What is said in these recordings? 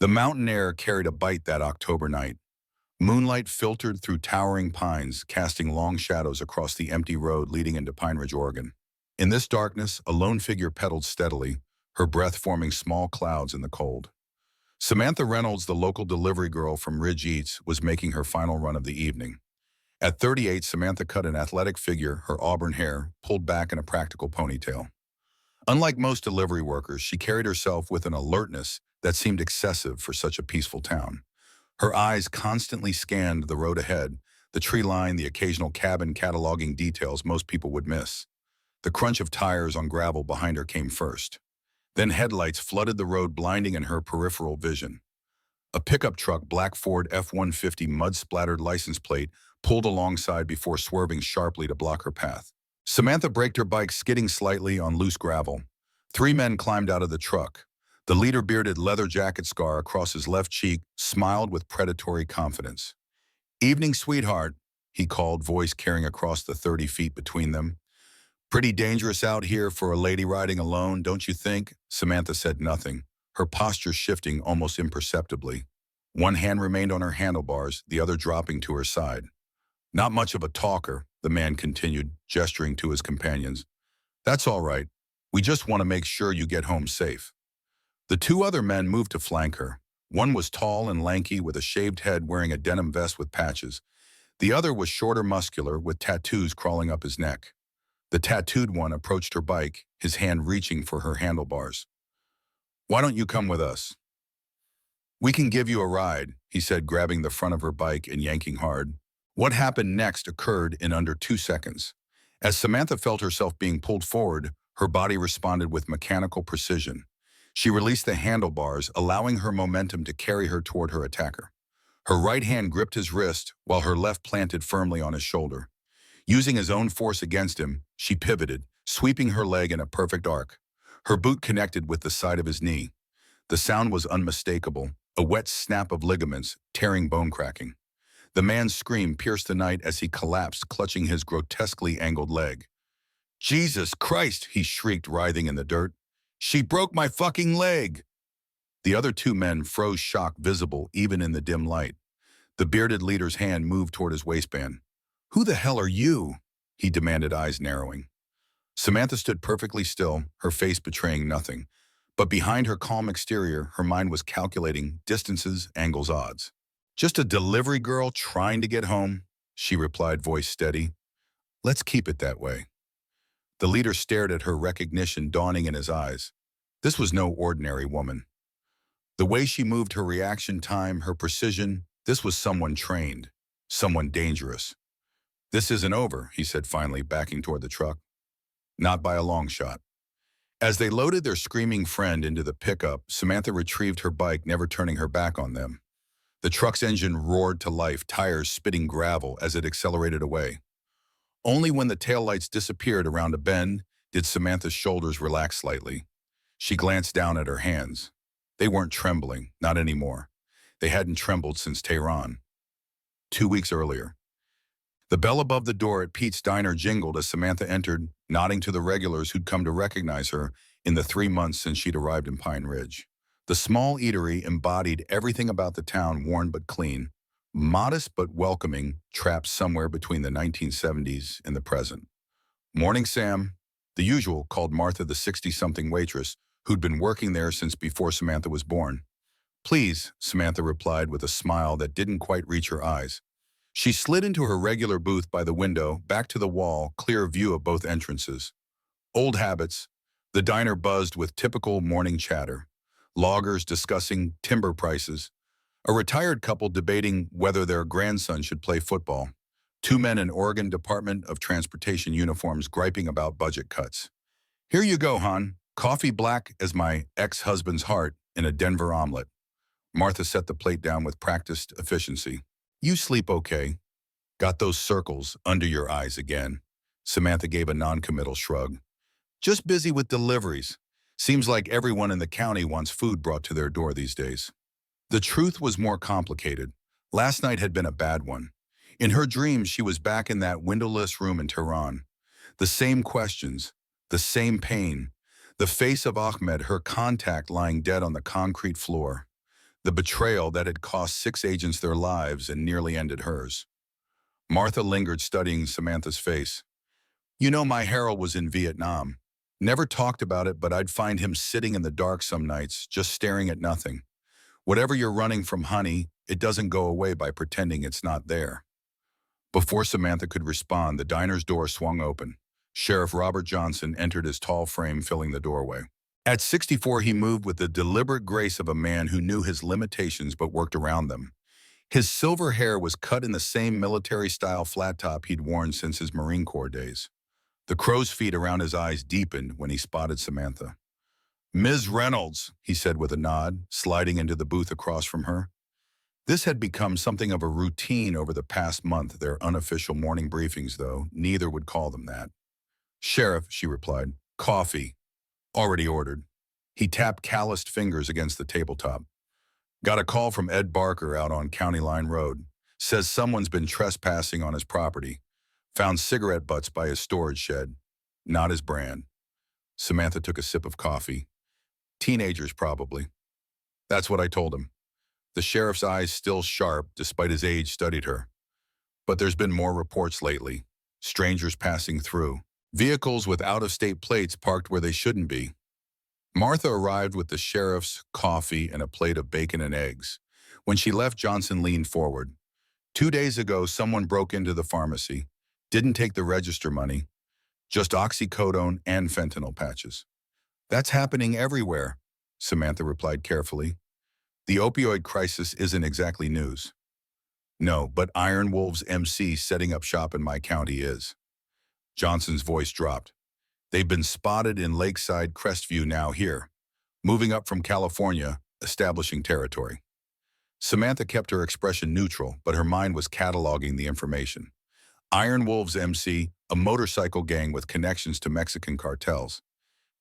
The mountain air carried a bite that October night. Moonlight filtered through towering pines, casting long shadows across the empty road leading into Pine Ridge, Oregon. In this darkness, a lone figure pedaled steadily, her breath forming small clouds in the cold. Samantha Reynolds, the local delivery girl from Ridge Eats, was making her final run of the evening. At 38, Samantha cut an athletic figure, her auburn hair pulled back in a practical ponytail. Unlike most delivery workers, she carried herself with an alertness that seemed excessive for such a peaceful town. Her eyes constantly scanned the road ahead, the tree line, the occasional cabin cataloging details most people would miss. The crunch of tires on gravel behind her came first. Then headlights flooded the road, blinding in her peripheral vision. A pickup truck, black Ford F-150 mud-splattered license plate, pulled alongside before swerving sharply to block her path. Samantha braked her bike, skidding slightly on loose gravel. Three men climbed out of the truck. The leader, bearded leather jacket scar across his left cheek, smiled with predatory confidence. "Evening, sweetheart," he called, voice carrying across the 30 feet between them. "Pretty dangerous out here for a lady riding alone, don't you think?" Samantha said nothing, her posture shifting almost imperceptibly. One hand remained on her handlebars, the other dropping to her side. "Not much of a talker," the man continued, gesturing to his companions. "That's all right. We just want to make sure you get home safe." The two other men moved to flank her. One was tall and lanky, with a shaved head, wearing a denim vest with patches. The other was shorter, muscular, with tattoos crawling up his neck. The tattooed one approached her bike, his hand reaching for her handlebars. "Why don't you come with us?" "We can give you a ride," he said, grabbing the front of her bike and yanking hard. What happened next occurred in under 2 seconds. As Samantha felt herself being pulled forward, her body responded with mechanical precision. She released the handlebars, allowing her momentum to carry her toward her attacker. Her right hand gripped his wrist, while her left planted firmly on his shoulder. Using his own force against him, she pivoted, sweeping her leg in a perfect arc. Her boot connected with the side of his knee. The sound was unmistakable, a wet snap of ligaments, tearing bone cracking. The man's scream pierced the night as he collapsed, clutching his grotesquely angled leg. "Jesus Christ!" he shrieked, writhing in the dirt. "She broke my fucking leg!" The other two men froze, shock visible even in the dim light. The bearded leader's hand moved toward his waistband. "Who the hell are you?" he demanded, eyes narrowing. Samantha stood perfectly still, her face betraying nothing. But behind her calm exterior, her mind was calculating distances, angles, odds. "Just a delivery girl trying to get home," she replied, voice steady. "Let's keep it that way." The leader stared at her, recognition dawning in his eyes. This was no ordinary woman. The way she moved, her reaction time, her precision, this was someone trained, someone dangerous. "This isn't over," he said finally, backing toward the truck. "Not by a long shot." As they loaded their screaming friend into the pickup, Samantha retrieved her bike, never turning her back on them. The truck's engine roared to life, tires spitting gravel as it accelerated away. Only when the taillights disappeared around a bend did Samantha's shoulders relax slightly. She glanced down at her hands. They weren't trembling, not anymore. They hadn't trembled since Tehran. 2 weeks earlier. The bell above the door at Pete's Diner jingled as Samantha entered, nodding to the regulars who'd come to recognize her in the 3 months since she'd arrived in Pine Ridge. The small eatery embodied everything about the town, worn but clean, modest but welcoming, trapped somewhere between the 1970s and the present. "Morning, Sam," the usual, called Martha, the 60-something waitress who'd been working there since before Samantha was born. "Please," Samantha replied with a smile that didn't quite reach her eyes. She slid into her regular booth by the window, back to the wall, clear view of both entrances. Old habits. The diner buzzed with typical morning chatter. Loggers discussing timber prices. A retired couple debating whether their grandson should play football. 2 men in Oregon Department of Transportation uniforms griping about budget cuts. "Here you go, hon. Coffee black as my ex-husband's heart in a Denver omelet." Martha set the plate down with practiced efficiency. "You sleep okay?" "Got those circles under your eyes again." Samantha gave a non-committal shrug. "Just busy with deliveries. Seems like everyone in the county wants food brought to their door these days." The truth was more complicated. Last night had been a bad one. In her dreams, she was back in that windowless room in Tehran. The same questions, the same pain, the face of Ahmed, her contact lying dead on the concrete floor. The betrayal that had cost 6 agents their lives and nearly ended hers. Martha lingered, studying Samantha's face. You know, my Harold was in Vietnam. Never talked about it, but I'd find him sitting in the dark some nights, just staring at nothing. Whatever you're running from, honey, it doesn't go away by pretending it's not there. Before Samantha could respond, the diner's door swung open. Sheriff Robert Johnson entered, his tall frame filling the doorway. At 64, he moved with the deliberate grace of a man who knew his limitations but worked around them. His silver hair was cut in the same military-style flat top he'd worn since his Marine Corps days. The crow's feet around his eyes deepened when he spotted Samantha. Ms. Reynolds, he said with a nod, sliding into the booth across from her. This had become something of a routine over the past month, their unofficial morning briefings, though neither would call them that. Sheriff, she replied. Coffee. Already ordered. He tapped calloused fingers against the tabletop. Got a call from Ed Barker out on County Line Road. Says someone's been trespassing on his property. Found cigarette butts by his storage shed. Not his brand. Samantha took a sip of coffee. Teenagers, probably. That's what I told him. The sheriff's eyes, still sharp despite his age, studied her. But there's been more reports lately. Strangers passing through. Vehicles with out-of-state plates parked where they shouldn't be. Martha arrived with the sheriff's coffee and a plate of bacon and eggs. When she left, Johnson leaned forward. 2 days ago, someone broke into the pharmacy. Didn't take the register money. Just oxycodone and fentanyl patches. That's happening everywhere, Samantha replied carefully. The opioid crisis isn't exactly news. No, but Iron Wolves MC setting up shop in my county is. Johnson's voice dropped. They've been spotted in Lakeside, Crestview, now here. Moving up from California, establishing territory. Samantha kept her expression neutral, but her mind was cataloging the information. Iron Wolves MC, a motorcycle gang with connections to Mexican cartels.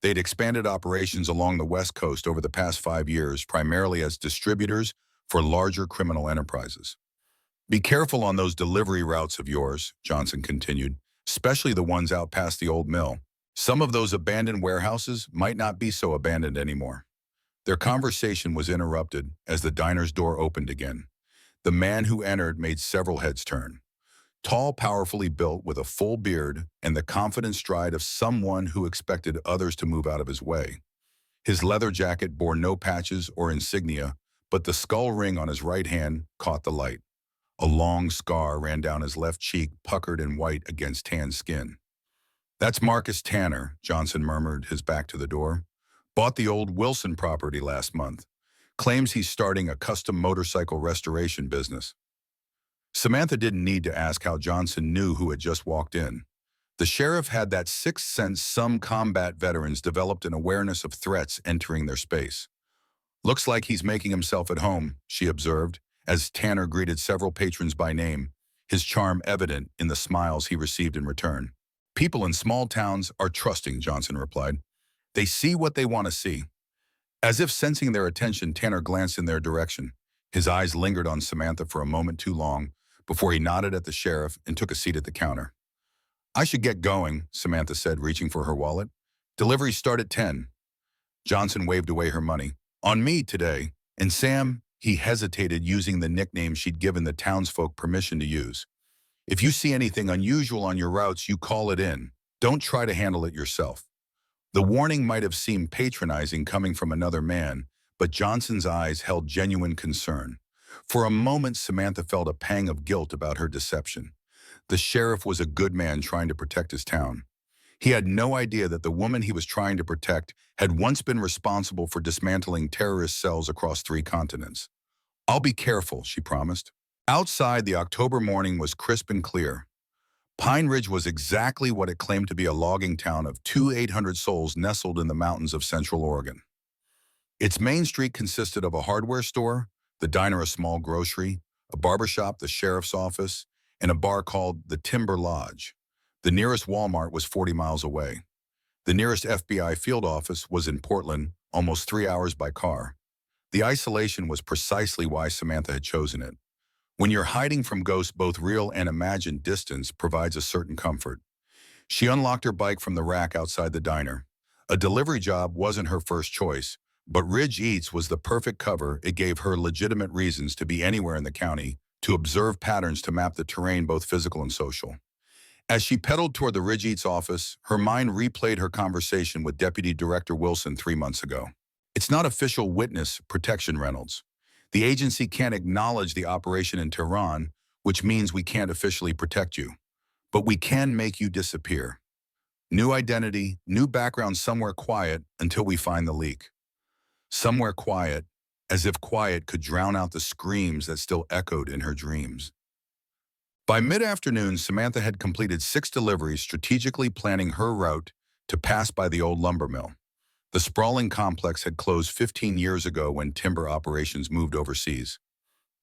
They'd expanded operations along the West Coast over the past 5 years, primarily as distributors for larger criminal enterprises. Be careful on those delivery routes of yours, Johnson continued, especially the ones out past the old mill. Some of those abandoned warehouses might not be so abandoned anymore. Their conversation was interrupted as the diner's door opened again. The man who entered made several heads turn. Tall, powerfully built, with a full beard and the confident stride of someone who expected others to move out of his way. His leather jacket bore no patches or insignia, but the skull ring on his right hand caught the light. A long scar ran down his left cheek, puckered and white against tan skin. That's Marcus Tanner, Johnson murmured, his back to the door. Bought the old Wilson property last month. Claims he's starting a custom motorcycle restoration business. Samantha didn't need to ask how Johnson knew who had just walked in. The sheriff had that sixth sense some combat veterans developed, an awareness of threats entering their space. Looks like he's making himself at home, she observed, as Tanner greeted several patrons by name, his charm evident in the smiles he received in return. People in small towns are trusting, Johnson replied. They see what they want to see. As if sensing their attention, Tanner glanced in their direction. His eyes lingered on Samantha for a moment too long, before he nodded at the sheriff and took a seat at the counter. I should get going, Samantha said, reaching for her wallet. Deliveries start at 10. Johnson waved away her money. On me today. And Sam, he hesitated, using the nickname she'd given the townsfolk permission to use. If you see anything unusual on your routes, you call it in. Don't try to handle it yourself. The warning might have seemed patronizing coming from another man, but Johnson's eyes held genuine concern. For a moment, Samantha felt a pang of guilt about her deception. The sheriff was a good man trying to protect his town. He had no idea that the woman he was trying to protect had once been responsible for dismantling terrorist cells across 3 continents. I'll be careful, she promised. Outside, the October morning was crisp and clear. Pine Ridge was exactly what it claimed to be, a logging town of 2,800 souls nestled in the mountains of Central Oregon. Its main street consisted of a hardware store, the diner a small grocery, a barbershop, the sheriff's office, and a bar called the Timber Lodge. The nearest Walmart was 40 miles away. The nearest FBI field office was in Portland, almost 3 hours by car. The isolation was precisely why Samantha had chosen it. When you're hiding from ghosts, both real and imagined, distance provides a certain comfort. She unlocked her bike from the rack outside the diner. A delivery job wasn't her first choice, But Ridge Eats was the perfect cover. It gave her legitimate reasons to be anywhere in the county, to observe patterns, to map the terrain, both physical and social. As she pedaled toward the Ridge Eats office, her mind replayed her conversation with Deputy Director Wilson 3 months ago. It's not official witness protection, Reynolds. The agency can't acknowledge the operation in Tehran, which means we can't officially protect you. But we can make you disappear. New identity, new background, somewhere quiet until we find the leak. Somewhere quiet, as if quiet could drown out the screams that still echoed in her dreams. By mid-afternoon, Samantha had completed 6 deliveries, strategically planning her route to pass by the old lumber mill. The sprawling complex had closed 15 years ago when timber operations moved overseas.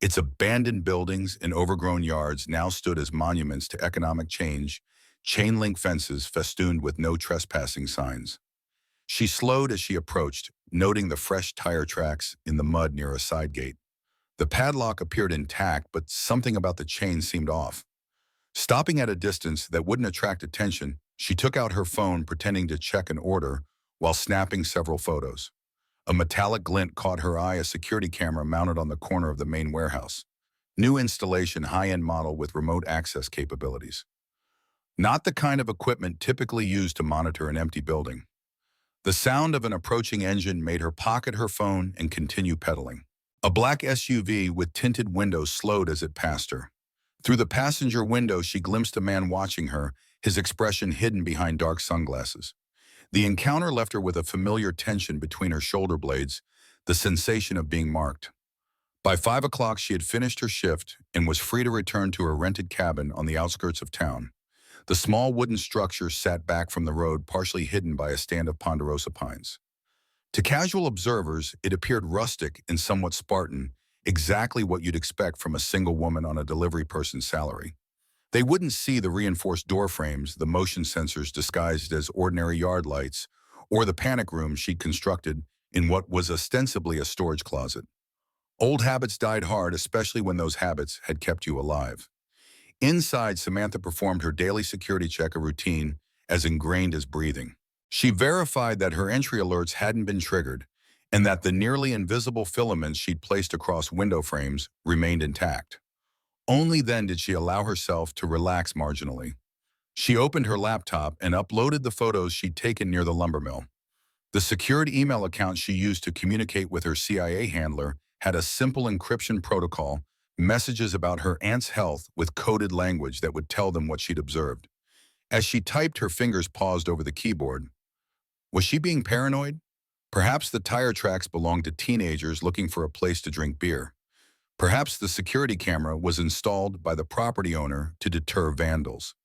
Its abandoned buildings and overgrown yards now stood as monuments to economic change, chain-link fences festooned with no trespassing signs. She slowed as she approached, noting the fresh tire tracks in the mud near a side gate. The padlock appeared intact, but something about the chain seemed off. Stopping at a distance that wouldn't attract attention, she took out her phone, pretending to check an order while snapping several photos. A metallic glint caught her eye, a security camera mounted on the corner of the main warehouse. New installation, high-end model with remote access capabilities. Not the kind of equipment typically used to monitor an empty building. The sound of an approaching engine made her pocket her phone and continue pedaling. A black SUV with tinted windows slowed as it passed her. Through the passenger window, she glimpsed a man watching her, his expression hidden behind dark sunglasses. The encounter left her with a familiar tension between her shoulder blades, the sensation of being marked. By 5 o'clock, she had finished her shift and was free to return to her rented cabin on the outskirts of town. The small wooden structure sat back from the road, partially hidden by a stand of ponderosa pines. To casual observers, it appeared rustic and somewhat Spartan, exactly what you'd expect from a single woman on a delivery person's salary. They wouldn't see the reinforced door frames, the motion sensors disguised as ordinary yard lights, or the panic room she'd constructed in what was ostensibly a storage closet. Old habits died hard, especially when those habits had kept you alive. Inside, Samantha performed her daily security check, a routine as ingrained as breathing. She verified that her entry alerts hadn't been triggered and that the nearly invisible filaments she'd placed across window frames remained intact. Only then did she allow herself to relax marginally. She opened her laptop and uploaded the photos she'd taken near the lumber mill. The secured email account she used to communicate with her CIA handler had a simple encryption protocol, messages about her aunt's health with coded language that would tell them what she'd observed. As she typed, her fingers paused over the keyboard. Was she being paranoid? Perhaps the tire tracks belonged to teenagers looking for a place to drink beer. Perhaps the security camera was installed by the property owner to deter vandals.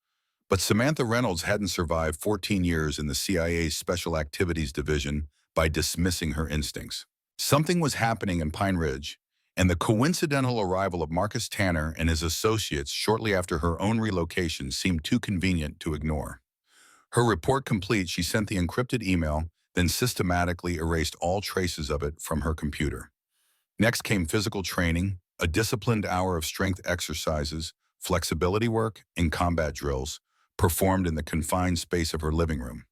But Samantha Reynolds hadn't survived 14 years in the CIA's Special Activities Division by dismissing her instincts. Something was happening in Pine Ridge, and the coincidental arrival of Marcus Tanner and his associates shortly after her own relocation seemed too convenient to ignore. Her report complete, she sent the encrypted email, then systematically erased all traces of it from her computer. Next came physical training, a disciplined hour of strength exercises, flexibility work, and combat drills, performed in the confined space of her living room.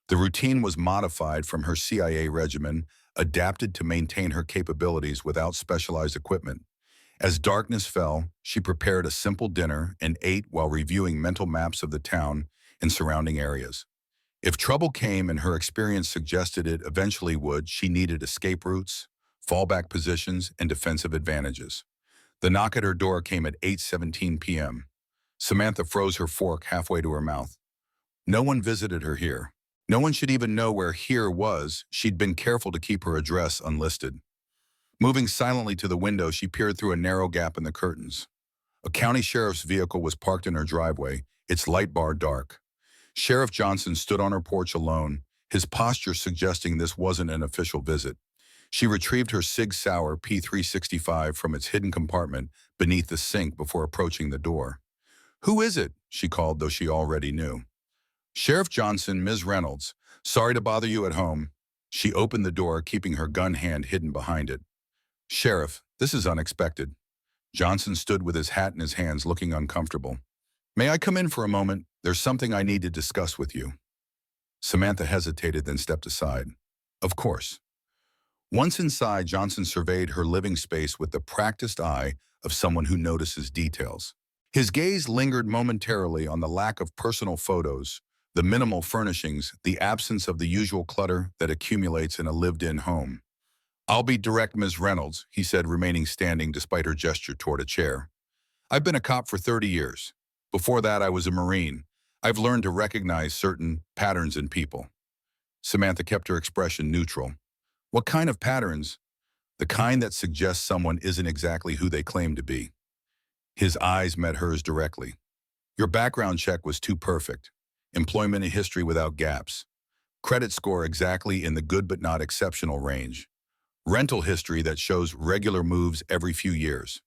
The routine was modified from her CIA regimen, adapted to maintain her capabilities without specialized equipment. As darkness fell, she prepared a simple dinner and ate while reviewing mental maps of the town and surrounding areas. If trouble came, and her experience suggested it eventually would, she needed escape routes, fallback positions, and defensive advantages. The knock at her door came at 8:17 p.m. Samantha froze her fork halfway to her mouth. No one visited her here. No one should even know where here was. She'd been careful to keep her address unlisted. Moving silently to the window, she peered through a narrow gap in the curtains. A county sheriff's vehicle was parked in her driveway, its light bar dark. Sheriff Johnson stood on her porch alone, his posture suggesting this wasn't an official visit. She retrieved her Sig Sauer P365 from its hidden compartment beneath the sink before approaching the door. "Who is it?" she called, though she already knew. "Sheriff Johnson, Ms. Reynolds. Sorry to bother you at home." She opened the door, keeping her gun hand hidden behind it. "Sheriff, this is unexpected." Johnson stood with his hat in his hands, looking uncomfortable. "May I come in for a moment? There's something I need to discuss with you." Samantha hesitated, then stepped aside. "Of course." Once inside, Johnson surveyed her living space with the practiced eye of someone who notices details. His gaze lingered momentarily on the lack of personal photos, the minimal furnishings, the absence of the usual clutter that accumulates in a lived-in home. "I'll be direct, Ms. Reynolds," he said, remaining standing despite her gesture toward a chair. "I've been a cop for 30 years. Before that, I was a Marine. I've learned to recognize certain patterns in people." Samantha kept her expression neutral. "What kind of patterns?" "The kind that suggests someone isn't exactly who they claim to be." His eyes met hers directly. "Your background check was too perfect. Employment history without gaps. Credit score exactly in the good but not exceptional range. Rental history that shows regular moves every few years."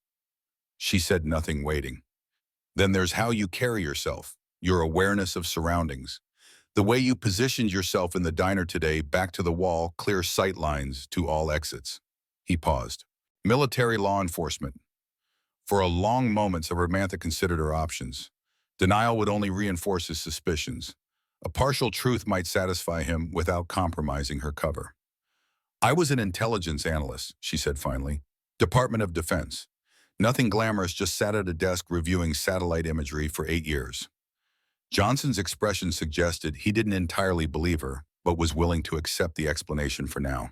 She said nothing, waiting. "Then there's how you carry yourself, your awareness of surroundings. The way you positioned yourself in the diner today, back to the wall, clear sight lines to all exits." He paused. "Military law enforcement." For a long moment, Samantha considered her options. Denial would only reinforce his suspicions. A partial truth might satisfy him without compromising her cover. "I was an intelligence analyst," she said finally. "Department of Defense. Nothing glamorous, just sat at a desk reviewing satellite imagery for 8 years. Johnson's expression suggested he didn't entirely believe her, but was willing to accept the explanation for now.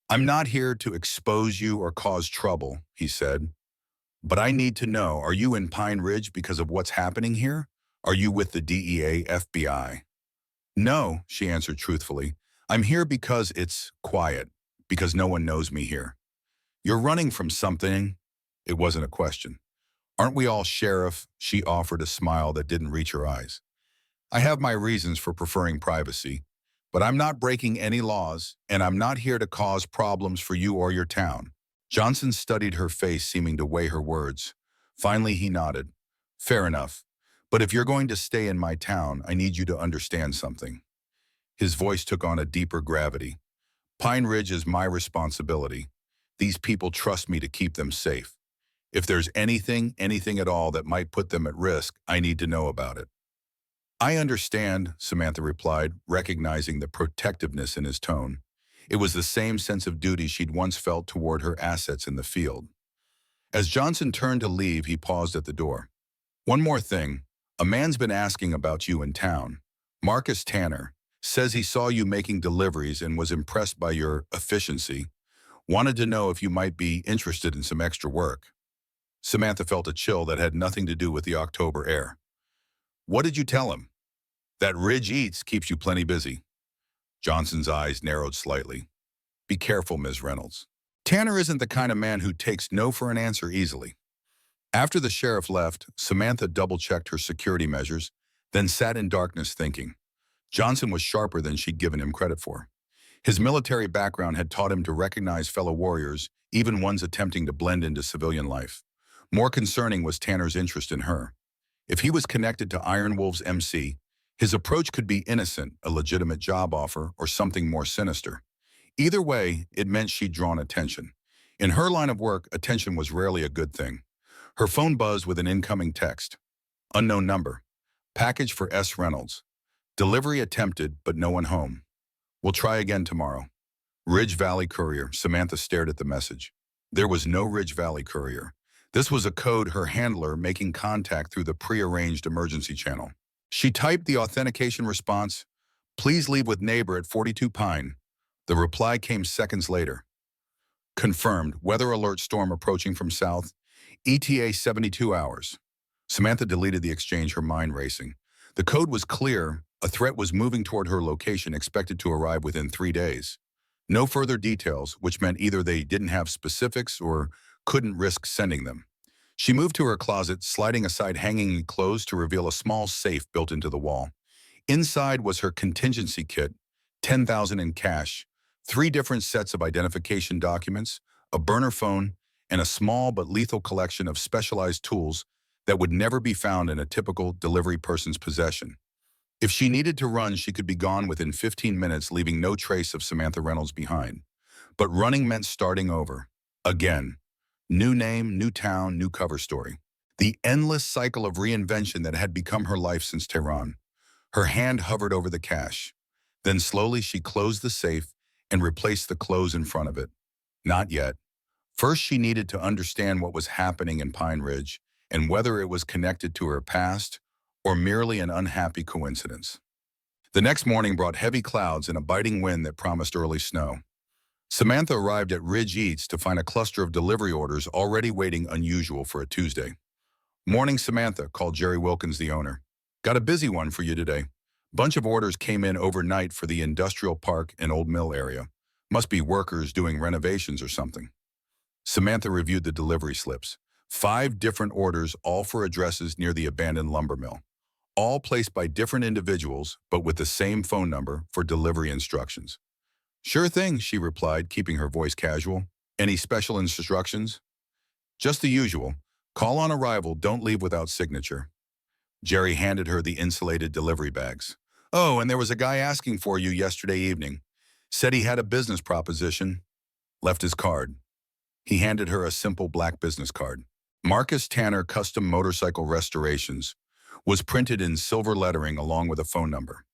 "I'm not here to expose you or cause trouble," he said. "But I need to know, are you in Pine Ridge because of what's happening here? Are you with the DEA, FBI? "No," she answered truthfully. "I'm here because it's quiet, because no one knows me here." "You're running from something." It wasn't a question. "Aren't we all, Sheriff?" She offered a smile that didn't reach her eyes. "I have my reasons for preferring privacy, but I'm not breaking any laws, and I'm not here to cause problems for you or your town." Johnson studied her face, seeming to weigh her words. Finally, he nodded. "Fair enough. But if you're going to stay in my town, I need you to understand something." His voice took on a deeper gravity. "Pine Ridge is my responsibility. These people trust me to keep them safe. If there's anything at all that might put them at risk, I need to know about it." "I understand," Samantha replied, recognizing the protectiveness in his tone. It was the same sense of duty she'd once felt toward her assets in the field. As Johnson turned to leave, he paused at the door. "One more thing. A man's been asking about you in town. Marcus Tanner. Says he saw you making deliveries and was impressed by your efficiency. Wanted to know if you might be interested in some extra work." Samantha felt a chill that had nothing to do with the October air. "What did you tell him?" "That Ridge Eats keeps you plenty busy." Johnson's eyes narrowed slightly. "Be careful, Ms. Reynolds. Tanner isn't the kind of man who takes no for an answer easily." After the sheriff left, Samantha double-checked her security measures, then sat in darkness thinking. Johnson was sharper than she'd given him credit for. His military background had taught him to recognize fellow warriors, even ones attempting to blend into civilian life. More concerning was Tanner's interest in her. If he was connected to Iron Wolf's MC, his approach could be innocent, a legitimate job offer, or something more sinister. Either way, it meant she'd drawn attention. In her line of work, attention was rarely a good thing. Her phone buzzed with an incoming text. Unknown number. Package for S. Reynolds. Delivery attempted, but no one home. We'll try again tomorrow. Ridge Valley Courier. Samantha stared at the message. There was no Ridge Valley Courier. This was a code, her handler making contact through the pre-arranged emergency channel. She typed the authentication response, "Please leave with neighbor at 42 Pine." The reply came seconds later. Confirmed. Weather alert storm approaching from south. ETA 72 hours. Samantha deleted the exchange, her mind racing. The code was clear. A threat was moving toward her location, expected to arrive within 3 days. No further details, which meant either they didn't have specifics or couldn't risk sending them. She moved to her closet, sliding aside hanging clothes to reveal a small safe built into the wall. Inside was her contingency kit, 10,000 in cash, 3 different sets of identification documents, a burner phone, and a small but lethal collection of specialized tools that would never be found in a typical delivery person's possession. If she needed to run, she could be gone within 15 minutes, leaving no trace of Samantha Reynolds behind. But running meant starting over. Again. New name, new town, new cover story. The endless cycle of reinvention that had become her life since Tehran. Her hand hovered over the cash. Then slowly she closed the safe and replace the clothes in front of it. Not yet. First, she needed to understand what was happening in Pine Ridge and whether it was connected to her past or merely an unhappy coincidence. The next morning brought heavy clouds and a biting wind that promised early snow. Samantha arrived at Ridge Eats to find a cluster of delivery orders already waiting, unusual for a Tuesday. "Morning, Samantha," called Jerry Wilkins, the owner. "Got a busy one for you today. Bunch of orders came in overnight for the industrial park and Old Mill area. Must be workers doing renovations or something." Samantha reviewed the delivery slips. 5 different orders, all for addresses near the abandoned lumber mill. All placed by different individuals, but with the same phone number for delivery instructions. "Sure thing," she replied, keeping her voice casual. "Any special instructions?" "Just the usual. Call on arrival, don't leave without signature." Jerry handed her the insulated delivery bags. "Oh, and there was a guy asking for you yesterday evening. Said he had a business proposition." Left his card. He handed her a simple black business card. "Marcus Tanner Custom Motorcycle Restorations," was printed in silver lettering along with a phone number.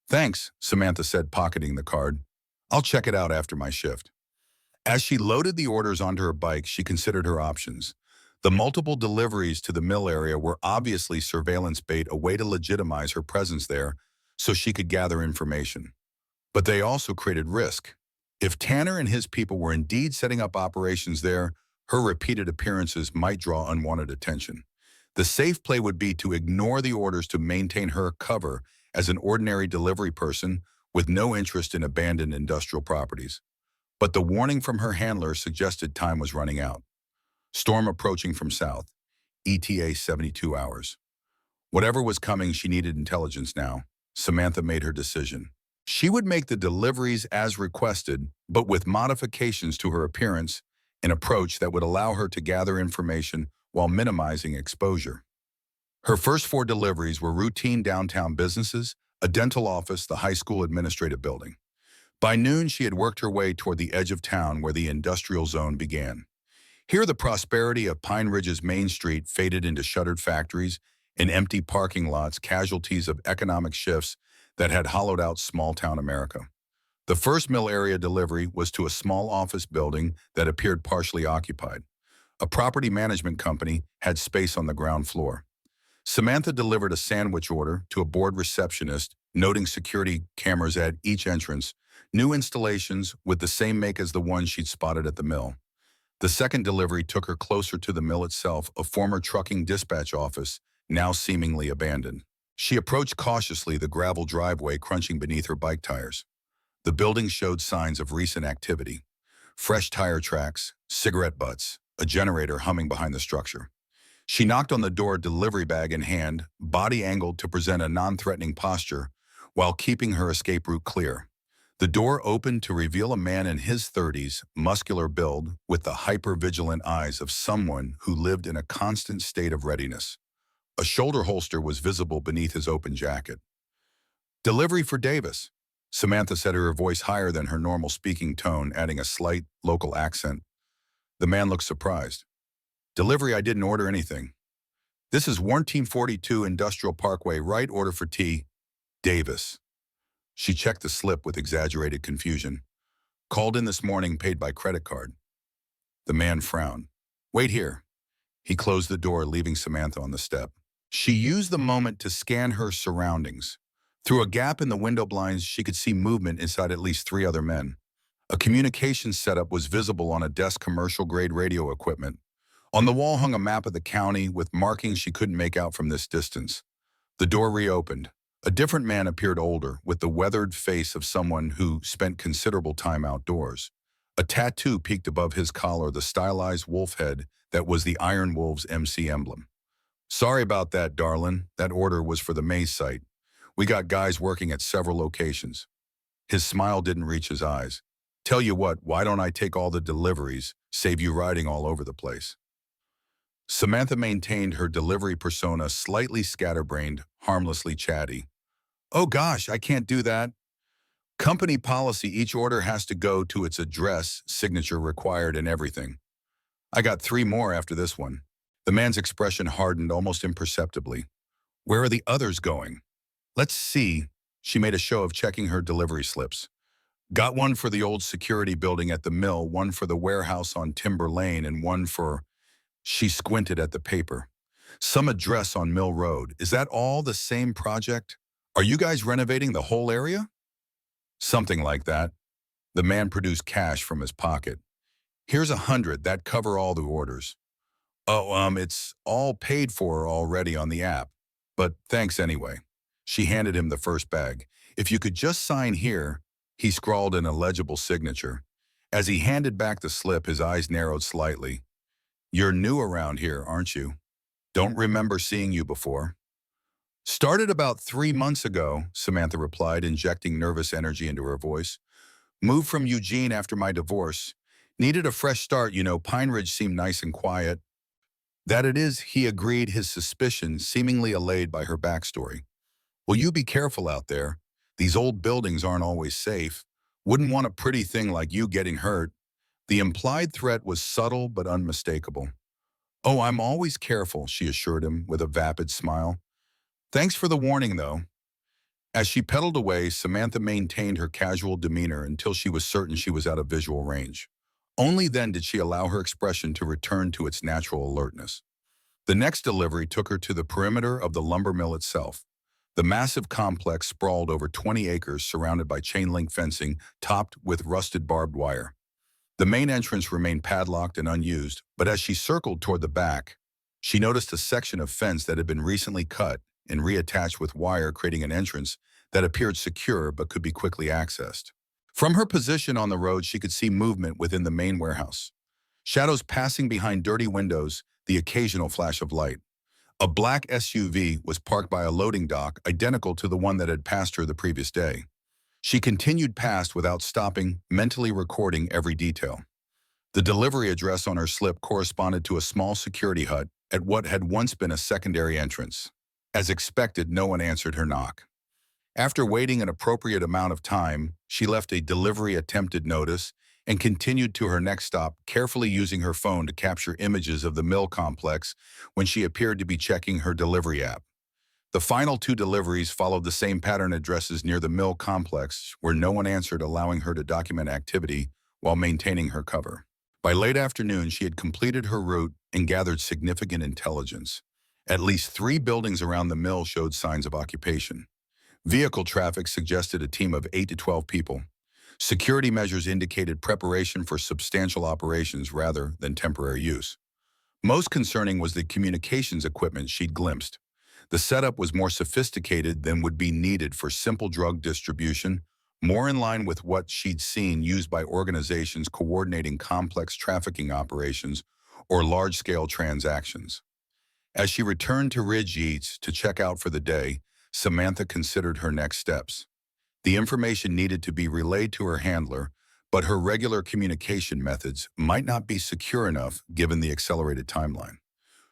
"Thanks," Samantha said, pocketing the card. "I'll check it out after my shift." As she loaded the orders onto her bike, she considered her options. The multiple deliveries to the mill area were obviously surveillance bait, a way to legitimize her presence there so she could gather information. But they also created risk. If Tanner and his people were indeed setting up operations there, her repeated appearances might draw unwanted attention. The safe play would be to ignore the orders to maintain her cover as an ordinary delivery person with no interest in abandoned industrial properties. But the warning from her handler suggested time was running out. Storm approaching from south. ETA 72 hours. Whatever was coming, she needed intelligence now. Samantha made her decision. She would make the deliveries as requested, but with modifications to her appearance, an approach that would allow her to gather information while minimizing exposure. Her first 4 deliveries were routine downtown businesses, a dental office, the high school administrative building. By noon, she had worked her way toward the edge of town where the industrial zone began. Here, the prosperity of Pine Ridge's main street faded into shuttered factories and empty parking lots, casualties of economic shifts that had hollowed out small-town America. The first mill area delivery was to a small office building that appeared partially occupied. A property management company had space on the ground floor. Samantha delivered a sandwich order to a bored receptionist, noting security cameras at each entrance, new installations with the same make as the ones she'd spotted at the mill. The second delivery took her closer to the mill itself, a former trucking dispatch office, now seemingly abandoned. She approached cautiously, the gravel driveway crunching beneath her bike tires. The building showed signs of recent activity. Fresh tire tracks, cigarette butts, a generator humming behind the structure. She knocked on the door, delivery bag in hand, body angled to present a non-threatening posture, while keeping her escape route clear. The door opened to reveal a man in his 30s, muscular build, with the hyper-vigilant eyes of someone who lived in a constant state of readiness. A shoulder holster was visible beneath his open jacket. "Delivery for Davis," Samantha said, her voice higher than her normal speaking tone, adding a slight local accent. The man looked surprised. "Delivery, I didn't order anything." "This is 1442 Industrial Parkway, right? Order for T. Davis." She checked the slip with exaggerated confusion. "Called in this morning, paid by credit card." The man frowned. "Wait here." He closed the door, leaving Samantha on the step. She used the moment to scan her surroundings. Through a gap in the window blinds, she could see movement inside at least 3 other men. A communications setup was visible on a desk, commercial-grade radio equipment. On the wall hung a map of the county with markings she couldn't make out from this distance. The door reopened. A different man appeared, older, with the weathered face of someone who spent considerable time outdoors. A tattoo peeked above his collar, the stylized wolf head that was the Iron Wolves MC emblem. "Sorry about that, darlin'. That order was for the Maze site. We got guys working at several locations." His smile didn't reach his eyes. "Tell you what, why don't I take all the deliveries, save you riding all over the place?" Samantha maintained her delivery persona, slightly scatterbrained, harmlessly chatty. "Oh gosh, I can't do that. Company policy, each order has to go to its address, signature required and everything. I got 3 more after this one." The man's expression hardened almost imperceptibly. "Where are the others going?" "Let's see." She made a show of checking her delivery slips. Got one for the old security building at the mill, one for the warehouse on Timber Lane, and one for... She squinted at the paper. Some address on Mill Road. Is that all the same project? Are you guys renovating the whole area? Something like that. The man produced cash from his pocket. Here's 100 that cover all the orders. Oh, it's all paid for already on the app. But thanks anyway. She handed him the first bag. If you could just sign here, he scrawled an illegible signature. As he handed back the slip, his eyes narrowed slightly. You're new around here, aren't you? Don't remember seeing you before. Started about 3 months ago, Samantha replied, injecting nervous energy into her voice. Moved from Eugene after my divorce. Needed a fresh start, Pine Ridge seemed nice and quiet. That it is, he agreed, his suspicion seemingly allayed by her backstory. Will you be careful out there? These old buildings aren't always safe. Wouldn't want a pretty thing like you getting hurt. The implied threat was subtle but unmistakable. Oh, I'm always careful, she assured him with a vapid smile. Thanks for the warning, though. As she pedaled away, Samantha maintained her casual demeanor until she was certain she was out of visual range. Only then did she allow her expression to return to its natural alertness. The next delivery took her to the perimeter of the lumber mill itself. The massive complex sprawled over 20 acres surrounded by chain-link fencing topped with rusted barbed wire. The main entrance remained padlocked and unused, but as she circled toward the back, she noticed a section of fence that had been recently cut and reattached with wire, creating an entrance that appeared secure but could be quickly accessed. From her position on the road, she could see movement within the main warehouse. Shadows passing behind dirty windows, the occasional flash of light. A black SUV was parked by a loading dock identical to the one that had passed her the previous day. She continued past without stopping, mentally recording every detail. The delivery address on her slip corresponded to a small security hut at what had once been a secondary entrance. As expected, no one answered her knock. After waiting an appropriate amount of time, she left a delivery attempted notice and continued to her next stop, carefully using her phone to capture images of the mill complex when she appeared to be checking her delivery app. The final 2 deliveries followed the same pattern addresses near the mill complex, where no one answered, allowing her to document activity while maintaining her cover. By late afternoon, she had completed her route and gathered significant intelligence. At least 3 buildings around the mill showed signs of occupation. Vehicle traffic suggested a team of 8 to 12 people. Security measures indicated preparation for substantial operations rather than temporary use. Most concerning was the communications equipment she'd glimpsed. The setup was more sophisticated than would be needed for simple drug distribution, more in line with what she'd seen used by organizations coordinating complex trafficking operations or large-scale transactions. As she returned to Ridge Eats to check out for the day, Samantha considered her next steps. The information needed to be relayed to her handler, but her regular communication methods might not be secure enough given the accelerated timeline.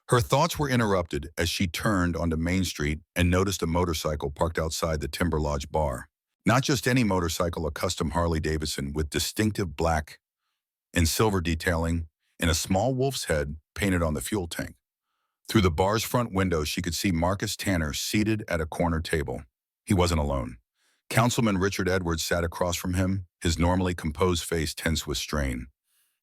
Her thoughts were interrupted as she turned onto Main Street and noticed a motorcycle parked outside the Timber Lodge bar. Not just any motorcycle, a custom Harley-Davidson with distinctive black and silver detailing and a small wolf's head painted on the fuel tank. Through the bar's front window, she could see Marcus Tanner seated at a corner table. He wasn't alone. Councilman Richard Edwards sat across from him, his normally composed face tense with strain.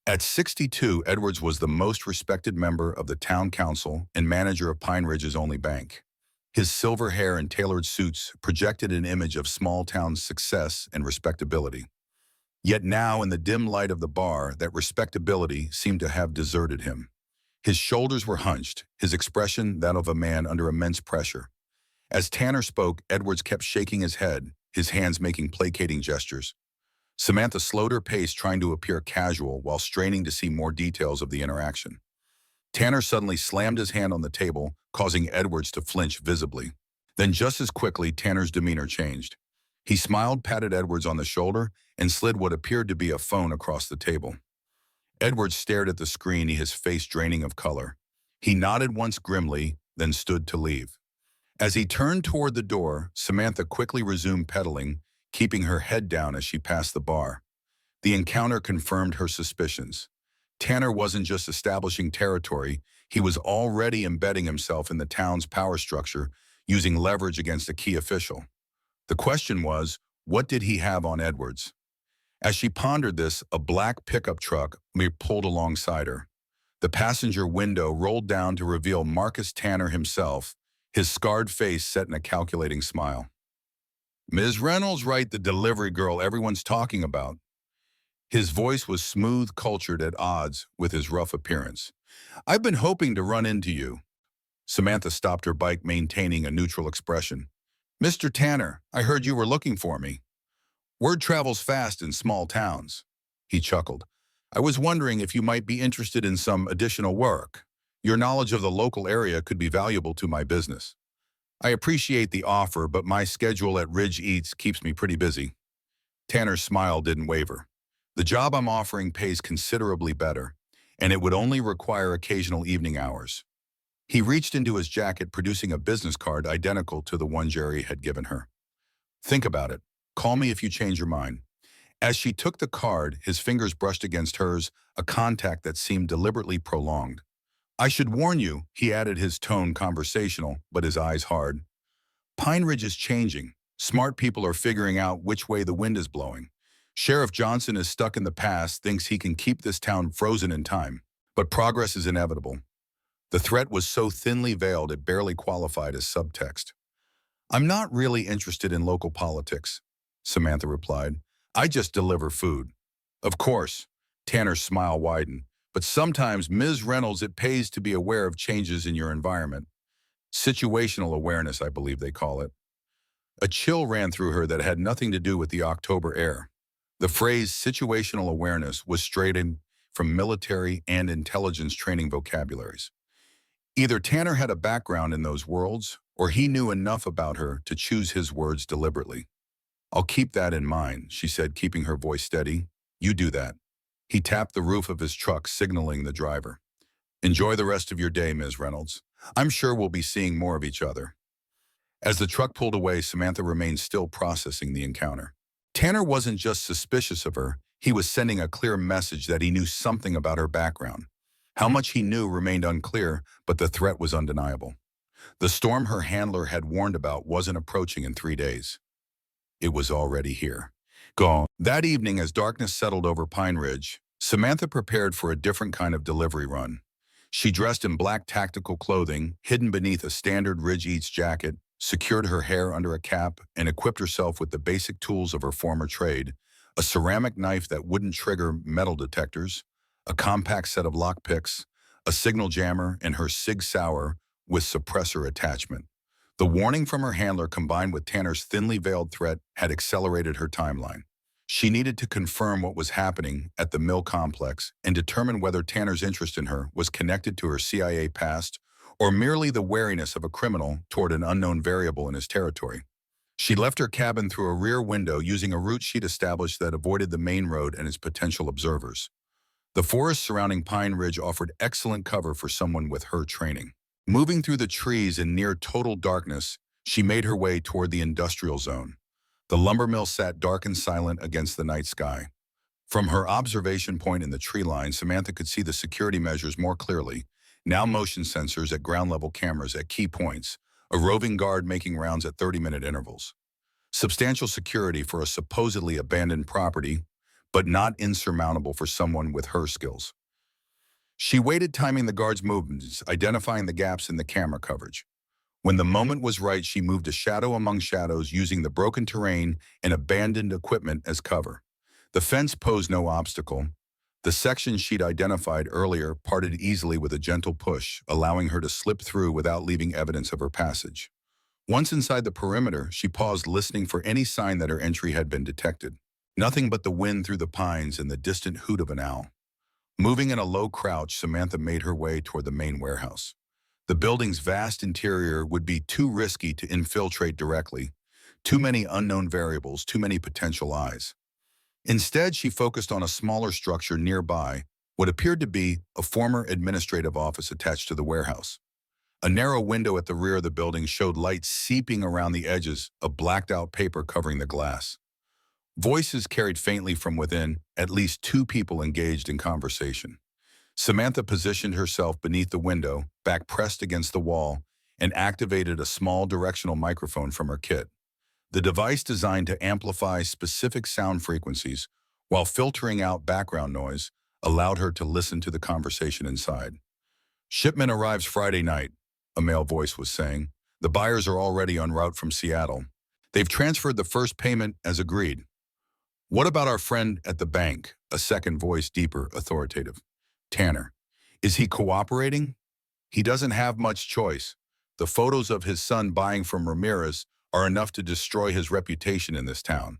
At 62, Edwards was the most respected member of the town council and manager of Pine Ridge's only bank. His silver hair and tailored suits projected an image of small-town success and respectability. Yet now, in the dim light of the bar, that respectability seemed to have deserted him. His shoulders were hunched, his expression that of a man under immense pressure. As Tanner spoke, Edwards kept shaking his head, his hands making placating gestures. Samantha slowed her pace, trying to appear casual while straining to see more details of the interaction. Tanner suddenly slammed his hand on the table, causing Edwards to flinch visibly. Then just as quickly, Tanner's demeanor changed. He smiled, patted Edwards on the shoulder, and slid what appeared to be a phone across the table. Edwards stared at the screen, his face draining of color. He nodded once grimly, then stood to leave. As he turned toward the door, Samantha quickly resumed pedaling, keeping her head down as she passed the bar. The encounter confirmed her suspicions. Tanner wasn't just establishing territory, he was already embedding himself in the town's power structure, using leverage against a key official. The question was, what did he have on Edwards? As she pondered this, a black pickup truck pulled alongside her. The passenger window rolled down to reveal Marcus Tanner himself, his scarred face set in a calculating smile. "Ms. Reynolds, right, the delivery girl everyone's talking about." His voice was smooth, cultured, at odds with his rough appearance. "I've been hoping to run into you." Samantha stopped her bike, maintaining a neutral expression. "Mr. Tanner, I heard you were looking for me." "Word travels fast in small towns." He chuckled. "I was wondering if you might be interested in some additional work. Your knowledge of the local area could be valuable to my business." "I appreciate the offer, but my schedule at Ridge Eats keeps me pretty busy." Tanner's smile didn't waver. "The job I'm offering pays considerably better, and it would only require occasional evening hours." He reached into his jacket, producing a business card identical to the one Jerry had given her. "Think about it. Call me if you change your mind." As she took the card, his fingers brushed against hers, a contact that seemed deliberately prolonged. "I should warn you," he added, his tone conversational, but his eyes hard. "Pine Ridge is changing. Smart people are figuring out which way the wind is blowing. Sheriff Johnson is stuck in the past, thinks he can keep this town frozen in time. But progress is inevitable." The threat was so thinly veiled it barely qualified as subtext. "I'm not really interested in local politics," Samantha replied. "I just deliver food." "Of course." Tanner's smile widened. "But sometimes, Ms. Reynolds, it pays to be aware of changes in your environment. Situational awareness, I believe they call it." A chill ran through her that had nothing to do with the October air. The phrase situational awareness was straight in from military and intelligence training vocabularies. Either Tanner had a background in those worlds, or he knew enough about her to choose his words deliberately. "I'll keep that in mind," she said, keeping her voice steady. "You do that." He tapped the roof of his truck, signaling the driver. "Enjoy the rest of your day, Ms. Reynolds. I'm sure we'll be seeing more of each other." As the truck pulled away, Samantha remained still, processing the encounter. Tanner wasn't just suspicious of her, he was sending a clear message that he knew something about her background. How much he knew remained unclear, but the threat was undeniable. The storm her handler had warned about wasn't approaching in 3 days. It was already here. Gone. That evening, as darkness settled over Pine Ridge, Samantha prepared for a different kind of delivery run. She dressed in black tactical clothing, hidden beneath a standard Ridge Eats jacket, secured her hair under a cap, and equipped herself with the basic tools of her former trade: a ceramic knife that wouldn't trigger metal detectors, a compact set of lockpicks, a signal jammer, and her Sig Sauer with suppressor attachment. The warning from her handler, combined with Tanner's thinly veiled threat, had accelerated her timeline. She needed to confirm what was happening at the mill complex and determine whether Tanner's interest in her was connected to her CIA past or merely the wariness of a criminal toward an unknown variable in his territory. She left her cabin through a rear window, using a route she'd established that avoided the main road and its potential observers. The forest surrounding Pine Ridge offered excellent cover for someone with her training. Moving through the trees in near total darkness, she made her way toward the industrial zone. The lumber mill sat dark and silent against the night sky. From her observation point in the tree line, Samantha could see the security measures more clearly: now motion sensors at ground-level cameras at key points, a roving guard making rounds at 30-minute intervals. Substantial security for a supposedly abandoned property, but not insurmountable for someone with her skills. She waited, timing the guard's movements, identifying the gaps in the camera coverage. When the moment was right, she moved a shadow among shadows, using the broken terrain and abandoned equipment as cover. The fence posed no obstacle. The section she'd identified earlier parted easily with a gentle push, allowing her to slip through without leaving evidence of her passage. Once inside the perimeter, she paused, listening for any sign that her entry had been detected. Nothing but the wind through the pines and the distant hoot of an owl. Moving in a low crouch, Samantha made her way toward the main warehouse. The building's vast interior would be too risky to infiltrate directly. Too many unknown variables, too many potential eyes. Instead, she focused on a smaller structure nearby, what appeared to be a former administrative office attached to the warehouse. A narrow window at the rear of the building showed light seeping around the edges of blacked-out paper covering the glass. Voices carried faintly from within, at least two people engaged in conversation. Samantha positioned herself beneath the window, back pressed against the wall, and activated a small directional microphone from her kit. The device, designed to amplify specific sound frequencies, while filtering out background noise allowed her to listen to the conversation inside. "Shipment arrives Friday night," a male voice was saying. "The buyers are already en route from Seattle. They've transferred the first payment as agreed." "What about our friend at the bank?" A second voice, deeper, authoritative. "Tanner. Is he cooperating?" "He doesn't have much choice. The photos of his son buying from Ramirez are enough to destroy his reputation in this town.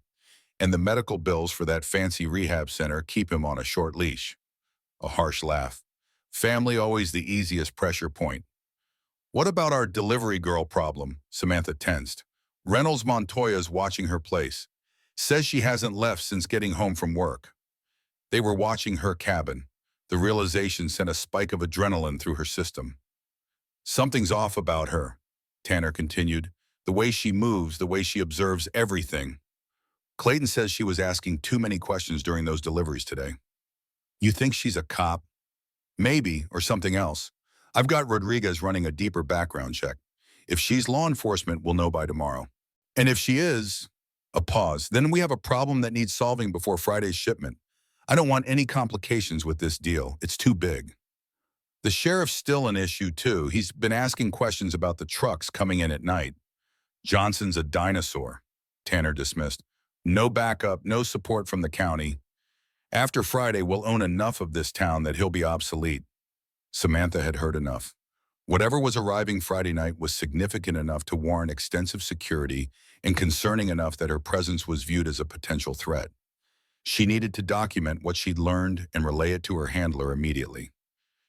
And the medical bills for that fancy rehab center keep him on a short leash." A harsh laugh. "Family always the easiest pressure point." "What about our delivery girl problem?" Samantha tensed. "Reynolds Montoya's watching her place. Says she hasn't left since getting home from work." They were watching her cabin. The realization sent a spike of adrenaline through her system. "Something's off about her," Tanner continued. "The way she moves, the way she observes everything. Clayton says she was asking too many questions during those deliveries today." "You think she's a cop?" "Maybe, or something else. I've got Rodriguez running a deeper background check. If she's law enforcement, we'll know by tomorrow. And if she is," a pause, "then we have a problem that needs solving before Friday's shipment. I don't want any complications with this deal. It's too big." "The sheriff's still an issue, too. He's been asking questions about the trucks coming in at night." "Johnson's a dinosaur," Tanner dismissed. "No backup, no support from the county. After Friday, we'll own enough of this town that he'll be obsolete." Samantha had heard enough. Whatever was arriving Friday night was significant enough to warrant extensive security and concerning enough that her presence was viewed as a potential threat. She needed to document what she'd learned and relay it to her handler immediately.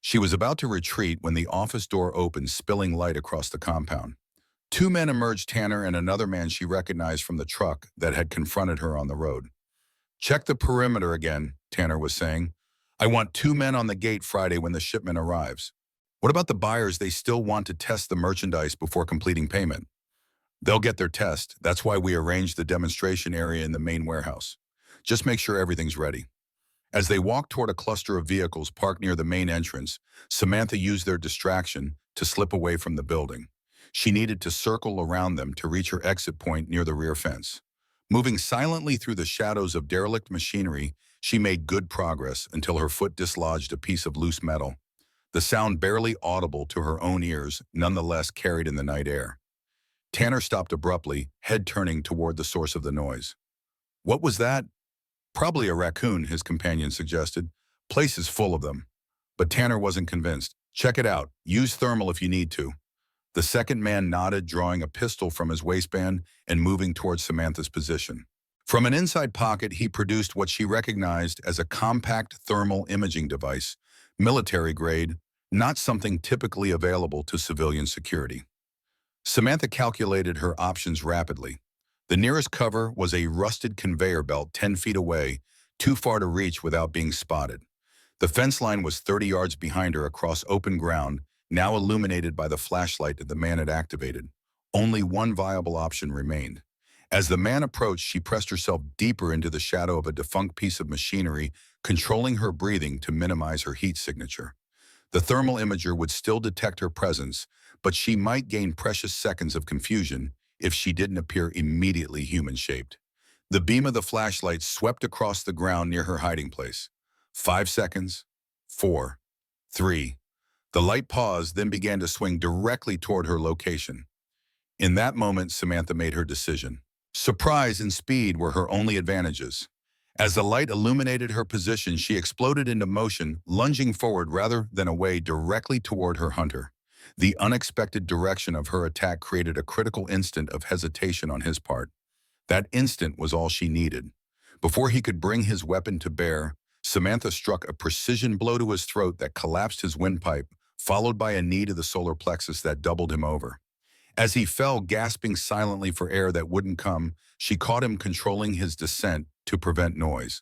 She was about to retreat when the office door opened, spilling light across the compound. Two men emerged, Tanner and another man she recognized from the truck that had confronted her on the road. "Check the perimeter again," Tanner was saying. "I want 2 men on the gate Friday when the shipment arrives." "What about the buyers? They still want to test the merchandise before completing payment." "They'll get their test. That's why we arranged the demonstration area in the main warehouse. Just make sure everything's ready." As they walked toward a cluster of vehicles parked near the main entrance, Samantha used their distraction to slip away from the building. She needed to circle around them to reach her exit point near the rear fence. Moving silently through the shadows of derelict machinery, she made good progress until her foot dislodged a piece of loose metal. The sound, barely audible to her own ears, nonetheless carried in the night air. Tanner stopped abruptly, head turning toward the source of the noise. "What was that?" "Probably a raccoon," his companion suggested. "Place is full of them." But Tanner wasn't convinced. "Check it out. Use thermal if you need to." The second man nodded, drawing a pistol from his waistband and moving towards Samantha's position. From an inside pocket, he produced what she recognized as a compact thermal imaging device, military grade, not something typically available to civilian security. Samantha calculated her options rapidly. The nearest cover was a rusted conveyor belt 10 feet away, too far to reach without being spotted. The fence line was 30 yards behind her across open ground, now illuminated by the flashlight that the man had activated. Only one viable option remained. As the man approached, she pressed herself deeper into the shadow of a defunct piece of machinery, controlling her breathing to minimize her heat signature. The thermal imager would still detect her presence, but she might gain precious seconds of confusion if she didn't appear immediately human-shaped. The beam of the flashlight swept across the ground near her hiding place. 5 seconds. 4. 3. The light paused, then began to swing directly toward her location. In that moment, Samantha made her decision. Surprise and speed were her only advantages. As the light illuminated her position, she exploded into motion, lunging forward rather than away, directly toward her hunter. The unexpected direction of her attack created a critical instant of hesitation on his part. That instant was all she needed. Before he could bring his weapon to bear, Samantha struck a precision blow to his throat that collapsed his windpipe, followed by a knee to the solar plexus that doubled him over. As he fell, gasping silently for air that wouldn't come, she caught him controlling his descent to prevent noise.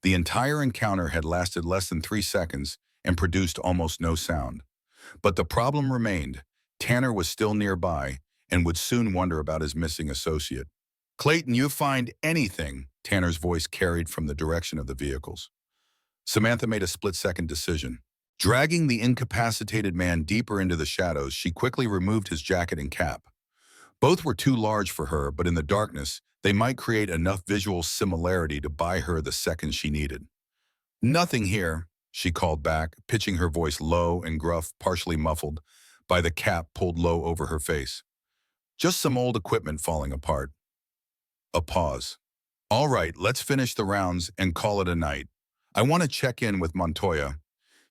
The entire encounter had lasted less than 3 seconds and produced almost no sound. But the problem remained. Tanner was still nearby and would soon wonder about his missing associate. "Clayton, you find anything?" Tanner's voice carried from the direction of the vehicles. Samantha made a split-second decision. Dragging the incapacitated man deeper into the shadows, she quickly removed his jacket and cap. Both were too large for her, but in the darkness, They might create enough visual similarity to buy her the seconds she needed. "Nothing here," she called back, pitching her voice low and gruff, partially muffled by the cap pulled low over her face. "Just some old equipment falling apart." A pause. "All right, let's finish the rounds and call it a night. I want to check in with Montoya,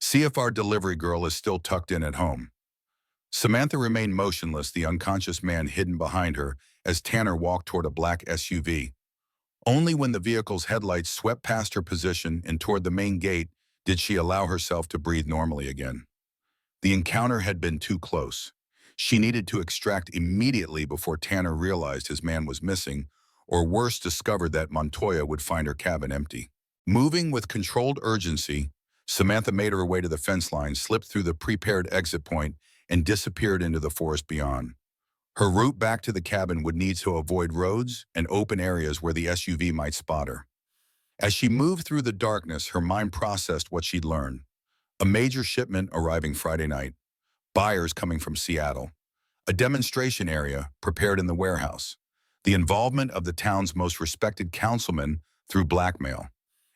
see if our delivery girl is still tucked in at home." Samantha remained motionless, the unconscious man hidden behind her, as Tanner walked toward a black SUV. Only when the vehicle's headlights swept past her position and toward the main gate did she allow herself to breathe normally again. The encounter had been too close. She needed to extract immediately before Tanner realized his man was missing, or worse, discovered that Montoya would find her cabin empty. Moving with controlled urgency, Samantha made her way to the fence line, slipped through the prepared exit point, and disappeared into the forest beyond. Her route back to the cabin would need to avoid roads and open areas where the SUV might spot her. As she moved through the darkness, her mind processed what she'd learned. A major shipment arriving Friday night, buyers coming from Seattle, a demonstration area prepared in the warehouse, the involvement of the town's most respected councilman through blackmail,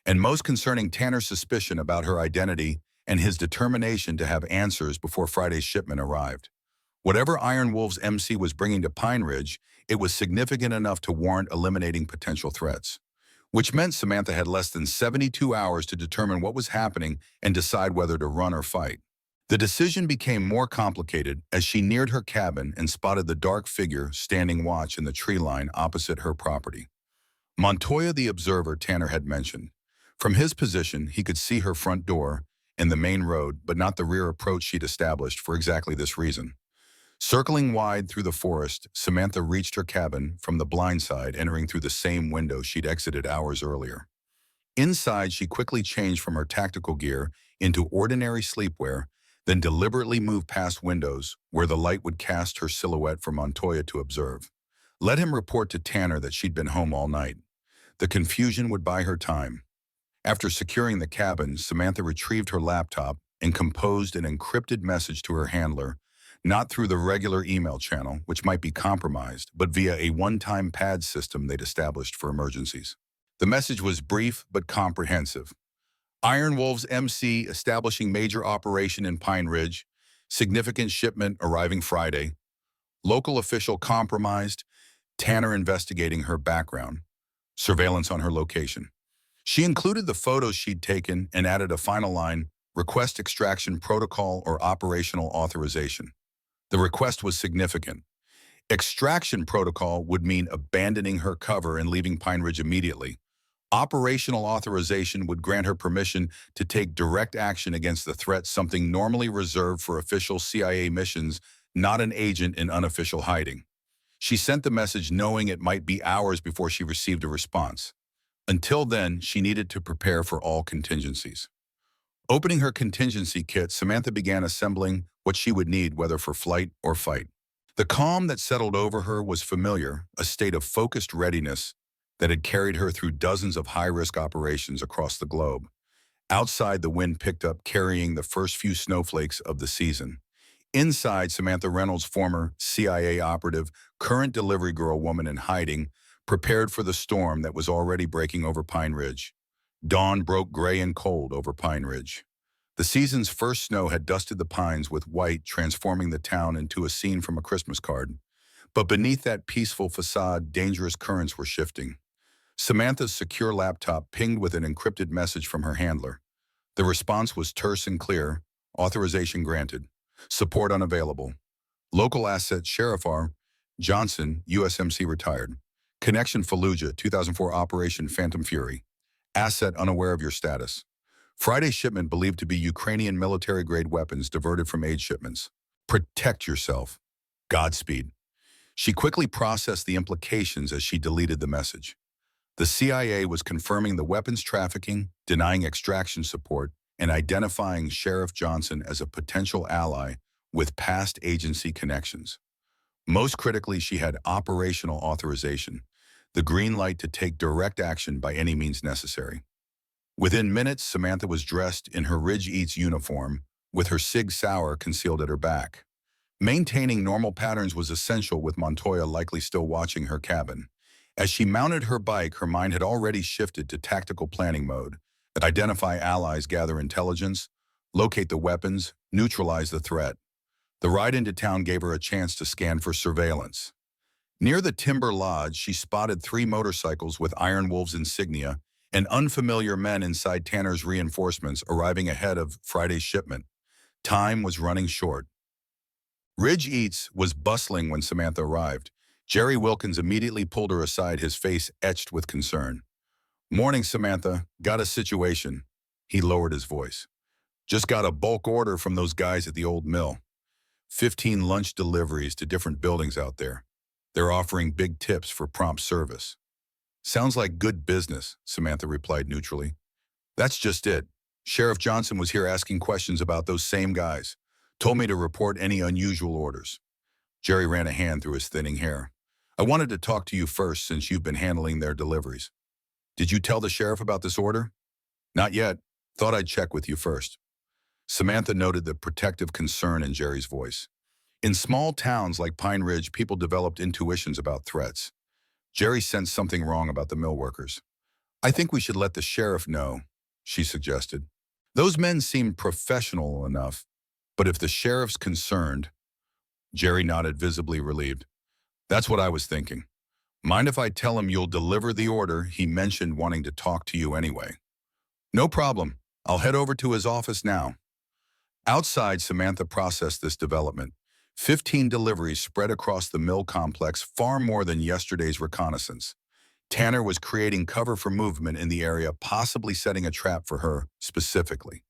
and most concerning, Tanner's suspicion about her identity and his determination to have answers before Friday's shipment arrived. Whatever Iron Wolf's MC was bringing to Pine Ridge, it was significant enough to warrant eliminating potential threats, which meant Samantha had less than 72 hours to determine what was happening and decide whether to run or fight. The decision became more complicated as she neared her cabin and spotted the dark figure standing watch in the tree line opposite her property. Montoya, the observer Tanner had mentioned. From his position, he could see her front door and the main road, but not the rear approach she'd established for exactly this reason. Circling wide through the forest, Samantha reached her cabin from the blind side, entering through the same window she'd exited hours earlier. Inside, she quickly changed from her tactical gear into ordinary sleepwear, then deliberately moved past windows where the light would cast her silhouette for Montoya to observe. Let him report to Tanner that she'd been home all night. The confusion would buy her time. After securing the cabin, Samantha retrieved her laptop and composed an encrypted message to her handler, not through the regular email channel, which might be compromised, but via a one-time pad system they'd established for emergencies. The message was brief but comprehensive. Iron Wolf's MC establishing major operation in Pine Ridge, significant shipment arriving Friday, local official compromised, Tanner investigating her background, surveillance on her location. She included the photos she'd taken and added a final line, request extraction protocol or operational authorization. The request was significant. Extraction protocol would mean abandoning her cover and leaving Pine Ridge immediately. Operational authorization would grant her permission to take direct action against the threat, something normally reserved for official CIA missions, not an agent in unofficial hiding. She sent the message knowing it might be hours before she received a response. Until then, she needed to prepare for all contingencies. Opening her contingency kit, Samantha began assembling what she would need, whether for flight or fight. The calm that settled over her was familiar, a state of focused readiness that had carried her through dozens of high-risk operations across the globe. Outside, the wind picked up, carrying the first few snowflakes of the season. Inside, Samantha Reynolds, former CIA operative, current delivery girl woman in hiding, prepared for the storm that was already breaking over Pine Ridge. Dawn broke gray and cold over Pine Ridge. The season's first snow had dusted the pines with white, transforming the town into a scene from a Christmas card. But beneath that peaceful facade, dangerous currents were shifting. Samantha's secure laptop pinged with an encrypted message from her handler. The response was terse and clear. Authorization granted. Support unavailable. Local asset Sheriff R. Johnson, USMC retired. Connection Fallujah, 2004 Operation Phantom Fury. Asset unaware of your status. Friday shipment believed to be Ukrainian military-grade weapons diverted from aid shipments. Protect yourself. Godspeed. She quickly processed the implications as she deleted the message. The CIA was confirming the weapons trafficking, denying extraction support, and identifying Sheriff Johnson as a potential ally with past agency connections. Most critically, she had operational authorization, the green light to take direct action by any means necessary. Within minutes, Samantha was dressed in her Ridge Eats uniform, with her Sig Sauer concealed at her back. Maintaining normal patterns was essential, with Montoya likely still watching her cabin. As she mounted her bike, her mind had already shifted to tactical planning mode. Identify allies, gather intelligence, locate the weapons, neutralize the threat. The ride into town gave her a chance to scan for surveillance. Near the Timber Lodge, she spotted 3 motorcycles with Iron Wolves insignia and unfamiliar men inside Tanner's reinforcements arriving ahead of Friday's shipment. Time was running short. Ridge Eats was bustling when Samantha arrived. Jerry Wilkins immediately pulled her aside, his face etched with concern. "Morning, Samantha. Got a situation." He lowered his voice. "Just got a bulk order from those guys at the old mill. 15 lunch deliveries to different buildings out there. They're offering big tips for prompt service." "Sounds like good business," Samantha replied neutrally. "That's just it. Sheriff Johnson was here asking questions about those same guys. Told me to report any unusual orders." Jerry ran a hand through his thinning hair. "I wanted to talk to you first since you've been handling their deliveries. Did you tell the sheriff about this order?" "Not yet. Thought I'd check with you first." Samantha noted the protective concern in Jerry's voice. In small towns like Pine Ridge, people developed intuitions about threats. Jerry sensed something wrong about the mill workers. "I think we should let the sheriff know," she suggested. "Those men seem professional enough, but if the sheriff's concerned..." Jerry nodded, visibly relieved. "That's what I was thinking. Mind if I tell him you'll deliver the order? He mentioned wanting to talk to you anyway." "No problem. I'll head over to his office now." Outside, Samantha processed this development. 15 deliveries spread across the mill complex, far more than yesterday's reconnaissance. Tanner was creating cover for movement in the area, possibly setting a trap for her specifically.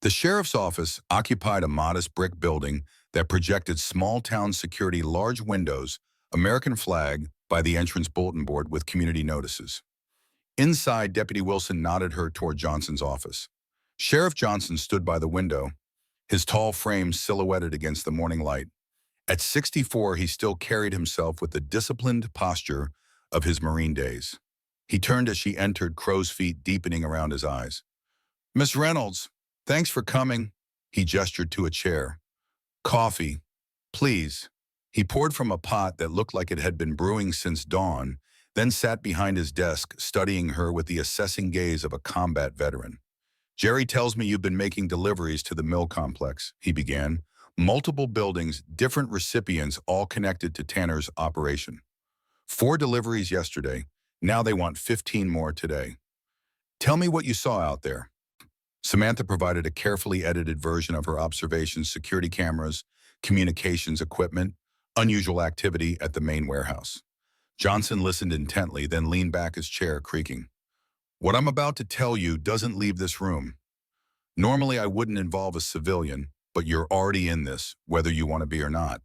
The sheriff's office occupied a modest brick building that projected small-town security, large windows, American flag by the entrance bulletin board with community notices. Inside, Deputy Wilson nodded her toward Johnson's office. Sheriff Johnson stood by the window, his tall frame silhouetted against the morning light. At 64, he still carried himself with the disciplined posture of his Marine days. He turned as she entered, crow's feet deepening around his eyes. "Miss Reynolds, thanks for coming." He gestured to a chair. "Coffee, please." He poured from a pot that looked like it had been brewing since dawn, then sat behind his desk, studying her with the assessing gaze of a combat veteran. "Jerry tells me you've been making deliveries to the mill complex," he began. "Multiple buildings, different recipients, all connected to Tanner's operation. 4 deliveries yesterday. Now they want 15 more today. Tell me what you saw out there." Samantha provided a carefully edited version of her observations: security cameras, communications equipment, unusual activity at the main warehouse. Johnson listened intently, then leaned back, his chair creaking. "What I'm about to tell you doesn't leave this room. Normally I wouldn't involve a civilian, but you're already in this, whether you want to be or not."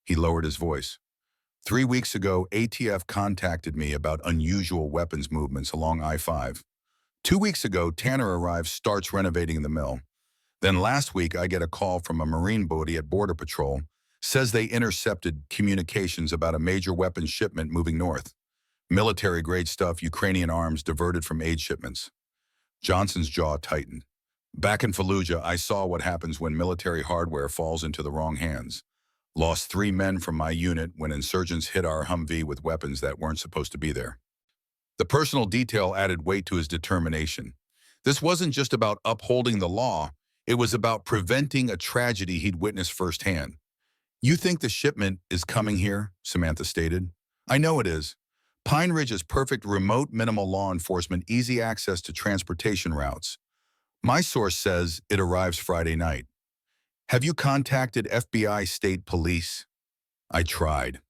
He lowered his voice. 3 weeks ago, ATF contacted me about unusual weapons movements along I-5. 2 weeks ago, Tanner arrives, starts renovating the mill. Then last week, I get a call from a Marine buddy at Border Patrol, says they intercepted communications about a major weapons shipment moving north. Military-grade stuff, Ukrainian arms diverted from aid shipments. Johnson's jaw tightened. "Back in Fallujah, I saw what happens when military hardware falls into the wrong hands. Lost 3 men from my unit when insurgents hit our Humvee with weapons that weren't supposed to be there." The personal detail added weight to his determination. This wasn't just about upholding the law, it was about preventing a tragedy he'd witnessed firsthand. "You think the shipment is coming here?" Samantha stated. "I know it is. Pine Ridge is perfect: remote, minimal law enforcement, easy access to transportation routes. My source says it arrives Friday night. Have you contacted FBI, state police?" I tried.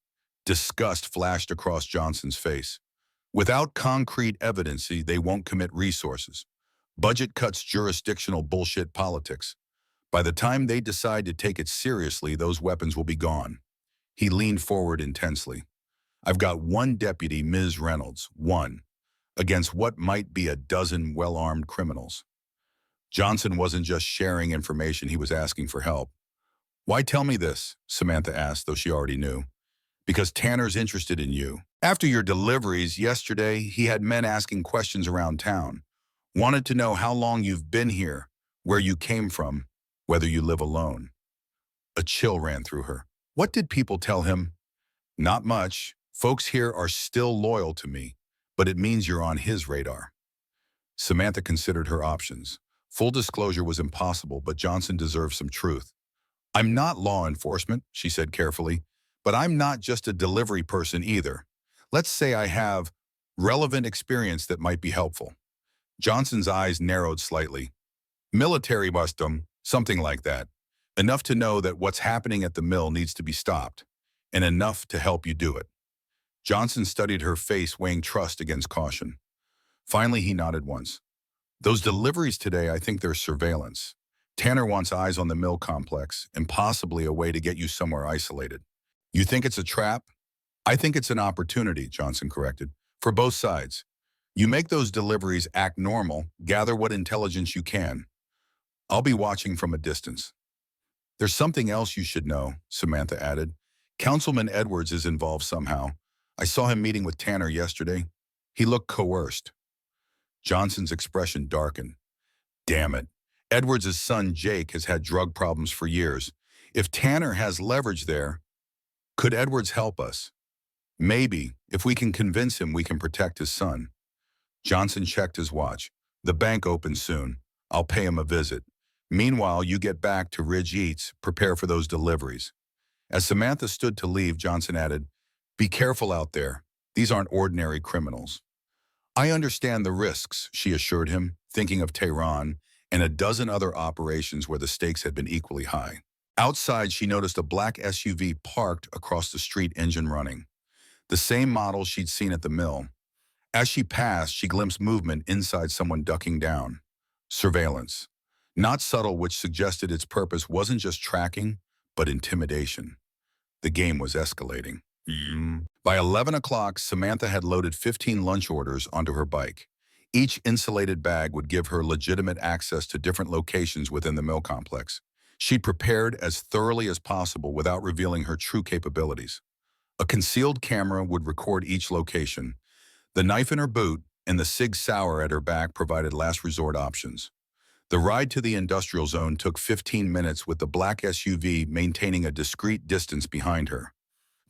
Disgust flashed across Johnson's face. "Without concrete evidence, they won't commit resources. Budget cuts, jurisdictional bullshit politics. By the time they decide to take it seriously, those weapons will be gone." He leaned forward intensely. "I've got 1 deputy, Ms. Reynolds, 1, against what might be a dozen well-armed criminals." Johnson wasn't just sharing information, he was asking for help. "Why tell me this?" Samantha asked, though she already knew. "Because Tanner's interested in you. After your deliveries yesterday, he had men asking questions around town. Wanted to know how long you've been here, where you came from, whether you live alone." A chill ran through her. What did people tell him? Not much. Folks here are still loyal to me, but it means you're on his radar. Samantha considered her options. Full disclosure was impossible, but Johnson deserved some truth. I'm not law enforcement, she said carefully, but I'm not just a delivery person either. Let's say I have relevant experience that might be helpful. Johnson's eyes narrowed slightly. Military bustum, something like that. Enough to know that what's happening at the mill needs to be stopped, and enough to help you do it. Johnson studied her face, weighing trust against caution. Finally, he nodded once. Those deliveries today, I think they're surveillance. Tanner wants eyes on the mill complex and possibly a way to get you somewhere isolated. You think it's a trap? I think it's an opportunity, Johnson corrected, for both sides. You make those deliveries act normal, gather what intelligence you can. I'll be watching from a distance. There's something else you should know, Samantha added. Councilman Edwards is involved somehow. I saw him meeting with Tanner yesterday. He looked coerced. Johnson's expression darkened. Damn it. Edwards' son Jake has had drug problems for years. If Tanner has leverage there, could Edwards help us? Maybe. If we can convince him we can protect his son. Johnson checked his watch. The bank opens soon. I'll pay him a visit. Meanwhile, you get back to Ridge Eats, prepare for those deliveries. As Samantha stood to leave, Johnson added, be careful out there. These aren't ordinary criminals. I understand the risks, she assured him, thinking of Tehran and a dozen other operations where the stakes had been equally high. Outside, she noticed a black SUV parked across the street, engine running. The same model she'd seen at the mill. As she passed, she glimpsed movement inside, someone ducking down. Surveillance. Not subtle, which suggested its purpose wasn't just tracking, but intimidation. The game was escalating. By 11 o'clock, Samantha had loaded 15 lunch orders onto her bike. Each insulated bag would give her legitimate access to different locations within the mill complex. She'd prepared as thoroughly as possible without revealing her true capabilities. A concealed camera would record each location. The knife in her boot and the Sig Sauer at her back provided last resort options. The ride to the industrial zone took 15 minutes, with the black SUV maintaining a discreet distance behind her.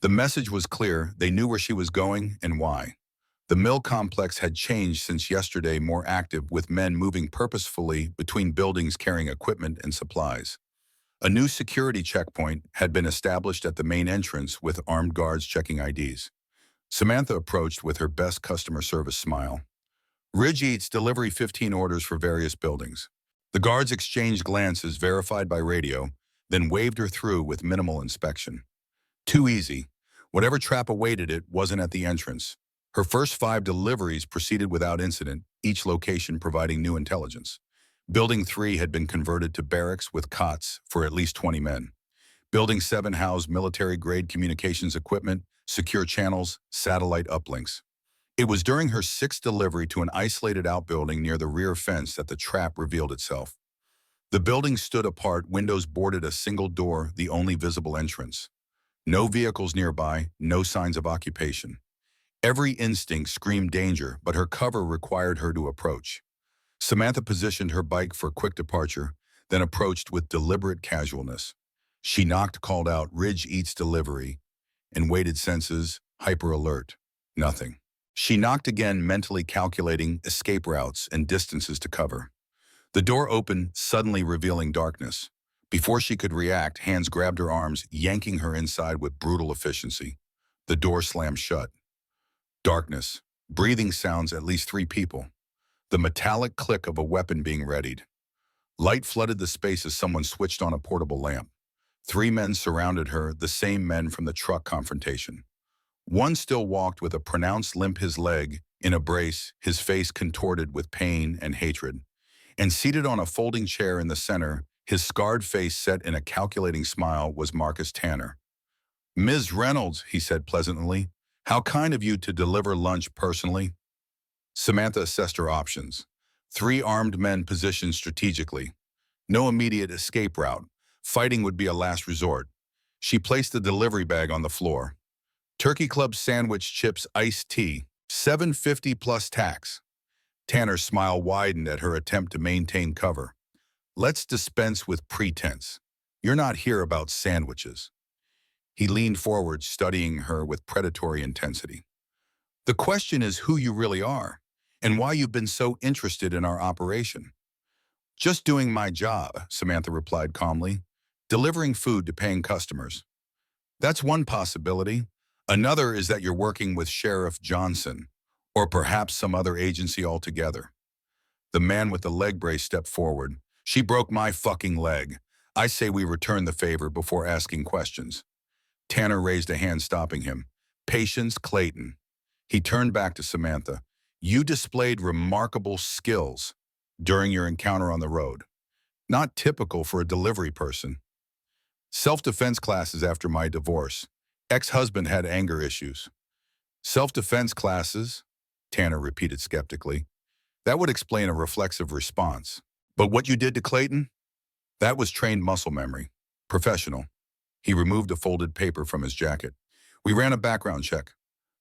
The message was clear. They knew where she was going and why. The mill complex had changed since yesterday, more active, with men moving purposefully between buildings carrying equipment and supplies. A new security checkpoint had been established at the main entrance, with armed guards checking IDs. Samantha approached with her best customer service smile. Ridge Eats, delivery 15 orders for various buildings. The guards exchanged glances, verified by radio, then waved her through with minimal inspection. Too easy. Whatever trap awaited it wasn't at the entrance. Her first 5 deliveries proceeded without incident, each location providing new intelligence. Building 3 had been converted to barracks with cots for at least 20 men. Building 7 housed military-grade communications equipment, secure channels, satellite uplinks. It was during her 6th delivery to an isolated outbuilding near the rear fence that the trap revealed itself. The building stood apart, windows boarded, a single door, the only visible entrance. No vehicles nearby, no signs of occupation. Every instinct screamed danger, but her cover required her to approach. Samantha positioned her bike for quick departure, then approached with deliberate casualness. She knocked, called out, "Ridge Eats delivery," and waited, senses hyper-alert. Nothing. She knocked again, mentally calculating escape routes and distances to cover. The door opened, suddenly revealing darkness. Before she could react, hands grabbed her arms, yanking her inside with brutal efficiency. The door slammed shut. Darkness. Breathing sounds, at least 3 people. The metallic click of a weapon being readied. Light flooded the space as someone switched on a portable lamp. 3 men surrounded her, the same men from the truck confrontation. One still walked with a pronounced limp, his leg in a brace, his face contorted with pain and hatred. And seated on a folding chair in the center, his scarred face set in a calculating smile, was Marcus Tanner. "Ms. Reynolds," he said pleasantly, "how kind of you to deliver lunch personally." Samantha assessed her options. 3 armed men positioned strategically. No immediate escape route. Fighting would be a last resort. She placed the delivery bag on the floor. Turkey Club sandwich, chips, iced tea, $7.50 plus tax. Tanner's smile widened at her attempt to maintain cover. "Let's dispense with pretense. You're not here about sandwiches." He leaned forward, studying her with predatory intensity. The question is who you really are and why you've been so interested in our operation. Just doing my job, Samantha replied calmly, delivering food to paying customers. That's one possibility. Another is that you're working with Sheriff Johnson, or perhaps some other agency altogether. The man with the leg brace stepped forward. She broke my fucking leg. I say we return the favor before asking questions. Tanner raised a hand, stopping him. Patience, Clayton. He turned back to Samantha. You displayed remarkable skills during your encounter on the road. Not typical for a delivery person. Self-defense classes after my divorce. Ex-husband had anger issues. Self-defense classes, Tanner repeated skeptically. That would explain a reflexive response. But what you did to Clayton? That was trained muscle memory. Professional. He removed a folded paper from his jacket. We ran a background check.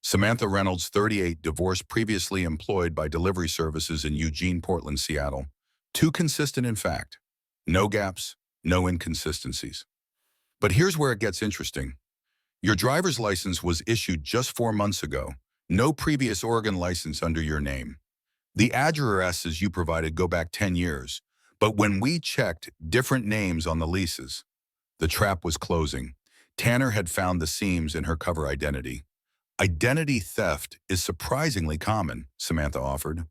Samantha Reynolds, 38, divorced, previously employed by delivery services in Eugene, Portland, Seattle. Too consistent, in fact. No gaps, no inconsistencies. But here's where it gets interesting. Your driver's license was issued just 4 months ago. No previous Oregon license under your name. The addresses you provided go back 10 years. But when we checked different names on the leases, the trap was closing. Tanner had found the seams in her cover identity. Identity theft is surprisingly common, Samantha offered.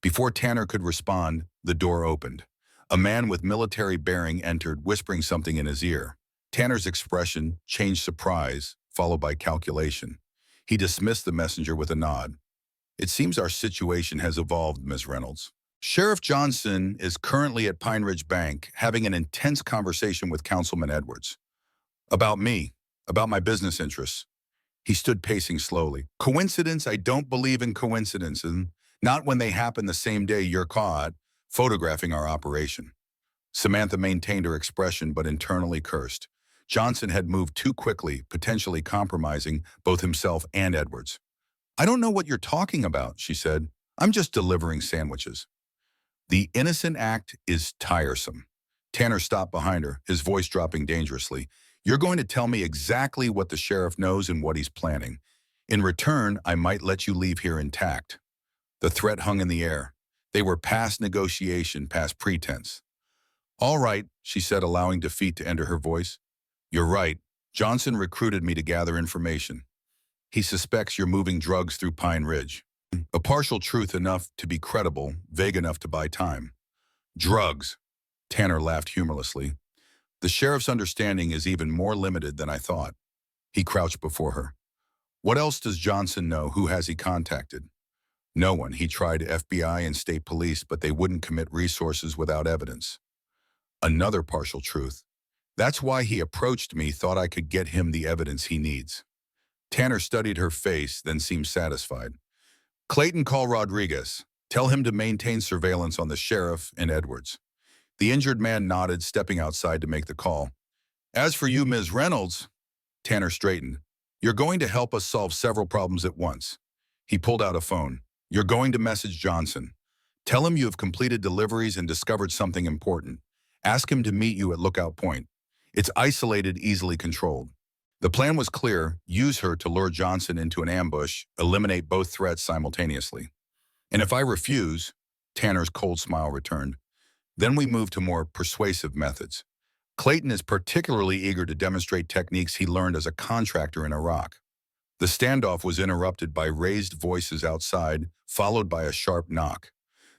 Before Tanner could respond, the door opened. A man with military bearing entered, whispering something in his ear. Tanner's expression changed surprise, followed by calculation. He dismissed the messenger with a nod. It seems our situation has evolved, Ms. Reynolds. Sheriff Johnson is currently at Pine Ridge Bank having an intense conversation with Councilman Edwards. About me, about my business interests. He stood pacing slowly. Coincidence? I don't believe in coincidences, not when they happen the same day you're caught photographing our operation. Samantha maintained her expression but internally cursed. Johnson had moved too quickly, potentially compromising both himself and Edwards. I don't know what you're talking about, she said. I'm just delivering sandwiches. The innocent act is tiresome. Tanner stopped behind her, his voice dropping dangerously. You're going to tell me exactly what the sheriff knows and what he's planning. In return, I might let you leave here intact. The threat hung in the air. They were past negotiation, past pretense. All right, she said, allowing defeat to enter her voice. You're right. Johnson recruited me to gather information. He suspects you're moving drugs through Pine Ridge. A partial truth enough to be credible, vague enough to buy time. Drugs. Tanner laughed humorlessly. The sheriff's understanding is even more limited than I thought. He crouched before her. What else does Johnson know? Who has he contacted? No one. He tried FBI and state police, but they wouldn't commit resources without evidence. Another partial truth. That's why he approached me, thought I could get him the evidence he needs. Tanner studied her face, then seemed satisfied. Clayton, call Rodriguez. Tell him to maintain surveillance on the sheriff and Edwards. The injured man nodded, stepping outside to make the call. As for you, Ms. Reynolds, Tanner straightened. You're going to help us solve several problems at once. He pulled out a phone. You're going to message Johnson. Tell him you have completed deliveries and discovered something important. Ask him to meet you at Lookout Point. It's isolated, easily controlled. The plan was clear. Use her to lure Johnson into an ambush, eliminate both threats simultaneously. And if I refuse, Tanner's cold smile returned. Then we move to more persuasive methods. Clayton is particularly eager to demonstrate techniques he learned as a contractor in Iraq. The standoff was interrupted by raised voices outside, followed by a sharp knock.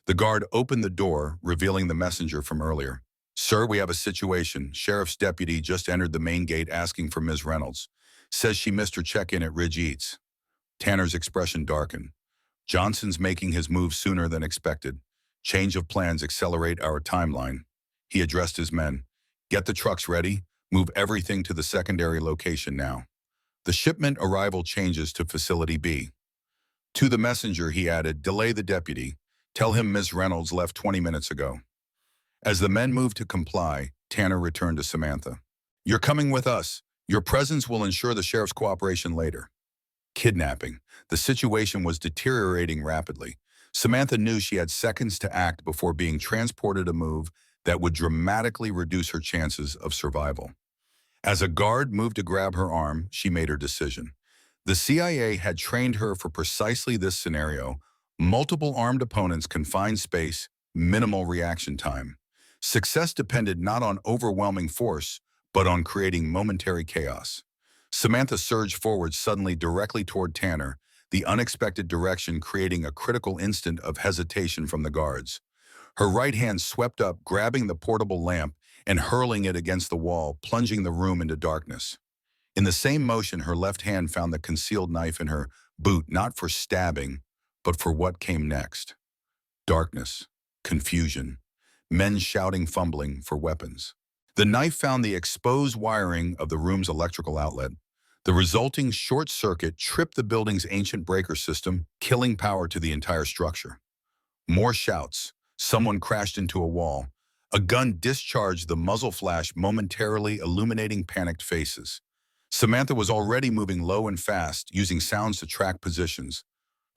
The guard opened the door, revealing the messenger from earlier. Sir, we have a situation. Sheriff's deputy just entered the main gate asking for Ms. Reynolds. Says she missed her check-in at Ridge Eats. Tanner's expression darkened. Johnson's making his move sooner than expected. Change of plans accelerate our timeline. He addressed his men. Get the trucks ready. Move everything to the secondary location now. The shipment arrival changes to Facility B. To the messenger, he added, delay the deputy. Tell him Ms. Reynolds left 20 minutes ago. As the men moved to comply, Tanner returned to Samantha. You're coming with us. Your presence will ensure the sheriff's cooperation later. Kidnapping. The situation was deteriorating rapidly. Samantha knew she had seconds to act before being transported, a move that would dramatically reduce her chances of survival. As a guard moved to grab her arm, she made her decision. The CIA had trained her for precisely this scenario: multiple armed opponents, confined space, minimal reaction time. Success depended not on overwhelming force, but on creating momentary chaos. Samantha surged forward suddenly directly toward Tanner, the unexpected direction creating a critical instant of hesitation from the guards. Her right hand swept up, grabbing the portable lamp and hurling it against the wall, plunging the room into darkness. In the same motion, her left hand found the concealed knife in her boot, not for stabbing, but for what came next. Darkness, confusion, men shouting, fumbling for weapons. The knife found the exposed wiring of the room's electrical outlet. The resulting short circuit tripped the building's ancient breaker system, killing power to the entire structure. More shouts. Someone crashed into a wall. A gun discharged, the muzzle flash momentarily illuminating panicked faces. Samantha was already moving low and fast, using sounds to track positions.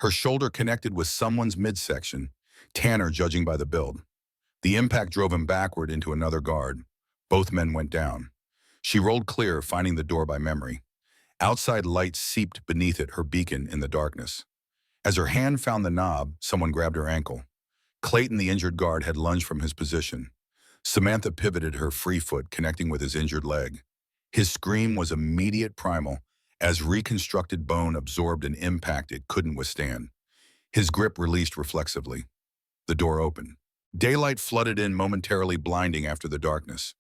Her shoulder connected with someone's midsection, Tanner judging by the build. The impact drove him backward into another guard. Both men went down. She rolled clear, finding the door by memory. Outside light seeped beneath it, her beacon in the darkness. As her hand found the knob, someone grabbed her ankle. Clayton, the injured guard, had lunged from his position. Samantha pivoted her free foot, connecting with his injured leg. His scream was immediate, primal, as reconstructed bone absorbed an impact it couldn't withstand. His grip released reflexively. The door opened. Daylight flooded in, momentarily blinding after the darkness.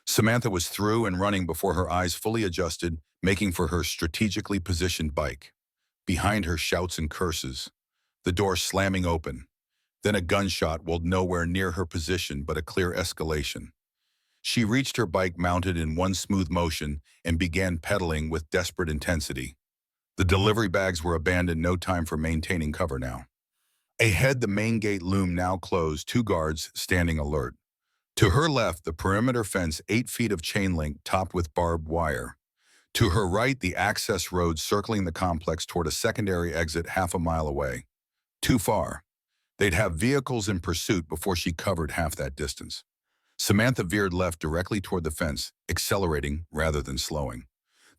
Samantha was through and running before her eyes fully adjusted, making for her strategically positioned bike. Behind her, shouts and curses. The door slamming open. Then a gunshot whirled nowhere near her position, but a clear escalation. She reached her bike, mounted in one smooth motion, and began pedaling with desperate intensity. The delivery bags were abandoned, no time for maintaining cover now. Ahead, the main gate loomed, now closed, two guards standing alert. To her left, the perimeter fence, 8 feet of chain link topped with barbed wire. To her right, the access road circling the complex toward a secondary exit half a mile away. Too far. They'd have vehicles in pursuit before she covered half that distance. Samantha veered left directly toward the fence, accelerating rather than slowing.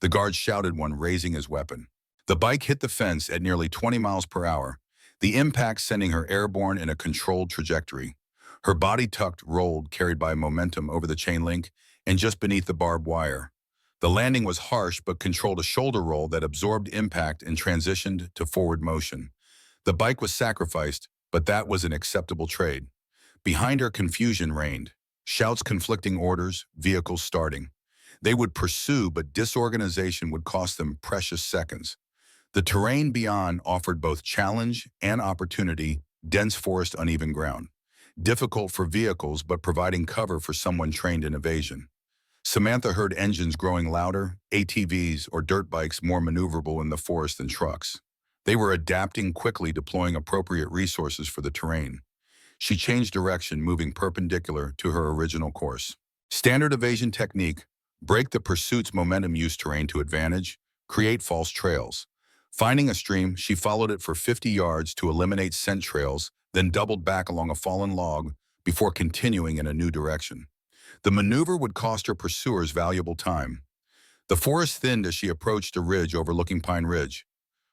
The guard shouted, one raising his weapon. The bike hit the fence at nearly 20 miles per hour, the impact sending her airborne in a controlled trajectory. Her body tucked, rolled, carried by momentum over the chain link and just beneath the barbed wire. The landing was harsh but controlled a shoulder roll that absorbed impact and transitioned to forward motion. The bike was sacrificed, but that was an acceptable trade. Behind her, confusion reigned. Shouts, conflicting orders, vehicles starting. They would pursue, but disorganization would cost them precious seconds. The terrain beyond offered both challenge and opportunity, dense forest, uneven ground. Difficult for vehicles, but providing cover for someone trained in evasion. Samantha heard engines growing louder, ATVs or dirt bikes more maneuverable in the forest than trucks. They were adapting quickly, deploying appropriate resources for the terrain. She changed direction, moving perpendicular to her original course. Standard evasion technique: break the pursuit's momentum, use terrain to advantage, create false trails. Finding a stream, she followed it for 50 yards to eliminate scent trails, then doubled back along a fallen log before continuing in a new direction. The maneuver would cost her pursuers valuable time. The forest thinned as she approached a ridge overlooking Pine Ridge.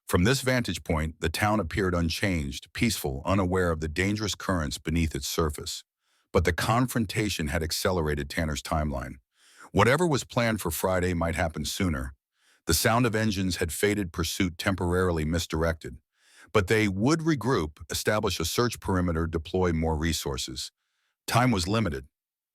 From this vantage point, the town appeared unchanged, peaceful, unaware of the dangerous currents beneath its surface. But the confrontation had accelerated Tanner's timeline. Whatever was planned for Friday might happen sooner. The sound of engines had faded, pursuit temporarily misdirected. But they would regroup, establish a search perimeter, deploy more resources. Time was limited.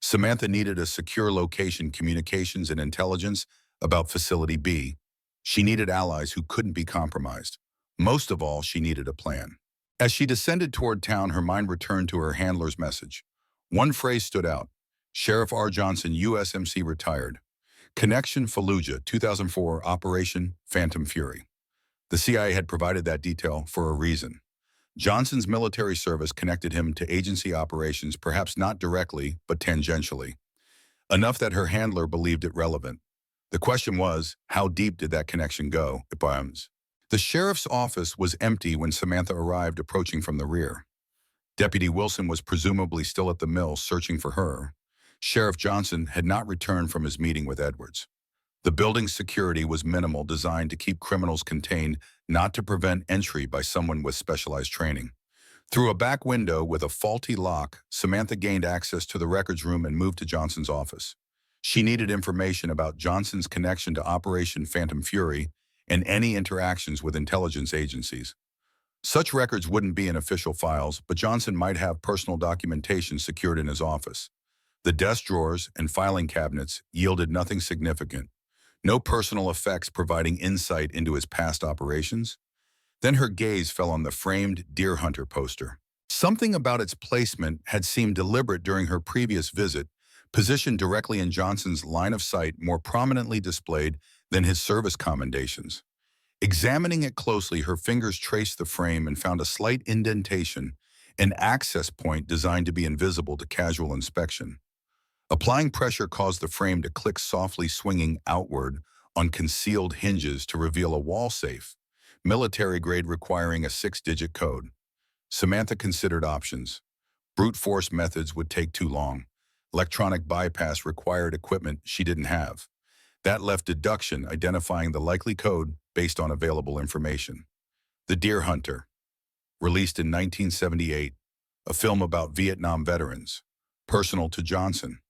Samantha needed a secure location, communications, and intelligence about Facility B. She needed allies who couldn't be compromised. Most of all, she needed a plan. As she descended toward town, her mind returned to her handler's message. One phrase stood out: Sheriff R. Johnson, USMC, retired. Connection Fallujah, 2004, Operation Phantom Fury. The CIA had provided that detail for a reason. Johnson's military service connected him to agency operations, perhaps not directly, but tangentially. Enough that her handler believed it relevant. The question was, how deep did that connection go? The sheriff's office was empty when Samantha arrived, approaching from the rear. Deputy Wilson was presumably still at the mill, searching for her. Sheriff Johnson had not returned from his meeting with Edwards. The building's security was minimal, designed to keep criminals contained, not to prevent entry by someone with specialized training. Through a back window with a faulty lock, Samantha gained access to the records room and moved to Johnson's office. She needed information about Johnson's connection to Operation Phantom Fury and any interactions with intelligence agencies. Such records wouldn't be in official files, but Johnson might have personal documentation secured in his office. The desk drawers and filing cabinets yielded nothing significant, no personal effects providing insight into his past operations. Then her gaze fell on the framed deer hunter poster. Something about its placement had seemed deliberate during her previous visit, positioned directly in Johnson's line of sight, more prominently displayed than his service commendations. Examining it closely, her fingers traced the frame and found a slight indentation, an access point designed to be invisible to casual inspection. Applying pressure caused the frame to click softly, swinging outward on concealed hinges to reveal a wall safe, military grade, requiring a 6-digit code. Samantha considered options. Brute force methods would take too long. Electronic bypass required equipment she didn't have. That left deduction, identifying the likely code based on available information. The Deer Hunter, released in 1978, a film about Vietnam veterans, personal to Johnson.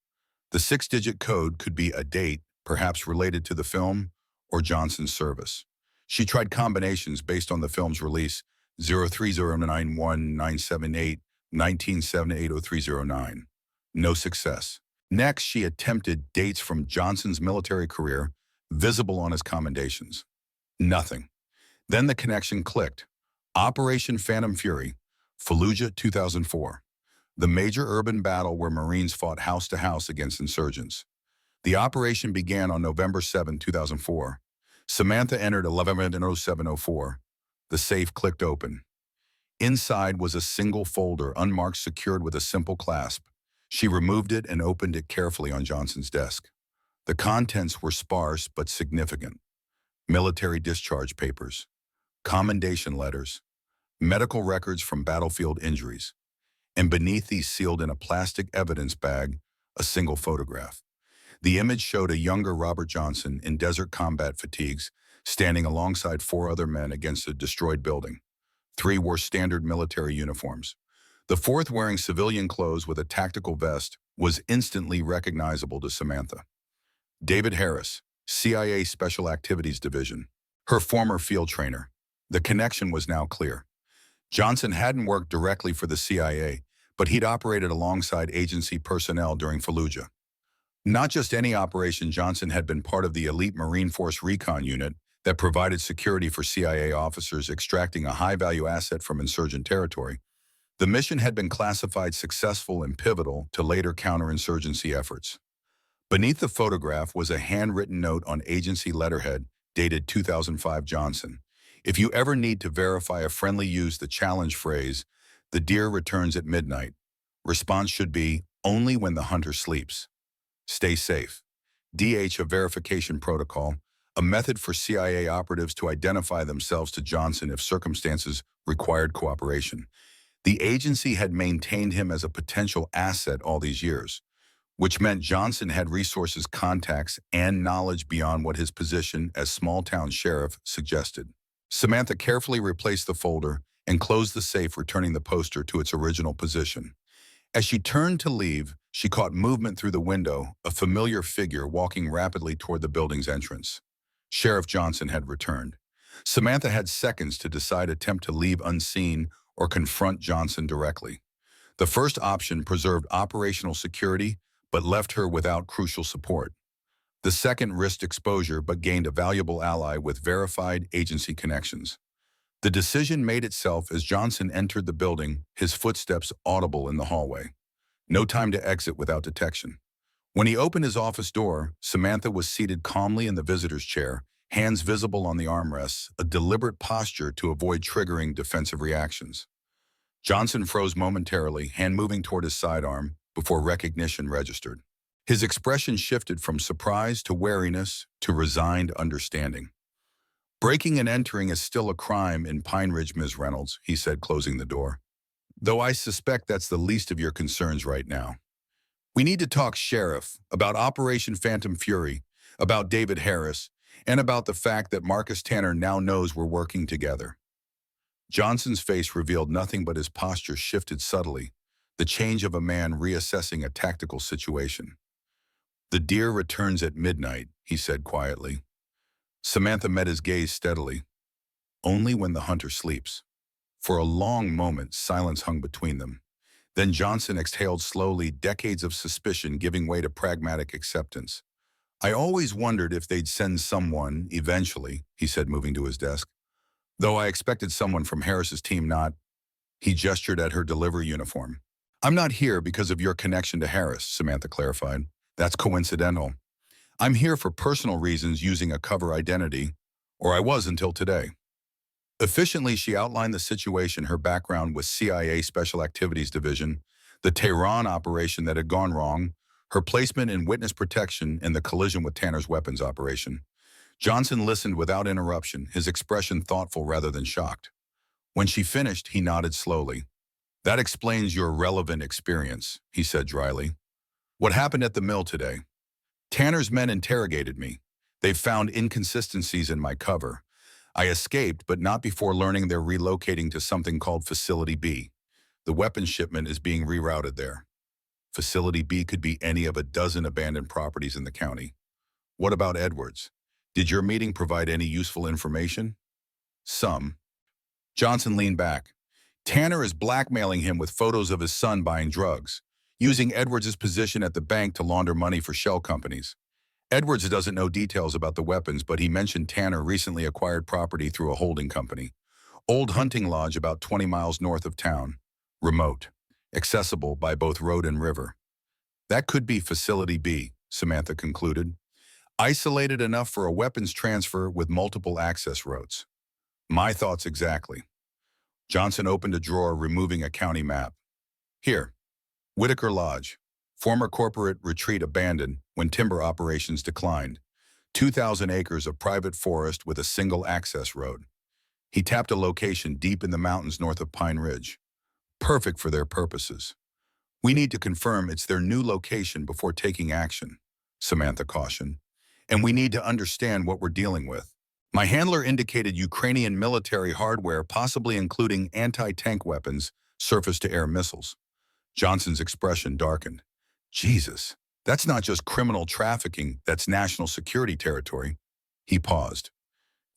The 6-digit code could be a date, perhaps related to the film, or Johnson's service. She tried combinations based on the film's release, 03091978978 19780309. No success. Next, she attempted dates from Johnson's military career, visible on his commendations. Nothing. Then the connection clicked. Operation Phantom Fury, Fallujah 2004. The major urban battle where Marines fought house to house against insurgents. The operation began on November 7, 2004. Samantha entered 11:07:04. The safe clicked open. Inside was a single folder, unmarked, secured with a simple clasp. She removed it and opened it carefully on Johnson's desk. The contents were sparse but significant. Military discharge papers, commendation letters, medical records from battlefield injuries, and beneath these, sealed in a plastic evidence bag, a single photograph. The image showed a younger Robert Johnson in desert combat fatigues, standing alongside 4 other men against a destroyed building. 3 wore standard military uniforms. The 4th, wearing civilian clothes with a tactical vest, was instantly recognizable to Samantha. David Harris, CIA Special Activities Division, her former field trainer. The connection was now clear. Johnson hadn't worked directly for the CIA, but he'd operated alongside agency personnel during Fallujah. Not just any operation, Johnson had been part of the elite Marine Force Recon Unit that provided security for CIA officers extracting a high-value asset from insurgent territory. The mission had been classified successful and pivotal to later counterinsurgency efforts. Beneath the photograph was a handwritten note on agency letterhead dated 2005. Johnson: if you ever need to verify a friendly, use the challenge phrase, "The deer returns at midnight." Response should be, "Only when the hunter sleeps." Stay safe. DH, a verification protocol, a method for CIA operatives to identify themselves to Johnson if circumstances required cooperation. The agency had maintained him as a potential asset all these years, which meant Johnson had resources, contacts, and knowledge beyond what his position as small-town sheriff suggested. Samantha carefully replaced the folder and closed the safe, returning the poster to its original position. As she turned to leave, she caught movement through the window, a familiar figure walking rapidly toward the building's entrance. Sheriff Johnson had returned. Samantha had seconds to decide: attempt to leave unseen or confront Johnson directly. The first option preserved operational security, but left her without crucial support. The second risked exposure, but gained a valuable ally with verified agency connections. The decision made itself as Johnson entered the building, his footsteps audible in the hallway. No time to exit without detection. When he opened his office door, Samantha was seated calmly in the visitor's chair, hands visible on the armrests, a deliberate posture to avoid triggering defensive reactions. Johnson froze momentarily, hand moving toward his sidearm, before recognition registered. His expression shifted from surprise to wariness to resigned understanding. "Breaking and entering is still a crime in Pine Ridge, Ms. Reynolds," he said, closing the door. "Though I suspect that's the least of your concerns right now. We need to talk, Sheriff, about Operation Phantom Fury, about David Harris, and about the fact that Marcus Tanner now knows we're working together. Johnson's face revealed nothing but his posture shifted subtly, the change of a man reassessing a tactical situation. "The deer returns at midnight," he said quietly. Samantha met his gaze steadily. "Only when the hunter sleeps." For a long moment, silence hung between them. Then Johnson exhaled slowly, decades of suspicion giving way to pragmatic acceptance. "I always wondered if they'd send someone, eventually," he said, moving to his desk. "Though I expected someone from Harris's team, not—" He gestured at her delivery uniform. "I'm not here because of your connection to Harris," Samantha clarified. "That's coincidental. I'm here for personal reasons using a cover identity, or I was until today." Efficiently, she outlined the situation, her background with CIA Special Activities Division, the Tehran operation that had gone wrong, her placement in witness protection, and the collision with Tanner's weapons operation. Johnson listened without interruption, his expression thoughtful rather than shocked. When she finished, he nodded slowly. "That explains your relevant experience," he said dryly. "What happened at the mill today? Tanner's men interrogated me. They found inconsistencies in my cover. I escaped, but not before learning they're relocating to something called Facility B. The weapons shipment is being rerouted there." Facility B could be any of a dozen abandoned properties in the county. "What about Edwards? Did your meeting provide any useful information?" "Some." Johnson leaned back. "Tanner is blackmailing him with photos of his son buying drugs, using Edwards' position at the bank to launder money for shell companies. Edwards doesn't know details about the weapons, but he mentioned Tanner recently acquired property through a holding company. Old hunting lodge about 20 miles north of town. Remote. Accessible by both road and river." "That could be Facility B," Samantha concluded. "Isolated enough for a weapons transfer with multiple access roads." "My thoughts exactly." Johnson opened a drawer, removing a county map. "Here. Whitaker Lodge. Former corporate retreat abandoned when timber operations declined. 2,000 acres of private forest with a single access road." He tapped a location deep in the mountains north of Pine Ridge. "Perfect for their purposes." "We need to confirm it's their new location before taking action," Samantha cautioned. "And we need to understand what we're dealing with." "My handler indicated Ukrainian military hardware, possibly including anti-tank weapons, surface-to-air missiles." Johnson's expression darkened. "Jesus, that's not just criminal trafficking, that's national security territory." He paused.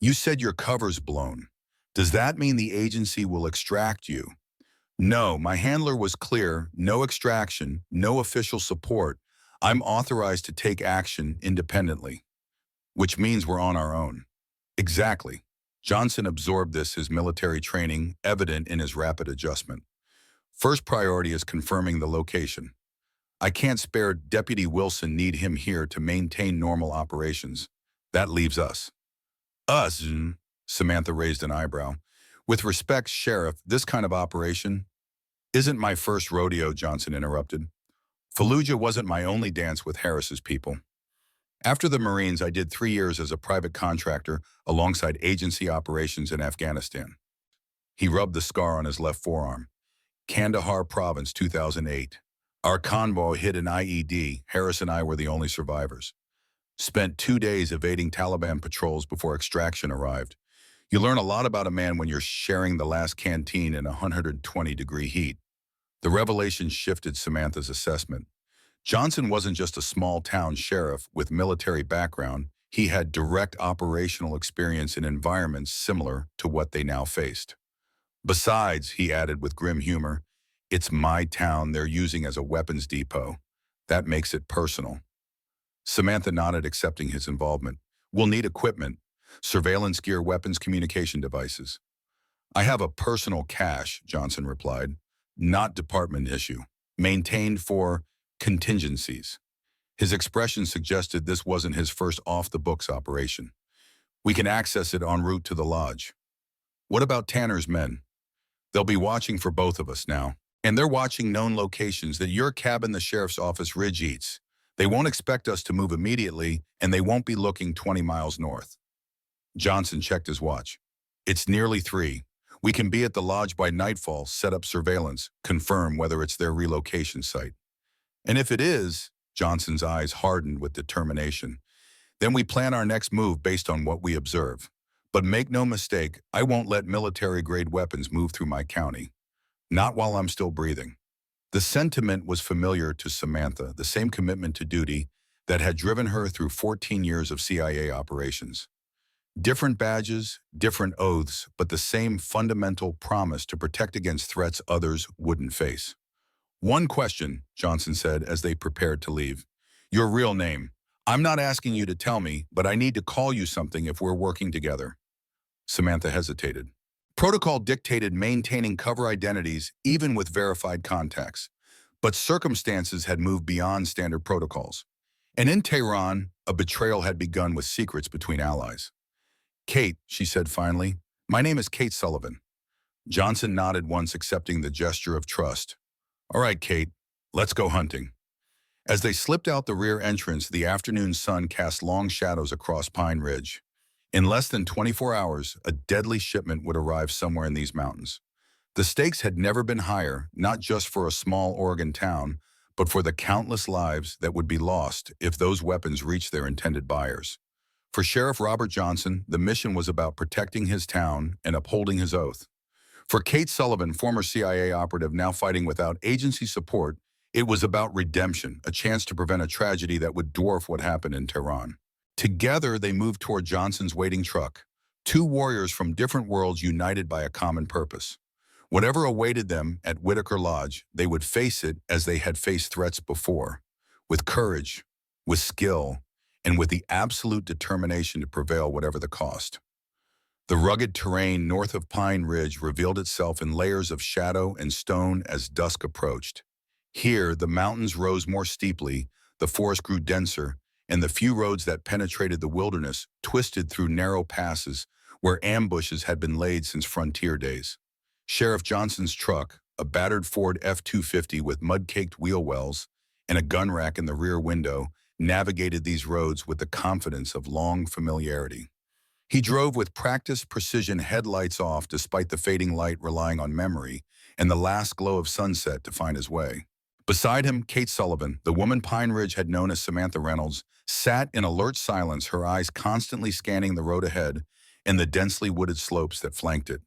"You said your cover's blown. Does that mean the agency will extract you?" "No, my handler was clear. No extraction, no official support. I'm authorized to take action independently." "Which means we're on our own." "Exactly." Johnson absorbed this, his military training evident in his rapid adjustment. "First priority is confirming the location. I can't spare Deputy Wilson, need him here to maintain normal operations. That leaves us." "Us?" Samantha raised an eyebrow. "With respect, Sheriff, this kind of operation—" "Isn't my first rodeo," Johnson interrupted. "Fallujah wasn't my only dance with Harris's people. After the Marines, I did 3 years as a private contractor alongside agency operations in Afghanistan." He rubbed the scar on his left forearm. "Kandahar Province, 2008. Our convoy hit an IED. Harris and I were the only survivors. Spent 2 days evading Taliban patrols before extraction arrived. You learn a lot about a man when you're sharing the last canteen in 120-degree heat." The revelation shifted Samantha's assessment. Johnson wasn't just a small-town sheriff with military background. He had direct operational experience in environments similar to what they now faced. "Besides," he added with grim humor, "it's my town they're using as a weapons depot. That makes it personal." Samantha nodded, accepting his involvement. "We'll need equipment, surveillance gear, weapons, communication devices." "I have a personal cache," Johnson replied. "Not department issue. Maintained for contingencies." His expression suggested this wasn't his first off-the-books operation. "We can access it en route to the lodge." "What about Tanner's men?" "They'll be watching for both of us now. And they're watching known locations that your cabin, the sheriff's office, Ridge eats. They won't expect us to move immediately, and they won't be looking 20 miles north." Johnson checked his watch. "It's nearly 3. We can be at the lodge by nightfall, set up surveillance, confirm whether it's their relocation site." "And if it is," Johnson's eyes hardened with determination, Then we plan our next move based on what we observe. But make no mistake, I won't let military-grade weapons move through my county. Not while I'm still breathing. The sentiment was familiar to Samantha, the same commitment to duty that had driven her through 14 years of CIA operations. Different badges, different oaths, but the same fundamental promise to protect against threats others wouldn't face. One question, Johnson said as they prepared to leave. Your real name. I'm not asking you to tell me, but I need to call you something if we're working together. Samantha hesitated. Protocol dictated maintaining cover identities even with verified contacts, but circumstances had moved beyond standard protocols. And in Tehran, a betrayal had begun with secrets between allies. Kate, she said finally, my name is Kate Sullivan. Johnson nodded once, accepting the gesture of trust. All right, Kate, let's go hunting. As they slipped out the rear entrance, the afternoon sun cast long shadows across Pine Ridge. In less than 24 hours, a deadly shipment would arrive somewhere in these mountains. The stakes had never been higher, not just for a small Oregon town, but for the countless lives that would be lost if those weapons reached their intended buyers. For Sheriff Robert Johnson, the mission was about protecting his town and upholding his oath. For Kate Sullivan, former CIA operative now fighting without agency support, it was about redemption, a chance to prevent a tragedy that would dwarf what happened in Tehran. Together, they moved toward Johnson's waiting truck, two warriors from different worlds united by a common purpose. Whatever awaited them at Whitaker Lodge, they would face it as they had faced threats before, with courage, with skill, and with the absolute determination to prevail whatever the cost. The rugged terrain north of Pine Ridge revealed itself in layers of shadow and stone as dusk approached. Here, the mountains rose more steeply, the forest grew denser, and the few roads that penetrated the wilderness twisted through narrow passes where ambushes had been laid since frontier days. Sheriff Johnson's truck, a battered Ford F-250 with mud-caked wheel wells and a gun rack in the rear window, navigated these roads with the confidence of long familiarity. He drove with practiced precision, headlights off despite the fading light relying on memory and the last glow of sunset to find his way. Beside him, Kate Sullivan, the woman Pine Ridge had known as Samantha Reynolds, sat in alert silence, her eyes constantly scanning the road ahead and the densely wooded slopes that flanked it.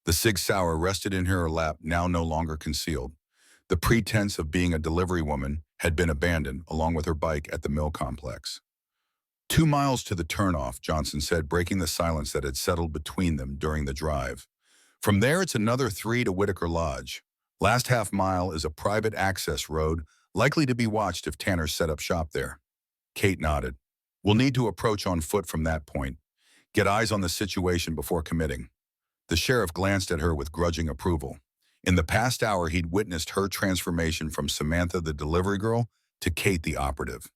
The Sig Sauer rested in her lap, now no longer concealed. The pretense of being a delivery woman had been abandoned, along with her bike at the mill complex. 2 miles to the turnoff, Johnson said, breaking the silence that had settled between them during the drive. From there, it's another 3 to Whitaker Lodge. Last half mile is a private access road, likely to be watched if Tanners set up shop there. Kate nodded. We'll need to approach on foot from that point. Get eyes on the situation before committing. The sheriff glanced at her with grudging approval. In the past hour, he'd witnessed her transformation from Samantha the delivery girl to Kate the operative.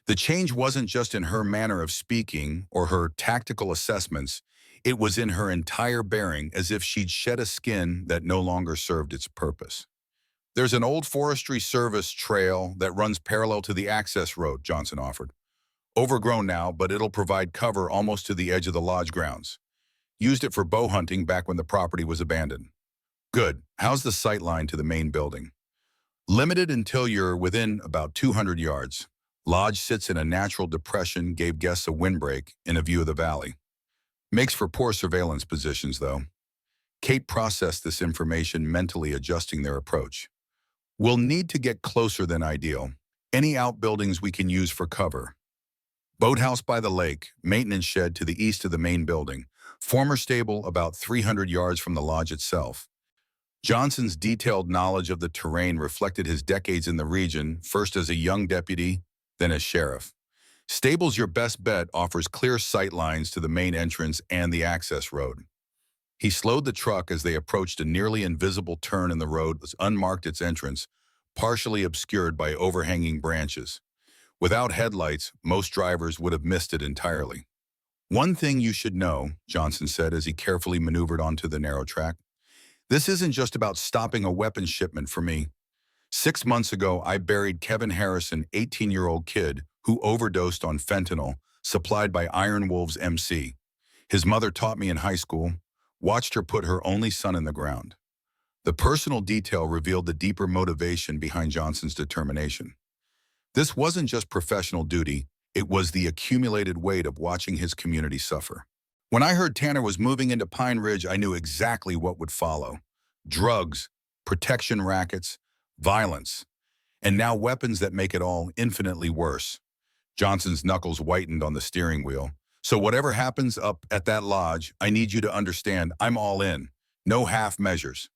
The change wasn't just in her manner of speaking or her tactical assessments, it was in her entire bearing, as if she'd shed a skin that no longer served its purpose. There's an old Forestry Service trail that runs parallel to the access road, Johnson offered. Overgrown now, but it'll provide cover almost to the edge of the lodge grounds. Used it for bow hunting back when the property was abandoned. Good. How's the sight line to the main building? Limited until you're within about 200 yards. Lodge sits in a natural depression, gave guests a windbreak and a view of the valley. Makes for poor surveillance positions, though. Kate processed this information, mentally adjusting their approach. We'll need to get closer than ideal. Any outbuildings we can use for cover. Boathouse by the lake, maintenance shed to the east of the main building. Former stable about 300 yards from the lodge itself. Johnson's detailed knowledge of the terrain reflected his decades in the region, first as a young deputy, then as sheriff. Stable's your best bet offers clear sight lines to the main entrance and the access road. He slowed the truck as they approached a nearly invisible turn in the road that unmarked its entrance, partially obscured by overhanging branches. Without headlights, most drivers would have missed it entirely. One thing you should know, Johnson said as he carefully maneuvered onto the narrow track. This isn't just about stopping a weapons shipment for me. 6 months ago, I buried Kevin Harrison, 18-year-old kid who overdosed on fentanyl, supplied by Iron Wolves MC. His mother taught me in high school, watched her put her only son in the ground. The personal detail revealed the deeper motivation behind Johnson's determination. This wasn't just professional duty, It was the accumulated weight of watching his community suffer. When I heard Tanner was moving into Pine Ridge, I knew exactly what would follow. Drugs, protection rackets, violence, and now weapons that make it all infinitely worse. Johnson's knuckles whitened on the steering wheel. So whatever happens up at that lodge, I need you to understand I'm all in. No half measures.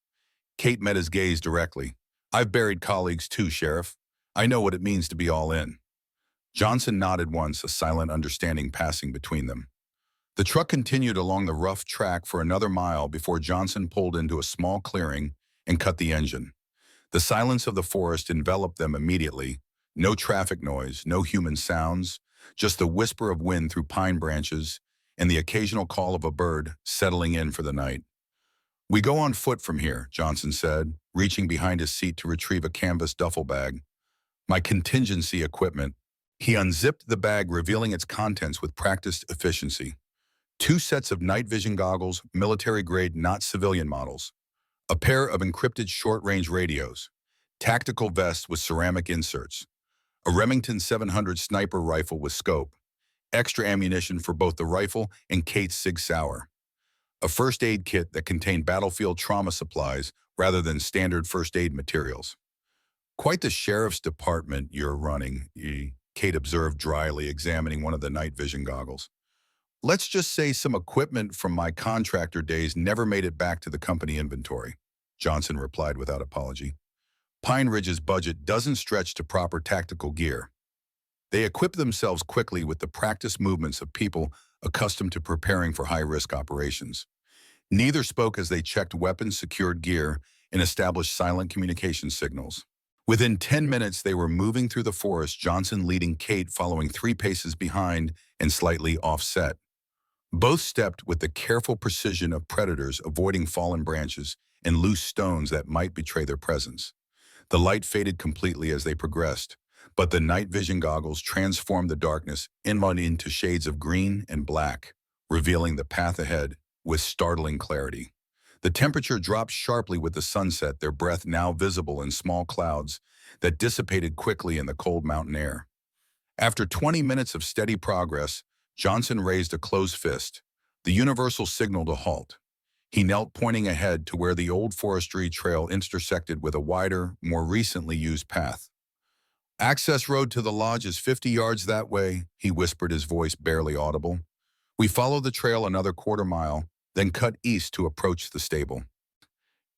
Kate met his gaze directly. I've buried colleagues too, Sheriff. I know what it means to be all in. Johnson nodded once, a silent understanding passing between them. The truck continued along the rough track for another mile before Johnson pulled into a small clearing and cut the engine. The silence of the forest enveloped them immediately. No traffic noise, no human sounds, just the whisper of wind through pine branches and the occasional call of a bird settling in for the night. We go on foot from here, Johnson said, reaching behind his seat to retrieve a canvas duffel bag. My contingency equipment. He unzipped the bag, revealing its contents with practiced efficiency. 2 sets of night vision goggles, military-grade, not civilian models. A pair of encrypted short-range radios. Tactical vest with ceramic inserts. A Remington 700 sniper rifle with scope. Extra ammunition for both the rifle and Kate's Sig Sauer. A first aid kit that contained battlefield trauma supplies rather than standard first aid materials. Quite the sheriff's department you're running, Kate observed dryly, examining one of the night vision goggles. Let's just say some equipment from my contractor days never made it back to the company inventory, Johnson replied without apology. Pine Ridge's budget doesn't stretch to proper tactical gear. They equip themselves quickly with the practiced movements of people accustomed to preparing for high-risk operations. Neither spoke as they checked weapons, secured gear, and established silent communication signals. Within 10 minutes, they were moving through the forest, Johnson leading, Kate following 3 paces behind and slightly offset. Both stepped with the careful precision of predators, avoiding fallen branches and loose stones that might betray their presence. The light faded completely as they progressed, but the night vision goggles transformed the darkness into shades of green and black, revealing the path ahead with startling clarity. The temperature dropped sharply with the sunset, their breath now visible in small clouds that dissipated quickly in the cold mountain air. After 20 minutes of steady progress, Johnson raised a closed fist, the universal signal to halt. He knelt, pointing ahead to where the old forestry trail intersected with a wider, more recently used path. Access road to the lodge is 50 yards that way, he whispered, his voice barely audible. We follow the trail another quarter mile, then cut east to approach the stable.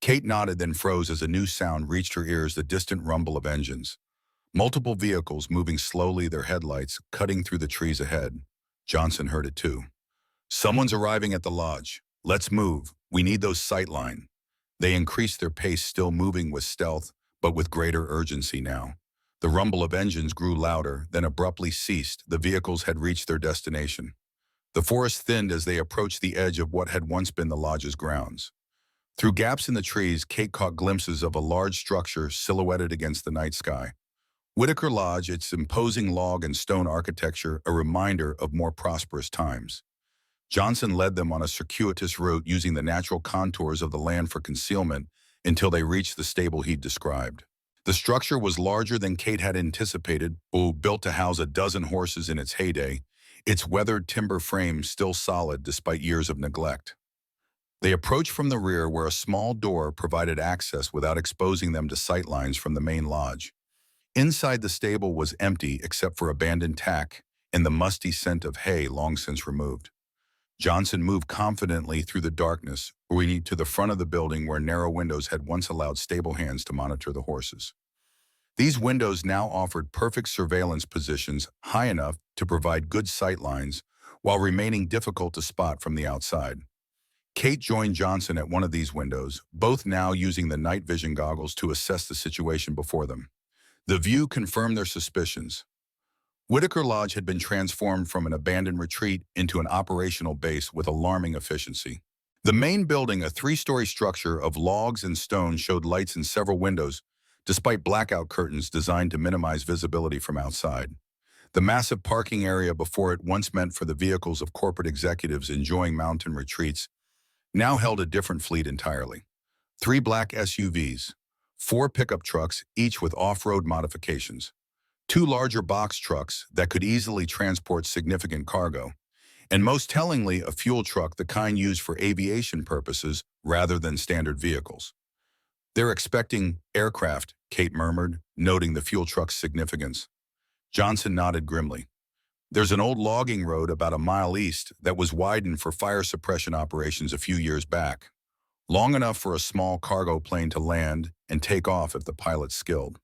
Kate nodded, then froze as a new sound reached her ears, the distant rumble of engines. Multiple vehicles moving slowly, their headlights cutting through the trees ahead. Johnson heard it too. Someone's arriving at the lodge. Let's move. We need those sightline. They increased their pace, still moving with stealth, but with greater urgency now. The rumble of engines grew louder, then abruptly ceased. The vehicles had reached their destination. The forest thinned as they approached the edge of what had once been the lodge's grounds. Through gaps in the trees, Kate caught glimpses of a large structure silhouetted against the night sky. Whitaker Lodge, its imposing log and stone architecture, a reminder of more prosperous times. Johnson led them on a circuitous route, using the natural contours of the land for concealment until they reached the stable he'd described. The structure was larger than Kate had anticipated, built to house a dozen horses in its heyday, its weathered timber frame still solid despite years of neglect. They approached from the rear, where a small door provided access without exposing them to sightlines from the main lodge. Inside, the stable was empty except for abandoned tack and the musty scent of hay long since removed. Johnson moved confidently through the darkness, to the front of the building where narrow windows had once allowed stable hands to monitor the horses. These windows now offered perfect surveillance positions, high enough to provide good sight lines while remaining difficult to spot from the outside. Kate joined Johnson at one of these windows, both now using the night vision goggles to assess the situation before them. The view confirmed their suspicions. Whitaker Lodge had been transformed from an abandoned retreat into an operational base with alarming efficiency. The main building, a 3-story structure of logs and stone, showed lights in several windows, despite blackout curtains designed to minimize visibility from outside. The massive parking area before it, once meant for the vehicles of corporate executives enjoying mountain retreats, now held a different fleet entirely. 3 black SUVs, 4 pickup trucks, each with off-road modifications. two larger box trucks that could easily transport significant cargo, and most tellingly, a fuel truck, the kind used for aviation purposes rather than standard vehicles. "They're expecting aircraft," Kate murmured, noting the fuel truck's significance. Johnson nodded grimly. "There's an old logging road about a mile east that was widened for fire suppression operations a few years back, long enough for a small cargo plane to land and take off if the pilot's skilled."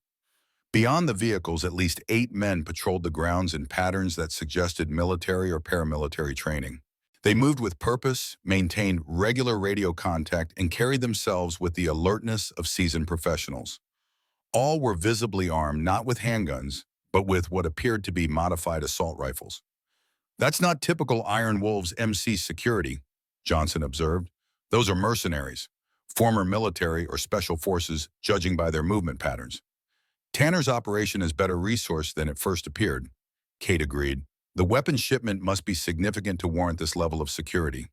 Beyond the vehicles, at least 8 men patrolled the grounds in patterns that suggested military or paramilitary training. They moved with purpose, maintained regular radio contact, and carried themselves with the alertness of seasoned professionals. All were visibly armed, not with handguns, but with what appeared to be modified assault rifles. "That's not typical Iron Wolves MC security," Johnson observed. "Those are mercenaries, former military or special forces, judging by their movement patterns." "Tanner's operation is better resourced than it first appeared," Kate agreed. "The weapons shipment must be significant to warrant this level of security."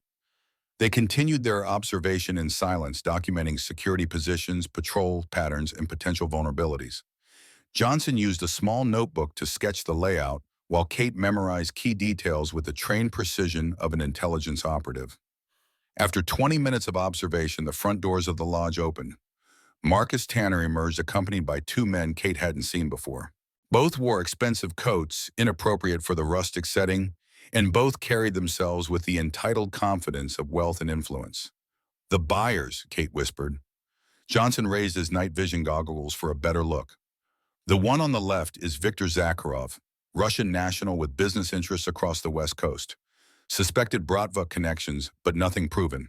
They continued their observation in silence, documenting security positions, patrol patterns, and potential vulnerabilities. Johnson used a small notebook to sketch the layout, while Kate memorized key details with the trained precision of an intelligence operative. After 20 minutes of observation, the front doors of the lodge opened. Marcus Tanner emerged, accompanied by 2 men Kate hadn't seen before. Both wore expensive coats, inappropriate for the rustic setting, and both carried themselves with the entitled confidence of wealth and influence. "The buyers," Kate whispered. Johnson raised his night vision goggles for a better look. "The one on the left is Viktor Zakharov, Russian national with business interests across the West Coast. Suspected Bratva connections, but nothing proven.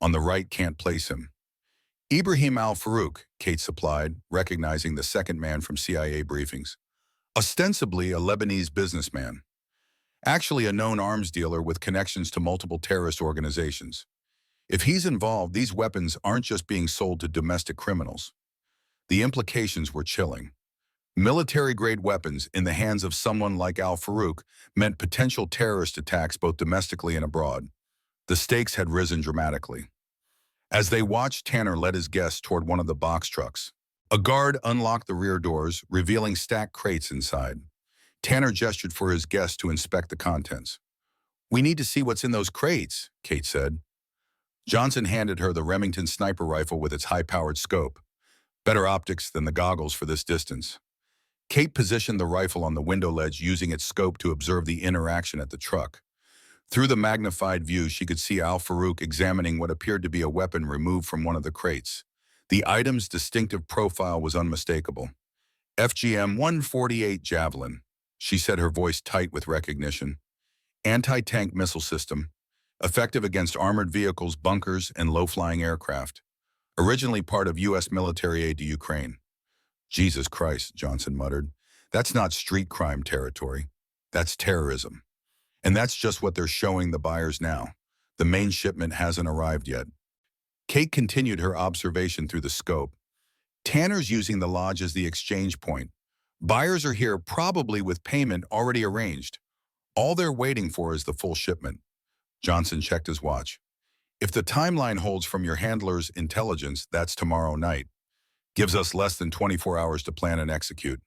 On the right, can't place him." "Ibrahim al-Farouk," Kate supplied, recognizing the second man from CIA briefings. "Ostensibly a Lebanese businessman. Actually a known arms dealer with connections to multiple terrorist organizations. If he's involved, these weapons aren't just being sold to domestic criminals." The implications were chilling. Military-grade weapons in the hands of someone like al-Farouk meant potential terrorist attacks both domestically and abroad. The stakes had risen dramatically. As they watched, Tanner led his guests toward one of the box trucks. A guard unlocked the rear doors, revealing stacked crates inside. Tanner gestured for his guests to inspect the contents. "We need to see what's in those crates," Kate said. Johnson handed her the Remington sniper rifle with its high-powered scope. Better optics than the goggles for this distance. Kate positioned the rifle on the window ledge, using its scope to observe the interaction at the truck. Through the magnified view, she could see al-Farouk examining what appeared to be a weapon removed from one of the crates. The item's distinctive profile was unmistakable. "FGM 148 Javelin," she said, her voice tight with recognition. "Anti-tank missile system, effective against armored vehicles, bunkers, and low-flying aircraft. Originally part of U.S. military aid to Ukraine." "Jesus Christ," Johnson muttered. "That's not street crime territory. That's terrorism. And that's just what they're showing the buyers now. The main shipment hasn't arrived yet." Kate continued her observation through the scope. "Tanner's using the lodge as the exchange point. Buyers are here, probably with payment already arranged. All they're waiting for is the full shipment." Johnson checked his watch. "If the timeline holds from your handler's intelligence, that's tomorrow night. Gives us less than 24 hours to plan and execute."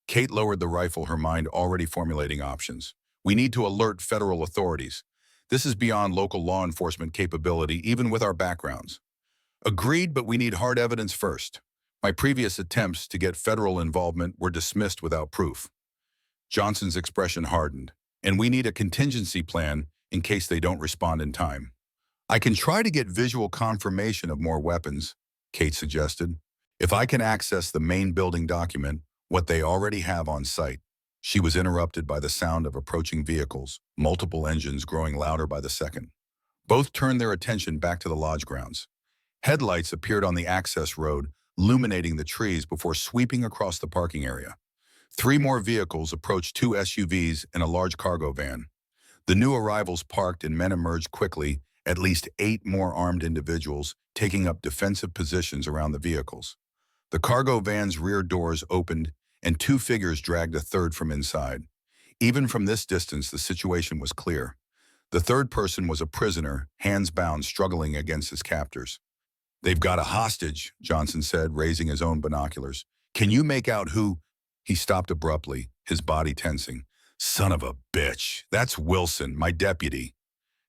Kate lowered the rifle, her mind already formulating options. "We need to alert federal authorities. This is beyond local law enforcement capability, even with our backgrounds." "Agreed, but we need hard evidence first. My previous attempts to get federal involvement were dismissed without proof." Johnson's expression hardened. "And we need a contingency plan in case they don't respond in time." "I can try to get visual confirmation of more weapons," Kate suggested. "If I can access the main building document, what they already have on site." She was interrupted by the sound of approaching vehicles, multiple engines growing louder by the second. Both turned their attention back to the lodge grounds. Headlights appeared on the access road, illuminating the trees before sweeping across the parking area. 3 more vehicles approached, 2 SUVs and a large cargo van. The new arrivals parked and men emerged quickly, at least 8 more armed individuals taking up defensive positions around the vehicles. The cargo van's rear doors opened, and 2 figures dragged a third from inside. Even from this distance, the situation was clear. The third person was a prisoner, hands bound, struggling against his captors. "They've got a hostage," Johnson said, raising his own binoculars. "Can you make out who?" He stopped abruptly, his body tensing. Son of a bitch. That's Wilson, my deputy.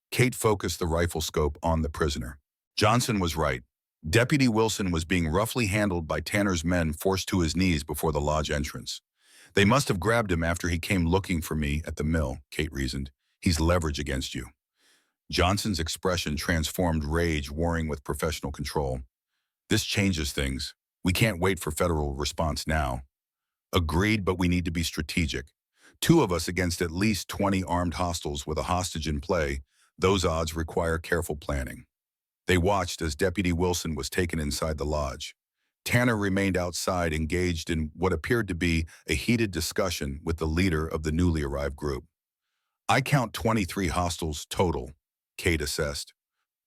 Kate focused the rifle scope on the prisoner. Johnson was right. Deputy Wilson was being roughly handled by Tanner's men forced to his knees before the lodge entrance. They must have grabbed him after he came looking for me at the mill, Kate reasoned. He's leverage against you. Johnson's expression transformed rage warring with professional control. This changes things. We can't wait for federal response now. Agreed, but we need to be strategic. 2 of us against at least 20 armed hostiles with a hostage in play. Those odds require careful planning. They watched as Deputy Wilson was taken inside the lodge. Tanner remained outside, engaged in what appeared to be a heated discussion with the leader of the newly arrived group. I count 23 hostiles total, Kate assessed.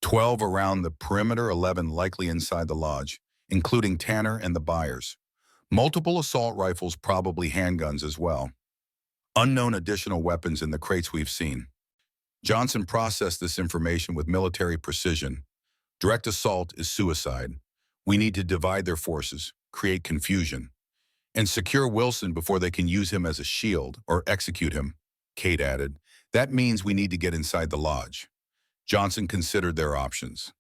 12 around the perimeter, 11 likely inside the lodge, including Tanner and the buyers. Multiple assault rifles, probably handguns as well. Unknown additional weapons in the crates we've seen. Johnson processed this information with military precision. Direct assault is suicide. We need to divide their forces, create confusion, and secure Wilson before they can use him as a shield or execute him, Kate added. That means we need to get inside the lodge. Johnson considered their options.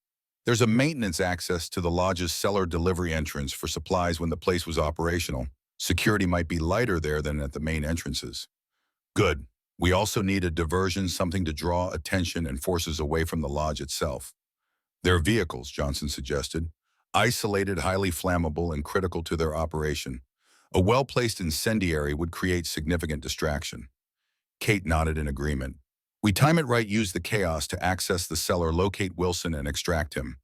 There's a maintenance access to the lodge's cellar delivery entrance for supplies when the place was operational. Security might be lighter there than at the main entrances. Good. We also need a diversion, something to draw attention and forces away from the lodge itself. Their vehicles, Johnson suggested, isolated, highly flammable, and critical to their operation. A well-placed incendiary would create significant distraction. Kate nodded in agreement. We time it right, use the chaos to access the cellar, locate Wilson, and extract him.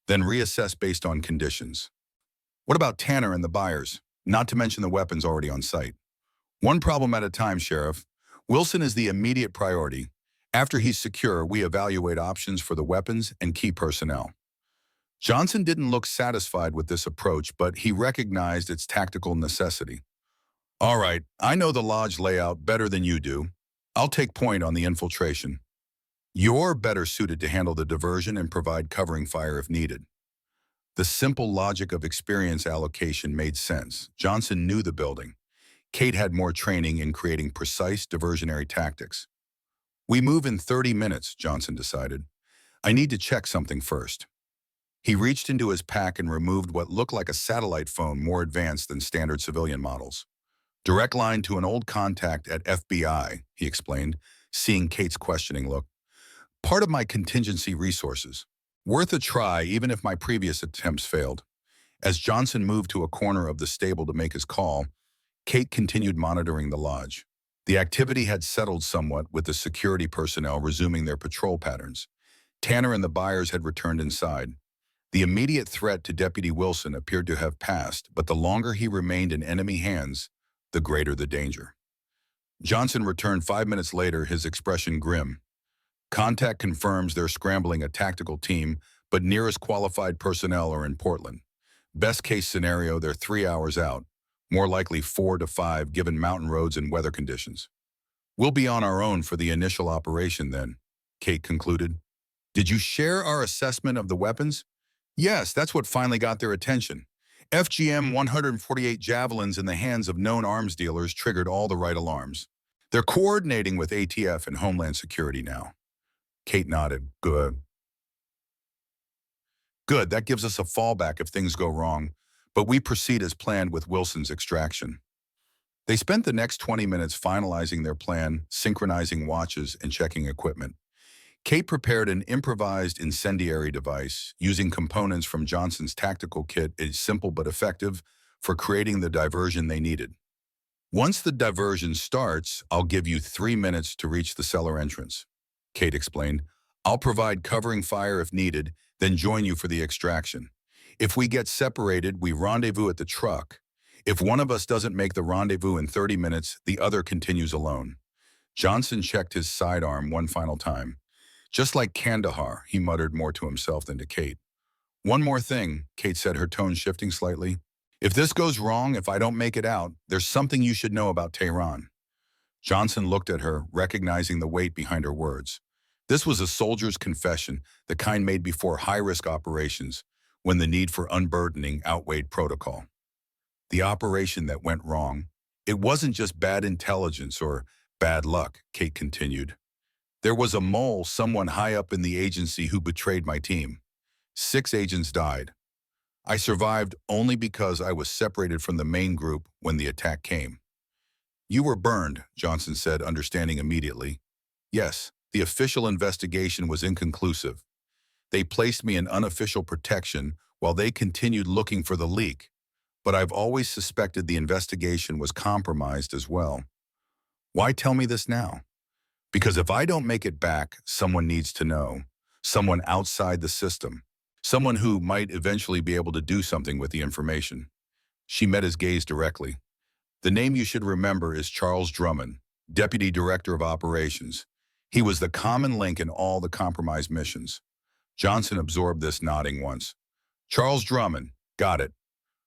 Then reassess based on conditions. What about Tanner and the buyers? Not to mention the weapons already on site. One problem at a time, Sheriff. Wilson is the immediate priority. After he's secure, we evaluate options for the weapons and key personnel. Johnson didn't look satisfied with this approach, but he recognized its tactical necessity. All right, I know the lodge layout better than you do. I'll take point on the infiltration. You're better suited to handle the diversion and provide covering fire if needed. The simple logic of experience allocation made sense. Johnson knew the building. Kate had more training in creating precise diversionary tactics. We move in 30 minutes, Johnson decided. I need to check something first. He reached into his pack and removed what looked like a satellite phone more advanced than standard civilian models. Direct line to an old contact at FBI, he explained, seeing Kate's questioning look. Part of my contingency resources. Worth a try even if my previous attempts failed. As Johnson moved to a corner of the stable to make his call, Kate continued monitoring the lodge. The activity had settled somewhat, with the security personnel resuming their patrol patterns. Tanner and the buyers had returned inside. The immediate threat to Deputy Wilson appeared to have passed, but the longer he remained in enemy hands, the greater the danger. Johnson returned 5 minutes later, his expression grim. Contact confirms they're scrambling a tactical team, but nearest qualified personnel are in Portland. Best case scenario, they're 3 hours out. More likely 4 to 5 given mountain roads and weather conditions. We'll be on our own for the initial operation then, Kate concluded. Did you share our assessment of the weapons? Yes, that's what finally got their attention. FGM 148 javelins in the hands of known arms dealers triggered all the right alarms. They're coordinating with ATF and Homeland Security now. Kate nodded. Good. Good, that gives us a fallback if things go wrong, but we proceed as planned with Wilson's extraction. They spent the next 20 minutes finalizing their plan, synchronizing watches, and checking equipment. Kate prepared an improvised incendiary device using components from Johnson's tactical kit, is simple but effective for creating the diversion they needed. Once the diversion starts, I'll give you 3 minutes to reach the cellar entrance, Kate explained. I'll provide covering fire if needed, then join you for the extraction. If we get separated, we rendezvous at the truck. If one of us doesn't make the rendezvous in 30 minutes, the other continues alone. Johnson checked his sidearm one final time. Just like Kandahar, he muttered more to himself than to Kate. One more thing, Kate said, her tone shifting slightly. If this goes wrong, if I don't make it out, there's something you should know about Tehran. Johnson looked at her, recognizing the weight behind her words. This was a soldier's confession, the kind made before high-risk operations, when the need for unburdening outweighed protocol. The operation that went wrong, It wasn't just bad intelligence or bad luck, Kate continued. There was a mole, someone high up in the agency who betrayed my team. 6 agents died. I survived only because I was separated from the main group when the attack came. You were burned, Johnson said, understanding immediately. Yes, the official investigation was inconclusive. They placed me in unofficial protection while they continued looking for the leak. But I've always suspected the investigation was compromised as well. Why tell me this now? Because if I don't make it back, someone needs to know. Someone outside the system. Someone who might eventually be able to do something with the information. She met his gaze directly. The name you should remember is Charles Drummond, Deputy Director of Operations. He was the common link in all the compromised missions. Johnson absorbed this, nodding once. Charles Drummond, got it.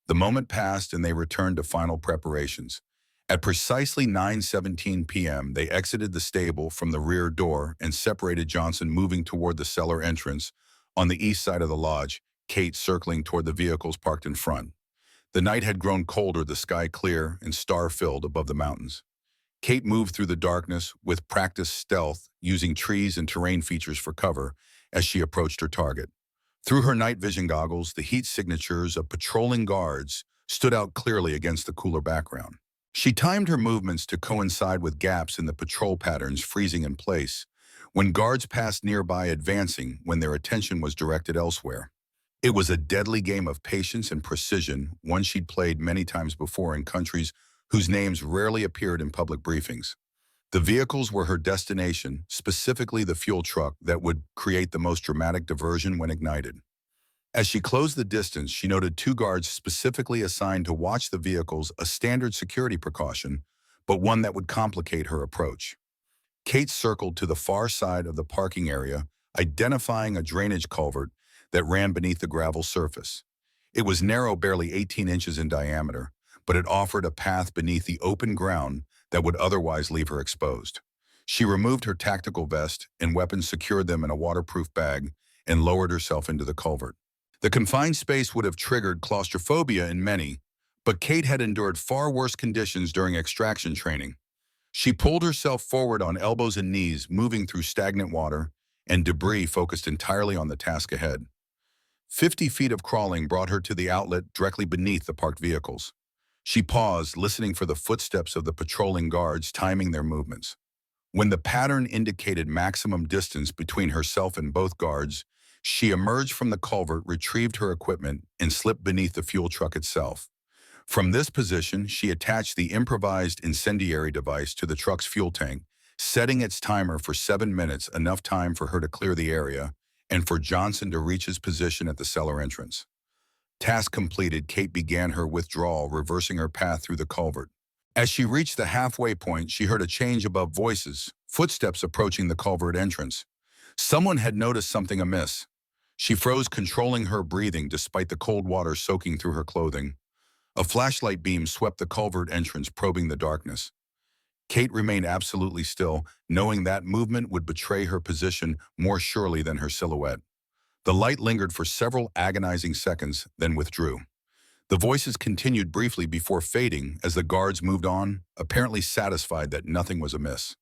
The moment passed and they returned to final preparations. At precisely 9:17 p.m., they exited the stable from the rear door and separated, Johnson moving toward the cellar entrance on the east side of the lodge, Kate circling toward the vehicles parked in front. The night had grown colder, the sky clear and star-filled above the mountains. Kate moved through the darkness with practiced stealth, using trees and terrain features for cover as she approached her target. Through her night vision goggles, the heat signatures of patrolling guards stood out clearly against the cooler background. She timed her movements to coincide with gaps in the patrol patterns freezing in place, when guards passed nearby, advancing when their attention was directed elsewhere. It was a deadly game of patience and precision, one she'd played many times before in countries whose names rarely appeared in public briefings. The vehicles were her destination, specifically the fuel truck that would create the most dramatic diversion when ignited. As she closed the distance, she noted 2 guards specifically assigned to watch the vehicles, a standard security precaution, but one that would complicate her approach. Kate circled to the far side of the parking area, identifying a drainage culvert that ran beneath the gravel surface. It was narrow, barely 18 inches in diameter, but it offered a path beneath the open ground that would otherwise leave her exposed. She removed her tactical vest and weapons, secured them in a waterproof bag, and lowered herself into the culvert. The confined space would have triggered claustrophobia in many, but Kate had endured far worse conditions during extraction training. She pulled herself forward on elbows and knees, moving through stagnant water and debris, focused entirely on the task ahead. 50 feet of crawling brought her to the outlet directly beneath the parked vehicles. She paused, listening for the footsteps of the patrolling guards, timing their movements. When the pattern indicated maximum distance between herself and both guards, she emerged from the culvert, retrieved her equipment, and slipped beneath the fuel truck itself. From this position, she attached the improvised incendiary device to the truck's fuel tank, setting its timer for 7 minutes, enough time for her to clear the area and for Johnson to reach his position at the cellar entrance. Task completed, Kate began her withdrawal, reversing her path through the culvert. As she reached the halfway point, she heard a change above, voices, footsteps approaching the culvert entrance. Someone had noticed something amiss. She froze, controlling her breathing despite the cold water soaking through her clothing. A flashlight beam swept the culvert entrance, probing the darkness. Kate remained absolutely still, knowing that movement would betray her position more surely than her silhouette. The light lingered for several agonizing seconds, then withdrew. The voices continued briefly before fading as the guards moved on, apparently satisfied that nothing was amiss.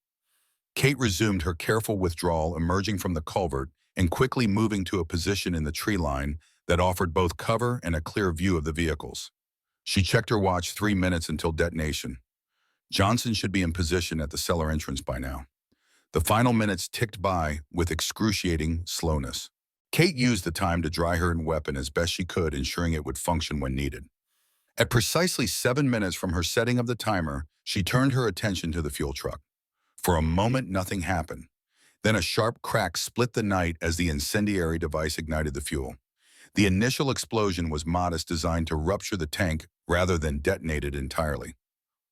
Kate resumed her careful withdrawal, emerging from the culvert and quickly moving to a position in the tree line that offered both cover and a clear view of the vehicles. She checked her watch, 3 minutes until detonation. Johnson should be in position at the cellar entrance by now. The final minutes ticked by with excruciating slowness. Kate used the time to dry her weapon as best she could, ensuring it would function when needed. At precisely 7 minutes from her setting of the timer, she turned her attention to the fuel truck. For a moment, nothing happened. Then a sharp crack split the night as the incendiary device ignited the fuel. The initial explosion was modest, designed to rupture the tank rather than detonate it entirely.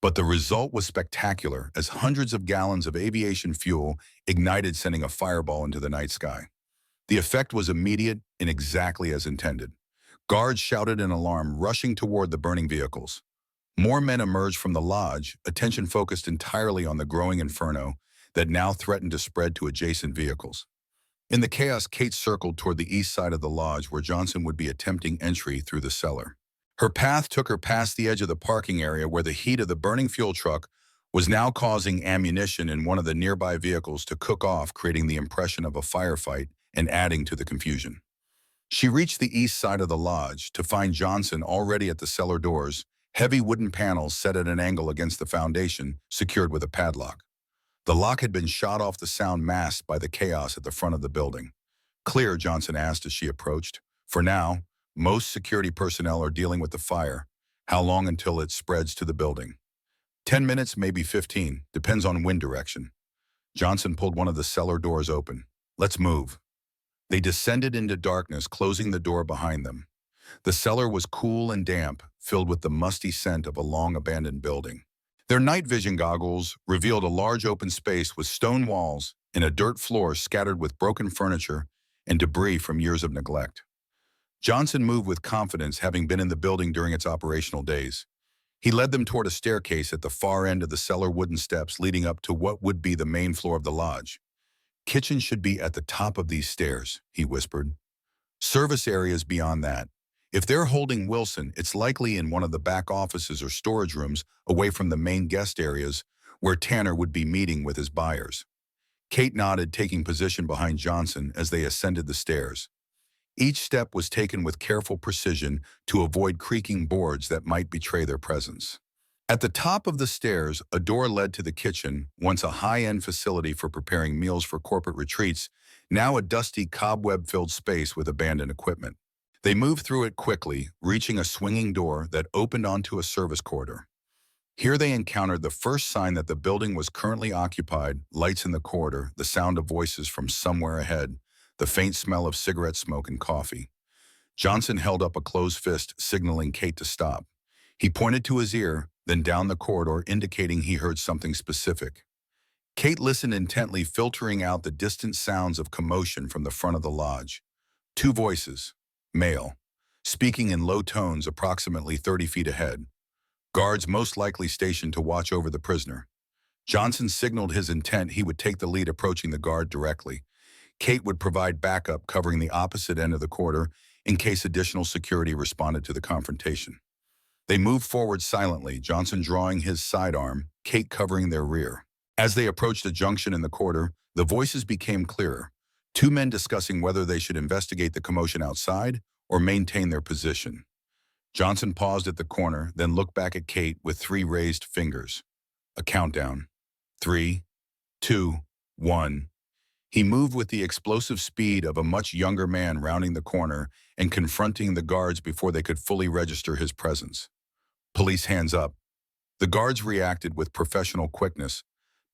But the result was spectacular, as hundreds of gallons of aviation fuel ignited, sending a fireball into the night sky. The effect was immediate and exactly as intended. Guards shouted in alarm, rushing toward the burning vehicles. More men emerged from the lodge, attention focused entirely on the growing inferno that now threatened to spread to adjacent vehicles. In the chaos, Kate circled toward the east side of the lodge, where Johnson would be attempting entry through the cellar. Her path took her past the edge of the parking area where the heat of the burning fuel truck was now causing ammunition in one of the nearby vehicles to cook off, creating the impression of a firefight and adding to the confusion. She reached the east side of the lodge to find Johnson already at the cellar doors, heavy wooden panels set at an angle against the foundation, secured with a padlock. The lock had been shot off, the sound masked by the chaos at the front of the building. "Clear?" Johnson asked as she approached. "For now, most security personnel are dealing with the fire. How long until it spreads to the building?" 10 minutes, maybe 15, depends on wind direction. Johnson pulled one of the cellar doors open. "Let's move." They descended into darkness, closing the door behind them. The cellar was cool and damp, filled with the musty scent of a long-abandoned building. Their night vision goggles revealed a large open space with stone walls and a dirt floor scattered with broken furniture and debris from years of neglect. Johnson moved with confidence, having been in the building during its operational days. He led them toward a staircase at the far end of the cellar, wooden steps leading up to what would be the main floor of the lodge. "Kitchen should be at the top of these stairs," he whispered. "Service areas beyond that. If they're holding Wilson, it's likely in one of the back offices or storage rooms away from the main guest areas where Tanner would be meeting with his buyers." Kate nodded, taking position behind Johnson as they ascended the stairs. Each step was taken with careful precision to avoid creaking boards that might betray their presence. At the top of the stairs, a door led to the kitchen, once a high-end facility for preparing meals for corporate retreats, now a dusty, cobweb-filled space with abandoned equipment. They moved through it quickly, reaching a swinging door that opened onto a service corridor. Here they encountered the first sign that the building was currently occupied: lights in the corridor, the sound of voices from somewhere ahead, the faint smell of cigarette smoke and coffee. Johnson held up a closed fist, signaling Kate to stop. He pointed to his ear, then down the corridor, indicating he heard something specific. Kate listened intently, filtering out the distant sounds of commotion from the front of the lodge. Two voices, male, speaking in low tones approximately 30 feet ahead. Guards most likely stationed to watch over the prisoner. Johnson signaled his intent he would take the lead, approaching the guard directly. Kate would provide backup, covering the opposite end of the corridor in case additional security responded to the confrontation. They moved forward silently, Johnson drawing his sidearm, Kate covering their rear. As they approached a junction in the corridor, the voices became clearer. Two men discussing whether they should investigate the commotion outside or maintain their position. Johnson paused at the corner, then looked back at Kate with three raised fingers. A countdown. 3, 2, 1. He moved with the explosive speed of a much younger man, rounding the corner and confronting the guards before they could fully register his presence. "Police, hands up." The guards reacted with professional quickness.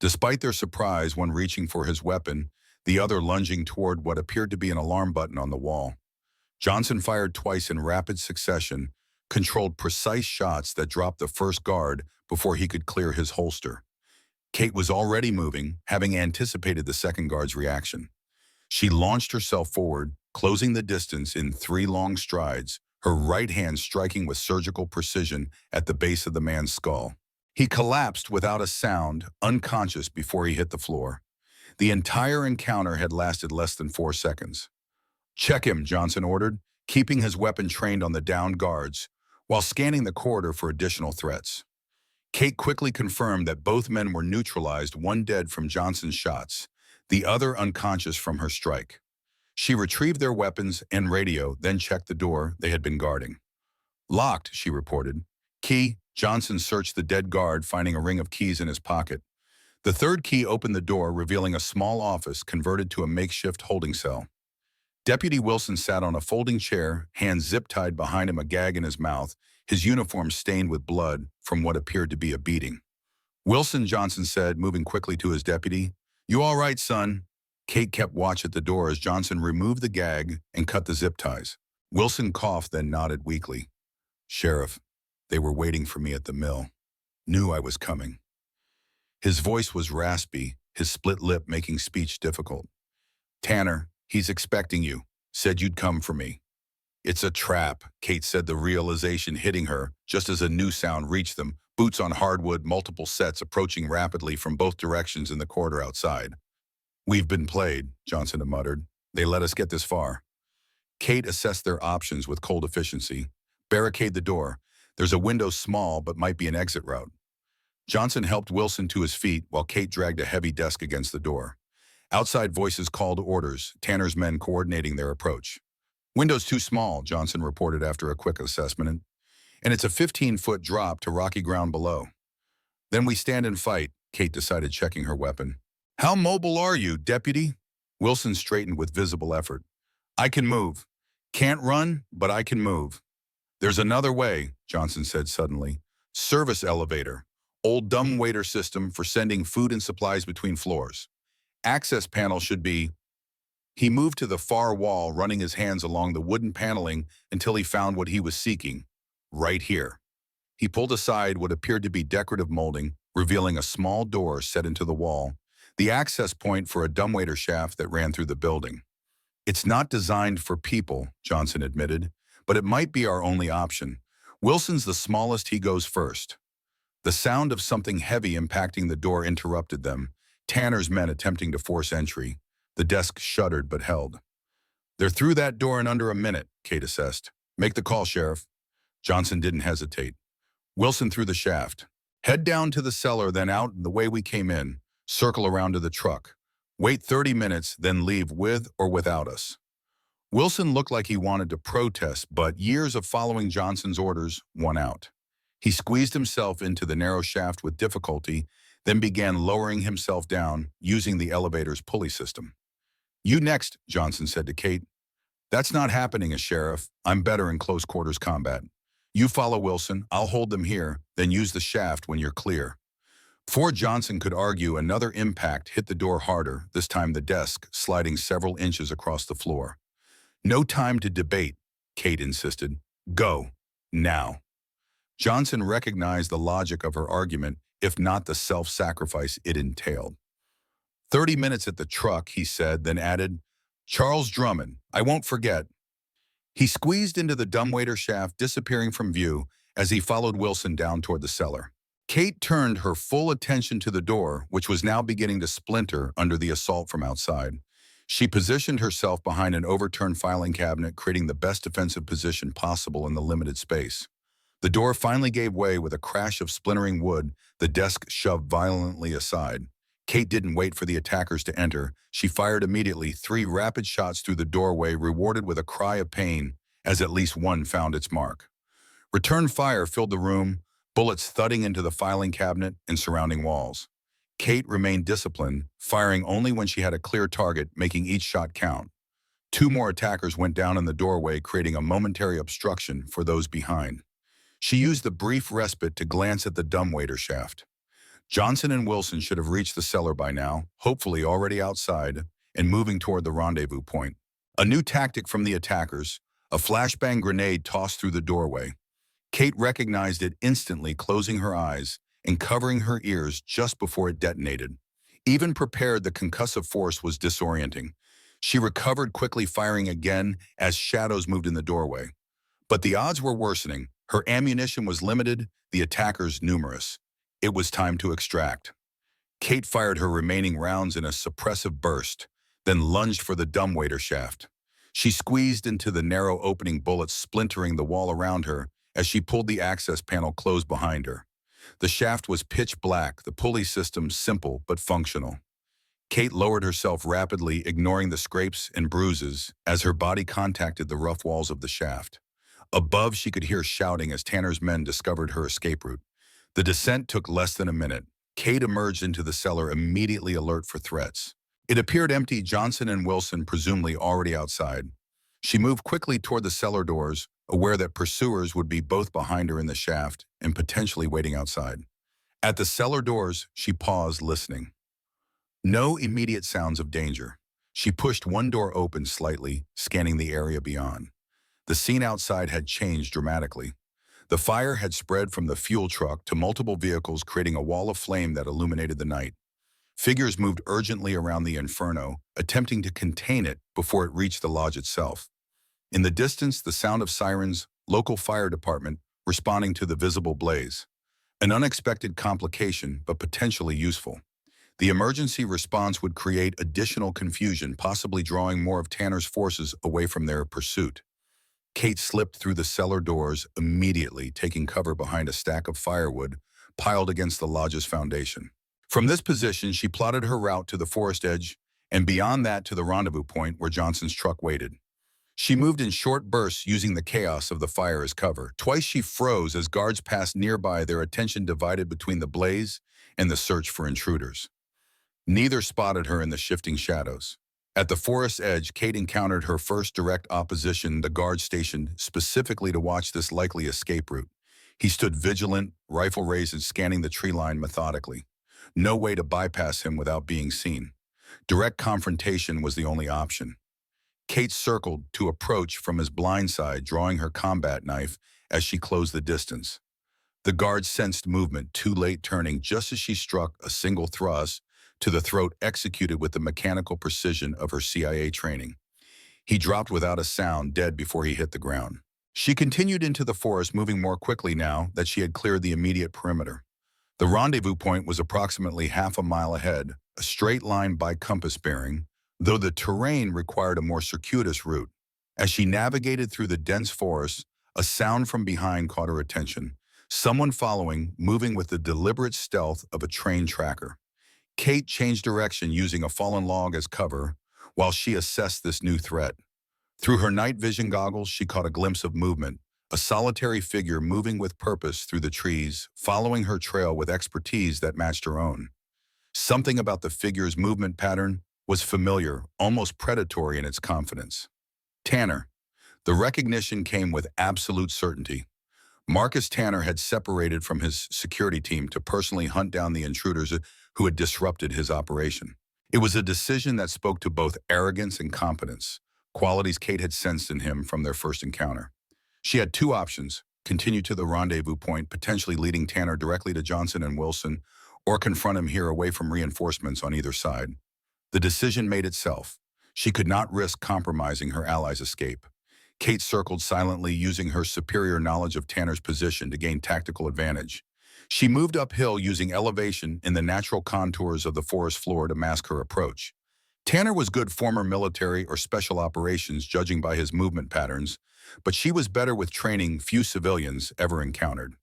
Despite their surprise, one reaching for his weapon, the other lunging toward what appeared to be an alarm button on the wall. Johnson fired twice in rapid succession, controlled precise shots that dropped the first guard before he could clear his holster. Kate was already moving, having anticipated the second guard's reaction. She launched herself forward, closing the distance in 3 long strides, her right hand striking with surgical precision at the base of the man's skull. He collapsed without a sound, unconscious before he hit the floor. The entire encounter had lasted less than 4 seconds. "Check him," Johnson ordered, keeping his weapon trained on the downed guards, while scanning the corridor for additional threats. Kate quickly confirmed that both men were neutralized, one dead from Johnson's shots, the other unconscious from her strike. She retrieved their weapons and radio, then checked the door they had been guarding. "Locked," she reported. "Key." Johnson searched the dead guard, finding a ring of keys in his pocket. The third key opened the door, revealing a small office converted to a makeshift holding cell. Deputy Wilson sat on a folding chair, hands zip-tied behind him, a gag in his mouth, his uniform stained with blood from what appeared to be a beating. "Wilson," Johnson said, moving quickly to his deputy. "You all right, son?" Kate kept watch at the door as Johnson removed the gag and cut the zip ties. Wilson coughed, then nodded weakly. "Sheriff, they were waiting for me at the mill. Knew I was coming." His voice was raspy, his split lip making speech difficult. "Tanner, he's expecting you. Said you'd come for me." "It's a trap," Kate said, the realization hitting her just as a new sound reached them, boots on hardwood, multiple sets approaching rapidly from both directions in the corridor outside. "We've been played," Johnson muttered. "They let us get this far." Kate assessed their options with cold efficiency. Barricade the door. There's a window small but might be an exit route. Johnson helped Wilson to his feet while Kate dragged a heavy desk against the door. Outside voices called orders, Tanner's men coordinating their approach. Window's too small, Johnson reported after a quick assessment, and it's a 15-foot drop to rocky ground below. Then we stand and fight, Kate decided, checking her weapon. How mobile are you, deputy? Wilson straightened with visible effort. I can move. Can't run, but I can move. There's another way, Johnson said suddenly. Service elevator. Old dumbwaiter system for sending food and supplies between floors. Access panel should be... He moved to the far wall, running his hands along the wooden paneling until he found what he was seeking. Right here. He pulled aside what appeared to be decorative molding, revealing a small door set into the wall, the access point for a dumbwaiter shaft that ran through the building. It's not designed for people, Johnson admitted, but it might be our only option. Wilson's the smallest, he goes first. The sound of something heavy impacting the door interrupted them, Tanner's men attempting to force entry. The desk shuddered but held. They're through that door in under a minute, Kate assessed. Make the call, Sheriff. Johnson didn't hesitate. Wilson through the shaft. Head down to the cellar, then out the way we came in. Circle around to the truck. Wait 30 minutes, then leave with or without us. Wilson looked like he wanted to protest, but years of following Johnson's orders won out. He squeezed himself into the narrow shaft with difficulty, then began lowering himself down using the elevator's pulley system. You next, Johnson said to Kate. That's not happening as sheriff. I'm better in close quarters combat. You follow Wilson, I'll hold them here, then use the shaft when you're clear. Before Johnson could argue, another impact hit the door harder, this time the desk, sliding several inches across the floor. No time to debate, Kate insisted. Go. Now. Johnson recognized the logic of her argument, if not the self-sacrifice it entailed. 30 minutes at the truck, he said, then added, Charles Drummond, I won't forget. He squeezed into the dumbwaiter shaft, disappearing from view as he followed Wilson down toward the cellar. Kate turned her full attention to the door, which was now beginning to splinter under the assault from outside. She positioned herself behind an overturned filing cabinet, creating the best defensive position possible in the limited space. The door finally gave way with a crash of splintering wood, the desk shoved violently aside. Kate didn't wait for the attackers to enter. She fired immediately, 3 rapid shots through the doorway, rewarded with a cry of pain as at least one found its mark. Return fire filled the room, bullets thudding into the filing cabinet and surrounding walls. Kate remained disciplined, firing only when she had a clear target, making each shot count. 2 more attackers went down in the doorway, creating a momentary obstruction for those behind. She used the brief respite to glance at the dumbwaiter shaft. Johnson and Wilson should have reached the cellar by now, hopefully already outside and moving toward the rendezvous point. A new tactic from the attackers, a flashbang grenade tossed through the doorway. Kate recognized it instantly, closing her eyes and covering her ears just before it detonated. Even prepared, the concussive force was disorienting. She recovered quickly, firing again as shadows moved in the doorway. But the odds were worsening. Her ammunition was limited, the attackers numerous. It was time to extract. Kate fired her remaining rounds in a suppressive burst, then lunged for the dumbwaiter shaft. She squeezed into the narrow opening, bullets splintering the wall around her as she pulled the access panel closed behind her. The shaft was pitch black, the pulley system simple but functional. Kate lowered herself rapidly, ignoring the scrapes and bruises as her body contacted the rough walls of the shaft. Above, she could hear shouting as Tanner's men discovered her escape route. The descent took less than a minute. Kate emerged into the cellar, immediately alert for threats. It appeared empty, Johnson and Wilson presumably already outside. She moved quickly toward the cellar doors, aware that pursuers would be both behind her in the shaft and potentially waiting outside. At the cellar doors, she paused, listening. No immediate sounds of danger. She pushed one door open slightly, scanning the area beyond. The scene outside had changed dramatically. The fire had spread from the fuel truck to multiple vehicles, creating a wall of flame that illuminated the night. Figures moved urgently around the inferno, attempting to contain it before it reached the lodge itself. In the distance, the sound of sirens, local fire department, responding to the visible blaze. An unexpected complication, but potentially useful. The emergency response would create additional confusion, possibly drawing more of Tanner's forces away from their pursuit. Kate slipped through the cellar doors immediately, taking cover behind a stack of firewood piled against the lodge's foundation. From this position, she plotted her route to the forest edge and beyond that to the rendezvous point where Johnson's truck waited. She moved in short bursts using the chaos of the fire as cover. Twice she froze as guards passed nearby, their attention divided between the blaze and the search for intruders. Neither spotted her in the shifting shadows. At the forest's edge, Kate encountered her first direct opposition, the guard stationed specifically to watch this likely escape route. He stood vigilant, rifle raised and scanning the tree line methodically. No way to bypass him without being seen. Direct confrontation was the only option. Kate circled to approach from his blind side, drawing her combat knife as she closed the distance. The guard sensed movement, too late, turning just as she struck a single thrust to the throat executed with the mechanical precision of her CIA training. He dropped without a sound, dead before he hit the ground. She continued into the forest, moving more quickly now that she had cleared the immediate perimeter. The rendezvous point was approximately half a mile ahead, a straight line by compass bearing, though the terrain required a more circuitous route. As she navigated through the dense forest, a sound from behind caught her attention. Someone following, moving with the deliberate stealth of a trained tracker. Kate changed direction using a fallen log as cover while she assessed this new threat. Through her night vision goggles, she caught a glimpse of movement, a solitary figure moving with purpose through the trees, following her trail with expertise that matched her own. Something about the figure's movement pattern was familiar, almost predatory in its confidence. Tanner. The recognition came with absolute certainty. Marcus Tanner had separated from his security team to personally hunt down the intruders who had disrupted his operation. It was a decision that spoke to both arrogance and competence, qualities Kate had sensed in him from their first encounter. She had two options: continue to the rendezvous point, potentially leading Tanner directly to Johnson and Wilson, or confront him here away from reinforcements on either side. The decision made itself. She could not risk compromising her allies' escape. Kate circled silently, using her superior knowledge of Tanner's position to gain tactical advantage. She moved uphill using elevation in the natural contours of the forest floor to mask her approach. Tanner was good former military or special operations, judging by his movement patterns, but she was better with training few civilians ever encountered.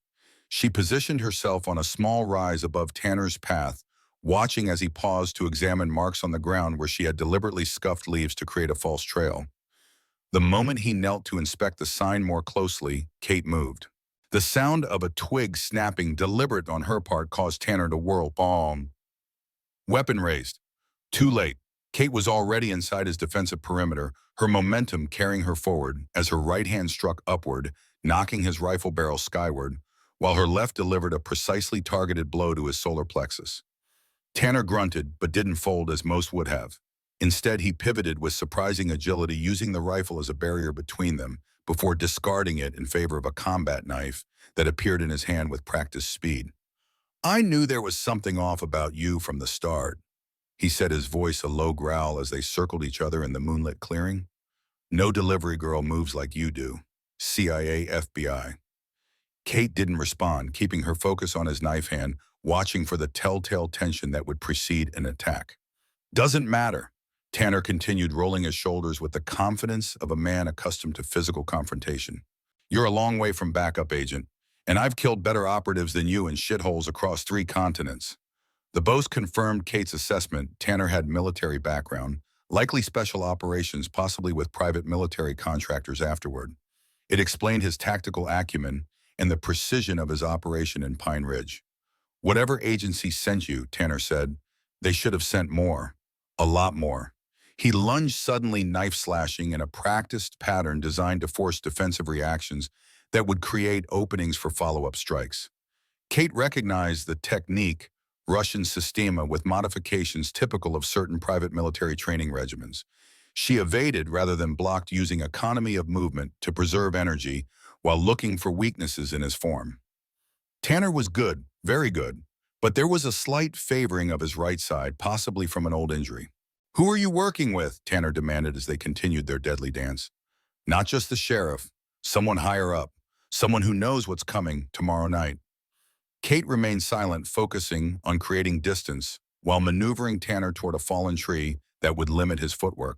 She positioned herself on a small rise above Tanner's path, watching as he paused to examine marks on the ground where she had deliberately scuffed leaves to create a false trail. The moment he knelt to inspect the sign more closely, Kate moved. The sound of a twig snapping, deliberate on her part, caused Tanner to whirl. Boom. Weapon raised. Too late. Kate was already inside his defensive perimeter, her momentum carrying her forward as her right hand struck upward, knocking his rifle barrel skyward, while her left delivered a precisely targeted blow to his solar plexus. Tanner grunted, but didn't fold as most would have. Instead, he pivoted with surprising agility, using the rifle as a barrier between them, before discarding it in favor of a combat knife that appeared in his hand with practiced speed. "I knew there was something off about you from the start," he said, his voice a low growl as they circled each other in the moonlit clearing. "No delivery girl moves like you do. CIA, FBI. Kate didn't respond, keeping her focus on his knife hand, watching for the telltale tension that would precede an attack. "Doesn't matter," Tanner continued, rolling his shoulders with the confidence of a man accustomed to physical confrontation. "You're a long way from backup, Agent, and I've killed better operatives than you in shitholes across 3 continents." The boast confirmed Kate's assessment. Tanner had military background, likely special operations, possibly with private military contractors afterward. It explained his tactical acumen and the precision of his operation in Pine Ridge. "Whatever agency sent you," Tanner said, "they should have sent more. A lot more." He lunged suddenly, knife slashing in a practiced pattern designed to force defensive reactions that would create openings for follow-up strikes. Kate recognized the technique, Russian systema, with modifications typical of certain private military training regimens. She evaded rather than blocked, using economy of movement to preserve energy while looking for weaknesses in his form. Tanner was good, very good, but there was a slight favoring of his right side, possibly from an old injury. "Who are you working with?" Tanner demanded as they continued their deadly dance. "Not just the sheriff, someone higher up, someone who knows what's coming tomorrow night." Kate remained silent, focusing on creating distance while maneuvering Tanner toward a fallen tree that would limit his footwork.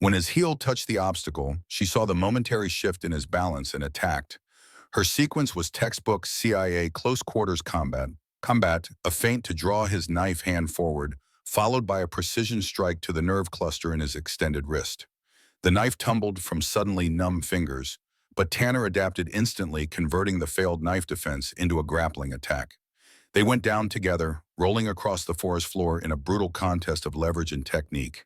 When his heel touched the obstacle, she saw the momentary shift in his balance and attacked. Her sequence was textbook CIA close quarters combat, a feint to draw his knife hand forward, followed by a precision strike to the nerve cluster in his extended wrist. The knife tumbled from suddenly numb fingers, but Tanner adapted instantly, converting the failed knife defense into a grappling attack. They went down together, rolling across the forest floor in a brutal contest of leverage and technique.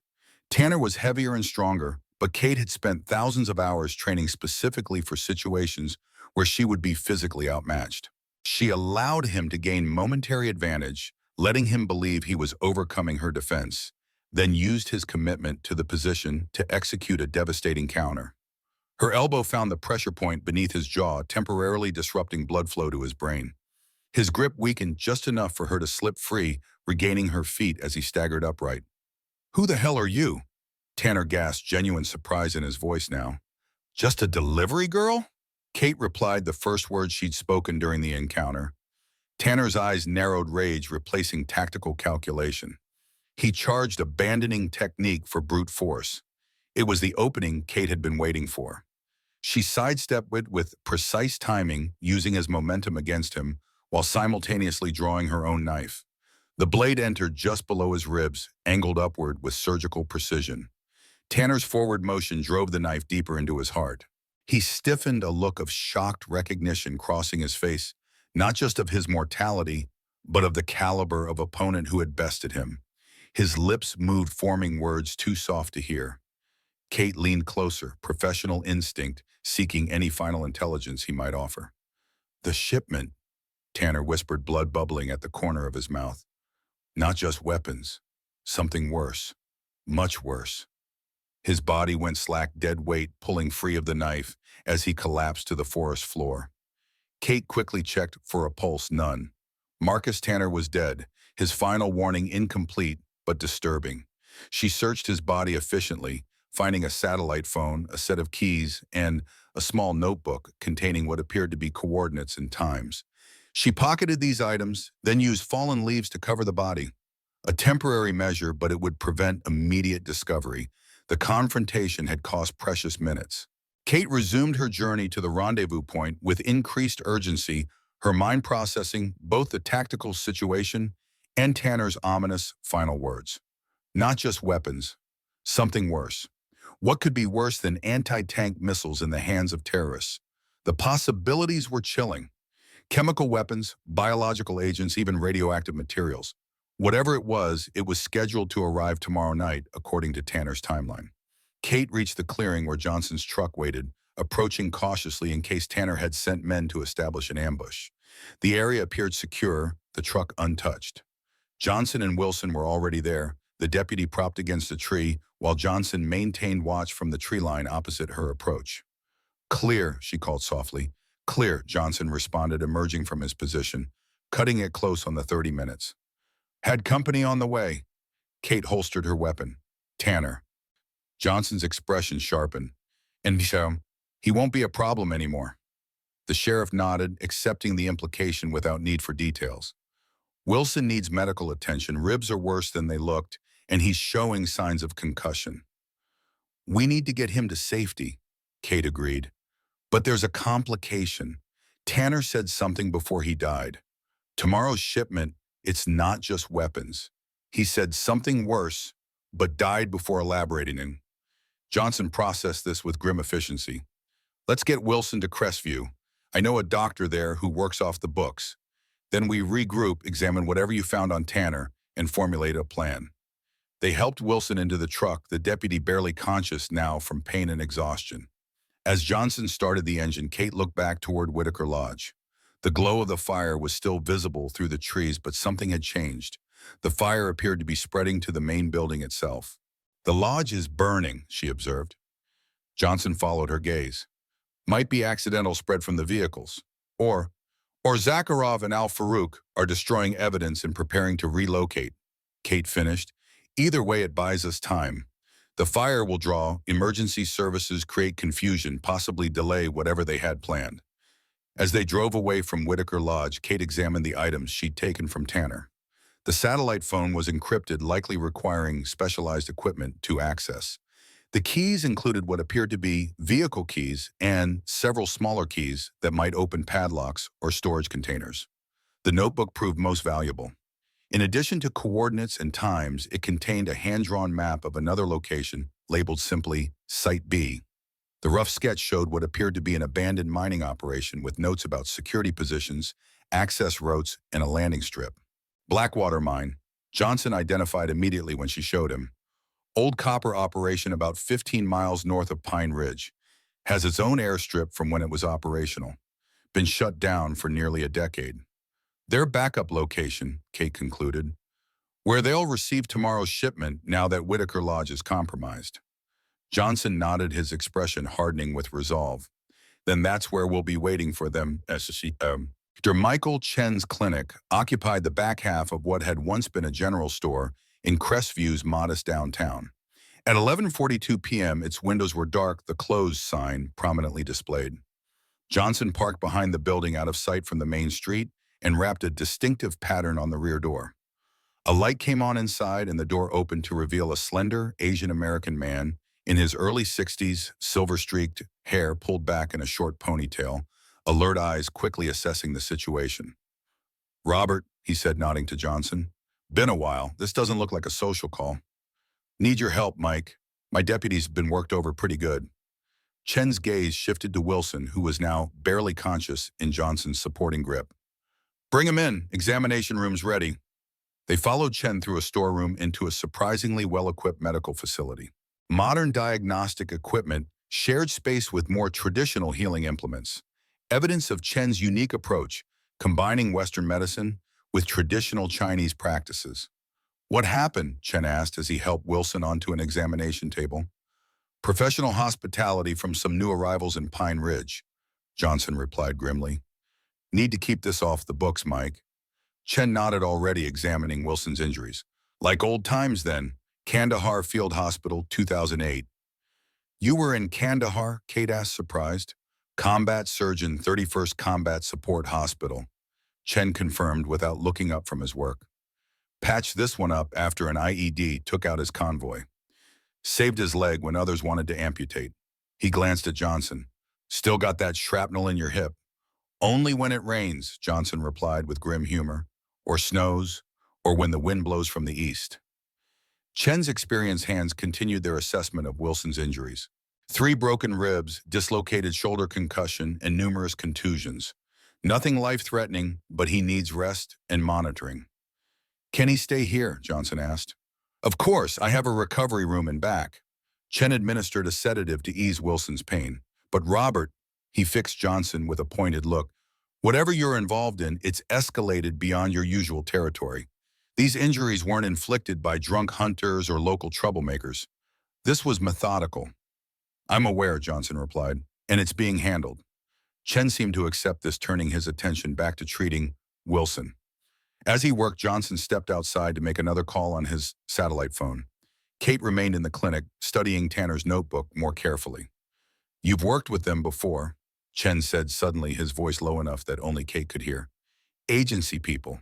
Tanner was heavier and stronger, but Kate had spent thousands of hours training specifically for situations where she would be physically outmatched. She allowed him to gain momentary advantage, letting him believe he was overcoming her defense, then used his commitment to the position to execute a devastating counter. Her elbow found the pressure point beneath his jaw, temporarily disrupting blood flow to his brain. His grip weakened just enough for her to slip free, regaining her feet as he staggered upright. "Who the hell are you?" Tanner gasped, genuine surprise in his voice now. "Just a delivery girl?" Kate replied the first words she'd spoken during the encounter. Tanner's eyes narrowed, rage replacing tactical calculation. He charged, abandoning technique for brute force. It was the opening Kate had been waiting for. She sidestepped it with precise timing, using his momentum against him, while simultaneously drawing her own knife. The blade entered just below his ribs, angled upward with surgical precision. Tanner's forward motion drove the knife deeper into his heart. He stiffened, a look of shocked recognition crossing his face, not just of his mortality, but of the caliber of opponent who had bested him. His lips moved, forming words too soft to hear. Kate leaned closer, professional instinct seeking any final intelligence he might offer. "The shipment," Tanner whispered, blood bubbling at the corner of his mouth. "Not just weapons. Something worse. Much worse." His body went slack, dead weight, pulling free of the knife as he collapsed to the forest floor. Kate quickly checked for a pulse. None. Marcus Tanner was dead, his final warning incomplete but disturbing. She searched his body efficiently, finding a satellite phone, a set of keys, and a small notebook containing what appeared to be coordinates and times. She pocketed these items, then used fallen leaves to cover the body. A temporary measure, but it would prevent immediate discovery. The confrontation had cost precious minutes. Kate resumed her journey to the rendezvous point with increased urgency, her mind processing both the tactical situation and Tanner's ominous final words. Not just weapons. Something worse. What could be worse than anti-tank missiles in the hands of terrorists? The possibilities were chilling. Chemical weapons, biological agents, even radioactive materials. Whatever it was scheduled to arrive tomorrow night, according to Tanner's timeline. Kate reached the clearing where Johnson's truck waited, approaching cautiously in case Tanner had sent men to establish an ambush. The area appeared secure, the truck untouched. Johnson and Wilson were already there, the deputy propped against a tree, while Johnson maintained watch from the tree line opposite her approach. "Clear," she called softly. "Clear," Johnson responded, emerging from his position, cutting it close on the 30 minutes. "Had company on the way." Kate holstered her weapon. "Tanner." Johnson's expression sharpened. "And so, he won't be a problem anymore." The sheriff nodded, accepting the implication without need for details. "Wilson needs medical attention. Ribs are worse than they looked, and he's showing signs of concussion." "We need to get him to safety," Kate agreed. "But there's a complication. Tanner said something before he died. Tomorrow's shipment, it's not just weapons. He said something worse, but died before elaborating." Johnson processed this with grim efficiency. "Let's get Wilson to Crestview. I know a doctor there who works off the books. Then we regroup, examine whatever you found on Tanner, and formulate a plan." They helped Wilson into the truck, the deputy barely conscious now from pain and exhaustion. As Johnson started the engine, Kate looked back toward Whitaker Lodge. The glow of the fire was still visible through the trees, but something had changed. The fire appeared to be spreading to the main building itself. "The lodge is burning," she observed. Johnson followed her gaze. "Might be accidental spread from the vehicles. Or Zakharov and Al-Farouk are destroying evidence and preparing to relocate," Kate finished. "Either way, it buys us time. The fire will draw emergency services, create confusion, possibly delay whatever they had planned." As they drove away from Whitaker Lodge, Kate examined the items she'd taken from Tanner. The satellite phone was encrypted, likely requiring specialized equipment to access. The keys included what appeared to be vehicle keys and several smaller keys that might open padlocks or storage containers. The notebook proved most valuable. In addition to coordinates and times, it contained a hand-drawn map of another location labeled simply Site B. The rough sketch showed what appeared to be an abandoned mining operation with notes about security positions, access routes, and a landing strip. Blackwater Mine. Johnson identified immediately when she showed him. Old copper operation about 15 miles north of Pine Ridge. Has its own airstrip from when it was operational. Been shut down for nearly a decade. Their backup location, Kate concluded, where they'll receive tomorrow's shipment now that Whitaker Lodge is compromised. Johnson nodded, his expression hardening with resolve. Then that's where we'll be waiting for them. Dr. Michael Chen's clinic occupied the back half of what had once been a general store in Crestview's modest downtown. At 11:42 p.m., its windows were dark, the closed sign prominently displayed. Johnson parked behind the building out of sight from the main street and wrapped a distinctive pattern on the rear door. A light came on inside and the door opened to reveal a slender Asian-American man in his early 60s, silver-streaked hair pulled back in a short ponytail, alert eyes quickly assessing the situation. "Robert," he said, nodding to Johnson. "Been a while. This doesn't look like a social call." "Need your help, Mike. My deputy's been worked over pretty good." Chen's gaze shifted to Wilson, who was now barely conscious in Johnson's supporting grip. "Bring him in. Examination room's ready." They followed Chen through a storeroom into a surprisingly well-equipped medical facility. Modern diagnostic equipment shared space with more traditional healing implements. Evidence of Chen's unique approach, combining Western medicine with traditional Chinese practices. "What happened?" Chen asked as he helped Wilson onto an examination table. "Professional hospitality from some new arrivals in Pine Ridge," Johnson replied grimly. "Need to keep this off the books, Mike." Chen nodded, already examining Wilson's injuries. "Like old times then. Kandahar Field Hospital, 2008. "You were in Kandahar?" Kate asked, surprised. "Combat surgeon, 31st Combat Support Hospital," Chen confirmed without looking up from his work. "Patched this one up after an IED took out his convoy. Saved his leg when others wanted to amputate." He glanced at Johnson. "Still got that shrapnel in your hip?" "Only when it rains," Johnson replied with grim humor, "or snows, or when the wind blows from the east." Chen's experienced hands continued their assessment of Wilson's injuries. 3 broken ribs, dislocated shoulder concussion, and numerous contusions. Nothing life-threatening, but he needs rest and monitoring. "Can he stay here?" Johnson asked. "Of course, I have a recovery room in back." Chen administered a sedative to ease Wilson's pain. "But Robert," he fixed Johnson with a pointed look, "whatever you're involved in, it's escalated beyond your usual territory. These injuries weren't inflicted by drunk hunters or local troublemakers. This was methodical." "I'm aware," Johnson replied, "and it's being handled." Chen seemed to accept this, turning his attention back to treating Wilson. As he worked, Johnson stepped outside to make another call on his satellite phone. Kate remained in the clinic, studying Tanner's notebook more carefully. "You've worked with them before," Chen said suddenly, his voice low enough that only Kate could hear. "Agency people."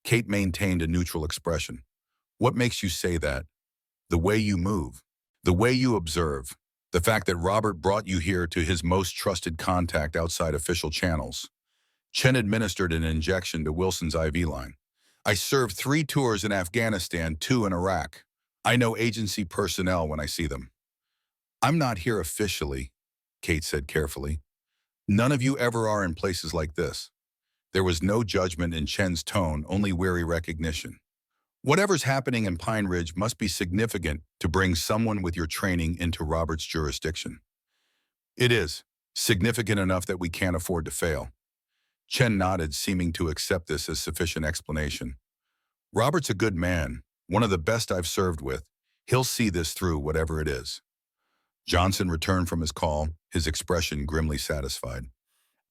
Kate maintained a neutral expression. "What makes you say that?" "The way you move. The way you observe. The fact that Robert brought you here to his most trusted contact outside official channels." Chen administered an injection to Wilson's IV line. "I served 3 tours in Afghanistan, 2 in Iraq. I know agency personnel when I see them." "I'm not here officially," Kate said carefully. "None of you ever are in places like this." There was no judgment in Chen's tone, only weary recognition. "Whatever's happening in Pine Ridge must be significant to bring someone with your training into Robert's jurisdiction." "It is. Significant enough that we can't afford to fail." Chen nodded, seeming to accept this as sufficient explanation. "Robert's a good man, one of the best I've served with. He'll see this through, whatever it is." Johnson returned from his call, his expression grimly satisfied.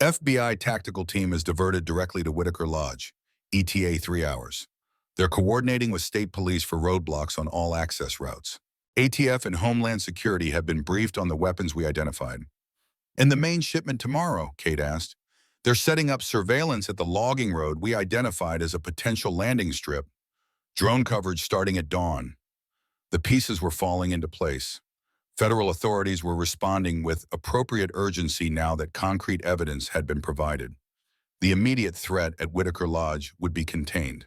"FBI tactical team is diverted directly to Whitaker Lodge, ETA 3 hours. They're coordinating with state police for roadblocks on all access routes. ATF and Homeland Security have been briefed on the weapons we identified." "And the main shipment tomorrow?" Kate asked. "They're setting up surveillance at the logging road we identified as a potential landing strip. Drone coverage starting at dawn." The pieces were falling into place. Federal authorities were responding with appropriate urgency now that concrete evidence had been provided. The immediate threat at Whitaker Lodge would be contained.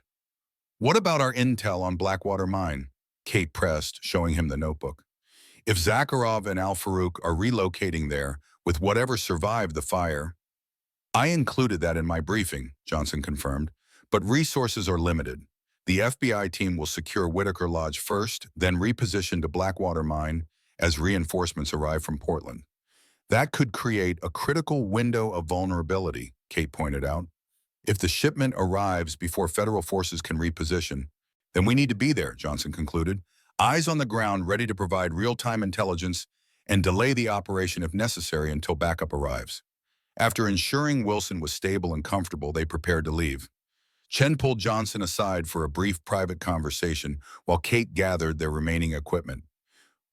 "What about our intel on Blackwater Mine?" Kate pressed, showing him the notebook. "If Zakharov and Al-Farouk are relocating there with whatever survived the fire—" "I included that in my briefing," Johnson confirmed, "but resources are limited. The FBI team will secure Whitaker Lodge first, then reposition to Blackwater Mine as reinforcements arrive from Portland. That could create a critical window of vulnerability," Kate pointed out. "If the shipment arrives before federal forces can reposition, then we need to be there," Johnson concluded. "Eyes on the ground, ready to provide real-time intelligence and delay the operation if necessary until backup arrives." After ensuring Wilson was stable and comfortable, they prepared to leave. Chen pulled Johnson aside for a brief private conversation while Kate gathered their remaining equipment.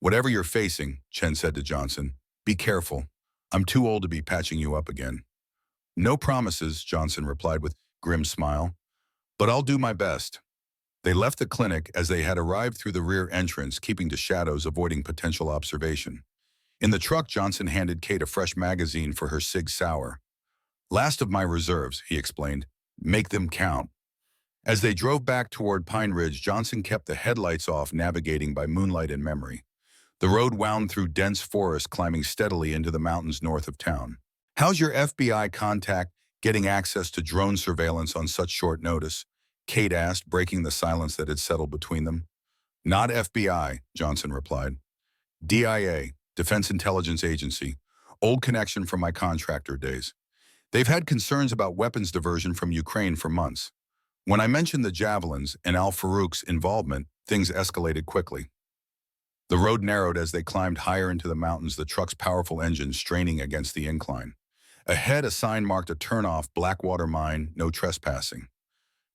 "Whatever you're facing," Chen said to Johnson, "be careful. I'm too old to be patching you up again." "No promises," Johnson replied with a grim smile, "but I'll do my best." They left the clinic as they had arrived through the rear entrance, keeping to shadows, avoiding potential observation. In the truck, Johnson handed Kate a fresh magazine for her Sig Sauer. "Last of my reserves," he explained. "Make them count." As they drove back toward Pine Ridge, Johnson kept the headlights off, navigating by moonlight and memory. The road wound through dense forest, climbing steadily into the mountains north of town. "How's your FBI contact getting access to drone surveillance on such short notice?" Kate asked, breaking the silence that had settled between them. "Not FBI," Johnson replied. "DIA, Defense Intelligence Agency. Old connection from my contractor days. They've had concerns about weapons diversion from Ukraine for months. When I mentioned the Javelins and Al-Farouk's involvement, things escalated quickly." The road narrowed as they climbed higher into the mountains, the truck's powerful engine straining against the incline. Ahead, a sign marked a turnoff, Blackwater Mine, no trespassing.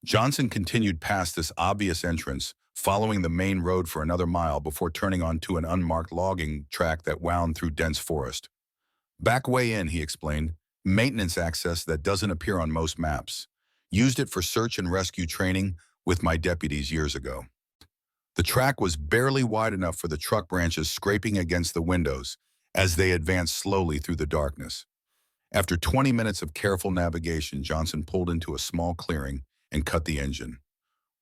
Johnson continued past this obvious entrance, following the main road for another mile before turning onto an unmarked logging track that wound through dense forest. "Back way in," he explained. "Maintenance access that doesn't appear on most maps. Used it for search and rescue training with my deputies years ago." The track was barely wide enough for the truck branches scraping against the windows as they advanced slowly through the darkness. After 20 minutes of careful navigation, Johnson pulled into a small clearing and cut the engine.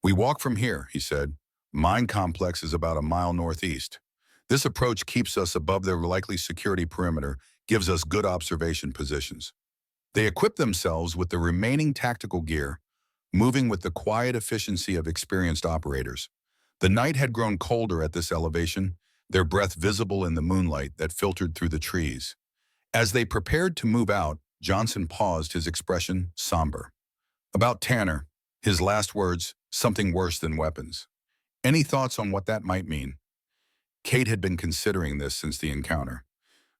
"We walk from here," he said. "Mine complex is about a mile northeast. This approach keeps us above their likely security perimeter, gives us good observation positions." They equipped themselves with the remaining tactical gear, moving with the quiet efficiency of experienced operators. The night had grown colder at this elevation, their breath visible in the moonlight that filtered through the trees. As they prepared to move out, Johnson paused, his expression somber. "About Tanner, his last words, something worse than weapons. Any thoughts on what that might mean?" Kate had been considering this since the encounter.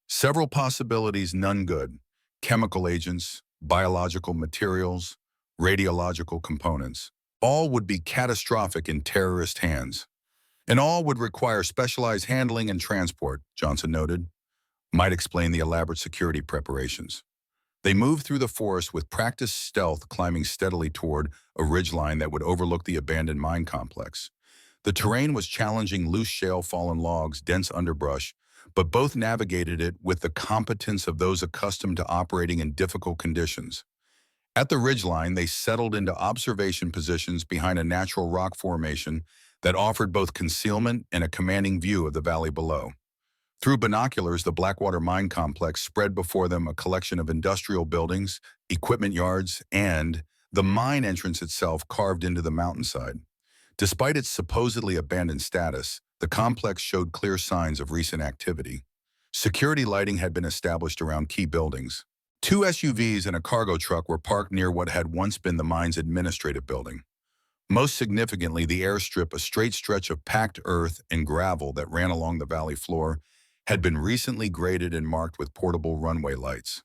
"Several possibilities, none good. Chemical agents, biological materials, radiological components. All would be catastrophic in terrorist hands. And all would require specialized handling and transport," Johnson noted. "Might explain the elaborate security preparations." They moved through the forest with practiced stealth, climbing steadily toward a ridgeline that would overlook the abandoned mine complex. The terrain was challenging, loose shale, fallen logs, dense underbrush, but both navigated it with the competence of those accustomed to operating in difficult conditions. At the ridgeline, they settled into observation positions behind a natural rock formation that offered both concealment and a commanding view of the valley below. Through binoculars, the Blackwater Mine complex spread before them, a collection of industrial buildings, equipment yards, and the mine entrance itself carved into the mountainside. Despite its supposedly abandoned status, the complex showed clear signs of recent activity. Security lighting had been established around key buildings. 2 SUVs and a cargo truck were parked near what had once been the mine's administrative building. Most significantly, the airstrip, a straight stretch of packed earth and gravel that ran along the valley floor, had been recently graded and marked with portable runway lights.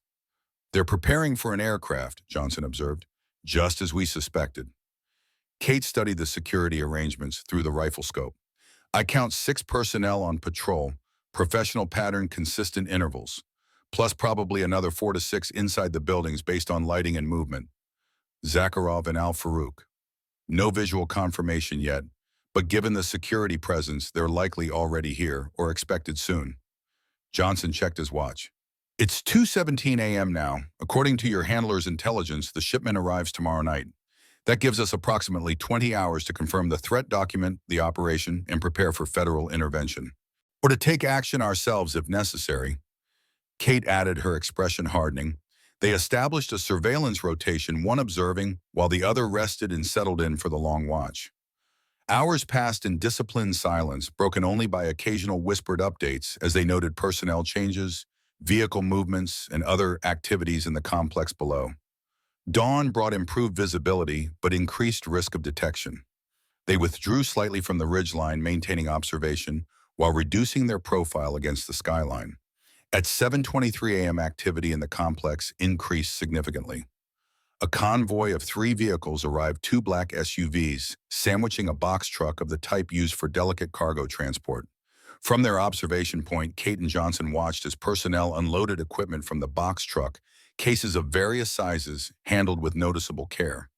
"They're preparing for an aircraft," Johnson observed, "just as we suspected." Kate studied the security arrangements through the rifle scope. "I count 6 personnel on patrol, professional pattern, consistent intervals, plus probably another 4 to 6 inside the buildings based on lighting and movement. Zakharov and Al-Farouk. No visual confirmation yet, but given the security presence, they're likely already here or expected soon." Johnson checked his watch. It's 2:17 a.m. now. According to your handler's intelligence, the shipment arrives tomorrow night. That gives us approximately 20 hours to confirm the threat, document the operation, and prepare for federal intervention. Or to take action ourselves if necessary. Kate added, her expression hardening. They established a surveillance rotation, one observing, while the other rested and settled in for the long watch. Hours passed in disciplined silence, broken only by occasional whispered updates as they noted personnel changes, vehicle movements, and other activities in the complex below. Dawn brought improved visibility, but increased risk of detection. They withdrew slightly from the ridgeline, maintaining observation, while reducing their profile against the skyline. At 7:23 a.m., activity in the complex increased significantly. A convoy of 3 vehicles arrived, 2 black SUVs, sandwiching a box truck of the type used for delicate cargo transport. From their observation point, Kate and Johnson watched as personnel unloaded equipment from the box truck, cases of various sizes, handled with noticeable care.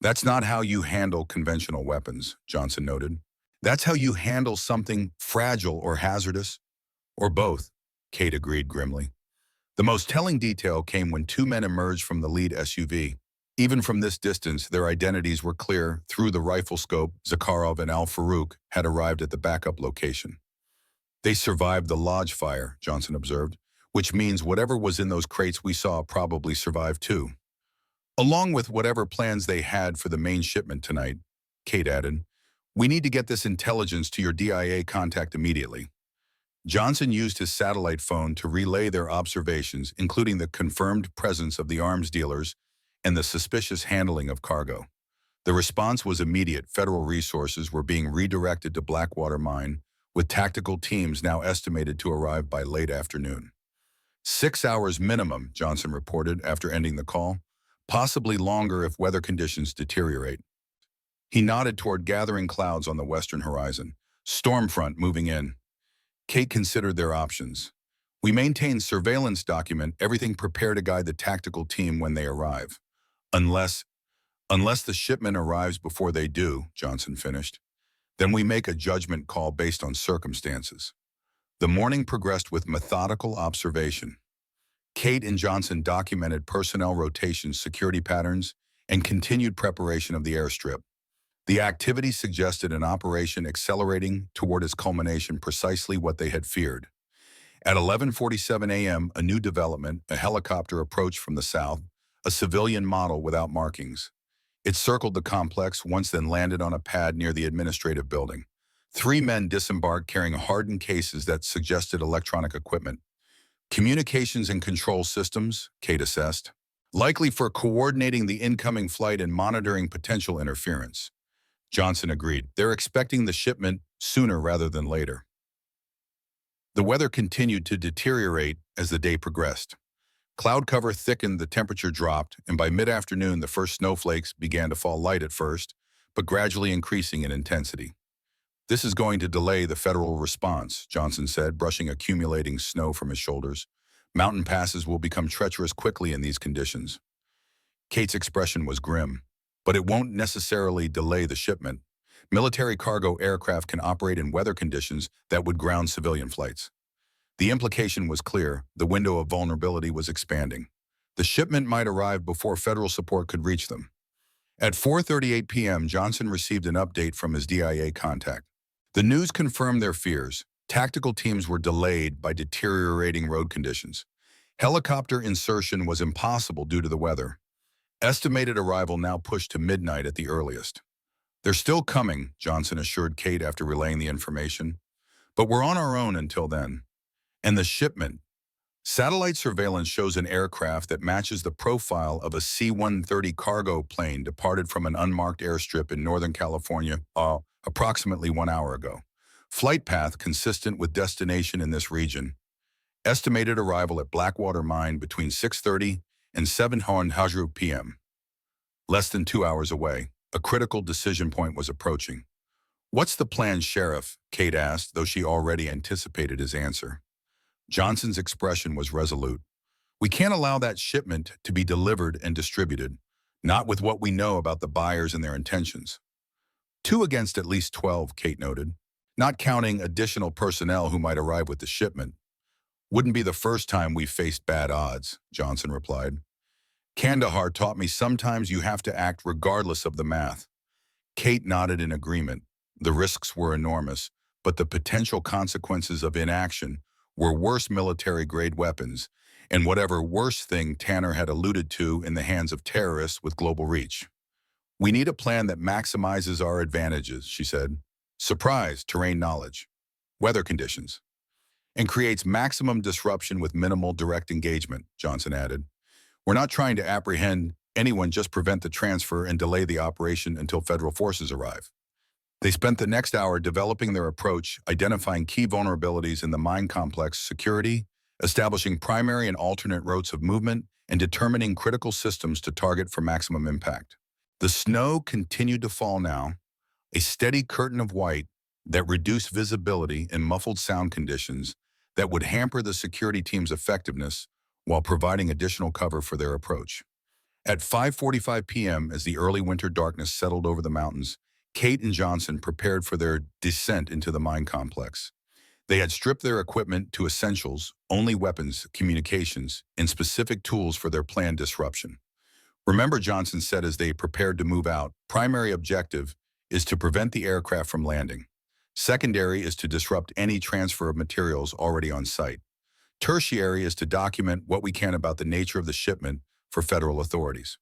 That's not how you handle conventional weapons, Johnson noted. That's how you handle something fragile or hazardous. Or both, Kate agreed grimly. The most telling detail came when 2 men emerged from the lead SUV. Even from this distance, their identities were clear. Through the rifle scope, Zakharov and Al-Farouk had arrived at the backup location. They survived the lodge fire, Johnson observed, which means whatever was in those crates we saw probably survived too. Along with whatever plans they had for the main shipment tonight, Kate added, we need to get this intelligence to your DIA contact immediately. Johnson used his satellite phone to relay their observations, including the confirmed presence of the arms dealers and the suspicious handling of cargo. The response was immediate. Federal resources were being redirected to Blackwater Mine, with tactical teams now estimated to arrive by late afternoon. 6 hours minimum, Johnson reported after ending the call, possibly longer if weather conditions deteriorate. He nodded toward gathering clouds on the western horizon. Storm front moving in. Kate considered their options. We maintain surveillance, document everything, prepare to guide the tactical team when they arrive. Unless the shipment arrives before they do, Johnson finished. Then we make a judgment call based on circumstances. The morning progressed with methodical observation. Kate and Johnson documented personnel rotations, security patterns, and continued preparation of the airstrip. The activity suggested an operation accelerating toward its culmination, precisely what they had feared. At 11:47 a.m., a new development, a helicopter approached from the south, a civilian model without markings. It circled the complex, once then landed on a pad near the administrative building. 3 men disembarked carrying hardened cases that suggested electronic equipment. Communications and control systems, Kate assessed, likely for coordinating the incoming flight and monitoring potential interference. Johnson agreed. They're expecting the shipment sooner rather than later. The weather continued to deteriorate as the day progressed. Cloud cover thickened, the temperature dropped, and by mid-afternoon the first snowflakes began to fall, light at first, but gradually increasing in intensity. This is going to delay the federal response, Johnson said, brushing accumulating snow from his shoulders. Mountain passes will become treacherous quickly in these conditions. Kate's expression was grim. But it won't necessarily delay the shipment. Military cargo aircraft can operate in weather conditions that would ground civilian flights. The implication was clear. The window of vulnerability was expanding. The shipment might arrive before federal support could reach them. At 4:38 p.m., Johnson received an update from his DIA contact. The news confirmed their fears. Tactical teams were delayed by deteriorating road conditions. Helicopter insertion was impossible due to the weather. Estimated arrival now pushed to midnight at the earliest. They're still coming, Johnson assured Kate after relaying the information. But we're on our own until then. And the shipment. Satellite surveillance shows an aircraft that matches the profile of a C-130 cargo plane departed from an unmarked airstrip in Northern California approximately 1 hour ago. Flight path consistent with destination in this region. Estimated arrival at Blackwater Mine between 6:30 and 7:00 p.m. Less than 2 hours away, a critical decision point was approaching. What's the plan, Sheriff? Kate asked, though she already anticipated his answer. Johnson's expression was resolute. We can't allow that shipment to be delivered and distributed, not with what we know about the buyers and their intentions. 2 against at least 12, Kate noted, not counting additional personnel who might arrive with the shipment. Wouldn't be the first time we faced bad odds, Johnson replied. Kandahar taught me sometimes you have to act regardless of the math. Kate nodded in agreement. The risks were enormous, but the potential consequences of inaction were worse military-grade weapons, and whatever worse thing Tanner had alluded to in the hands of terrorists with global reach. We need a plan that maximizes our advantages, she said. Surprise, terrain knowledge, weather conditions, and creates maximum disruption with minimal direct engagement, Johnson added. We're not trying to apprehend anyone, just prevent the transfer and delay the operation until federal forces arrive. They spent the next hour developing their approach, identifying key vulnerabilities in the mine complex security, establishing primary and alternate routes of movement, and determining critical systems to target for maximum impact. The snow continued to fall now, a steady curtain of white that reduced visibility in muffled sound conditions that would hamper the security team's effectiveness while providing additional cover for their approach. At 5:45 p.m., as the early winter darkness settled over the mountains, Kate and Johnson prepared for their descent into the mine complex. They had stripped their equipment to essentials, only weapons, communications, and specific tools for their planned disruption. Remember, Johnson said as they prepared to move out, primary objective is to prevent the aircraft from landing. Secondary is to disrupt any transfer of materials already on site. Tertiary is to document what we can about the nature of the shipment for federal authorities.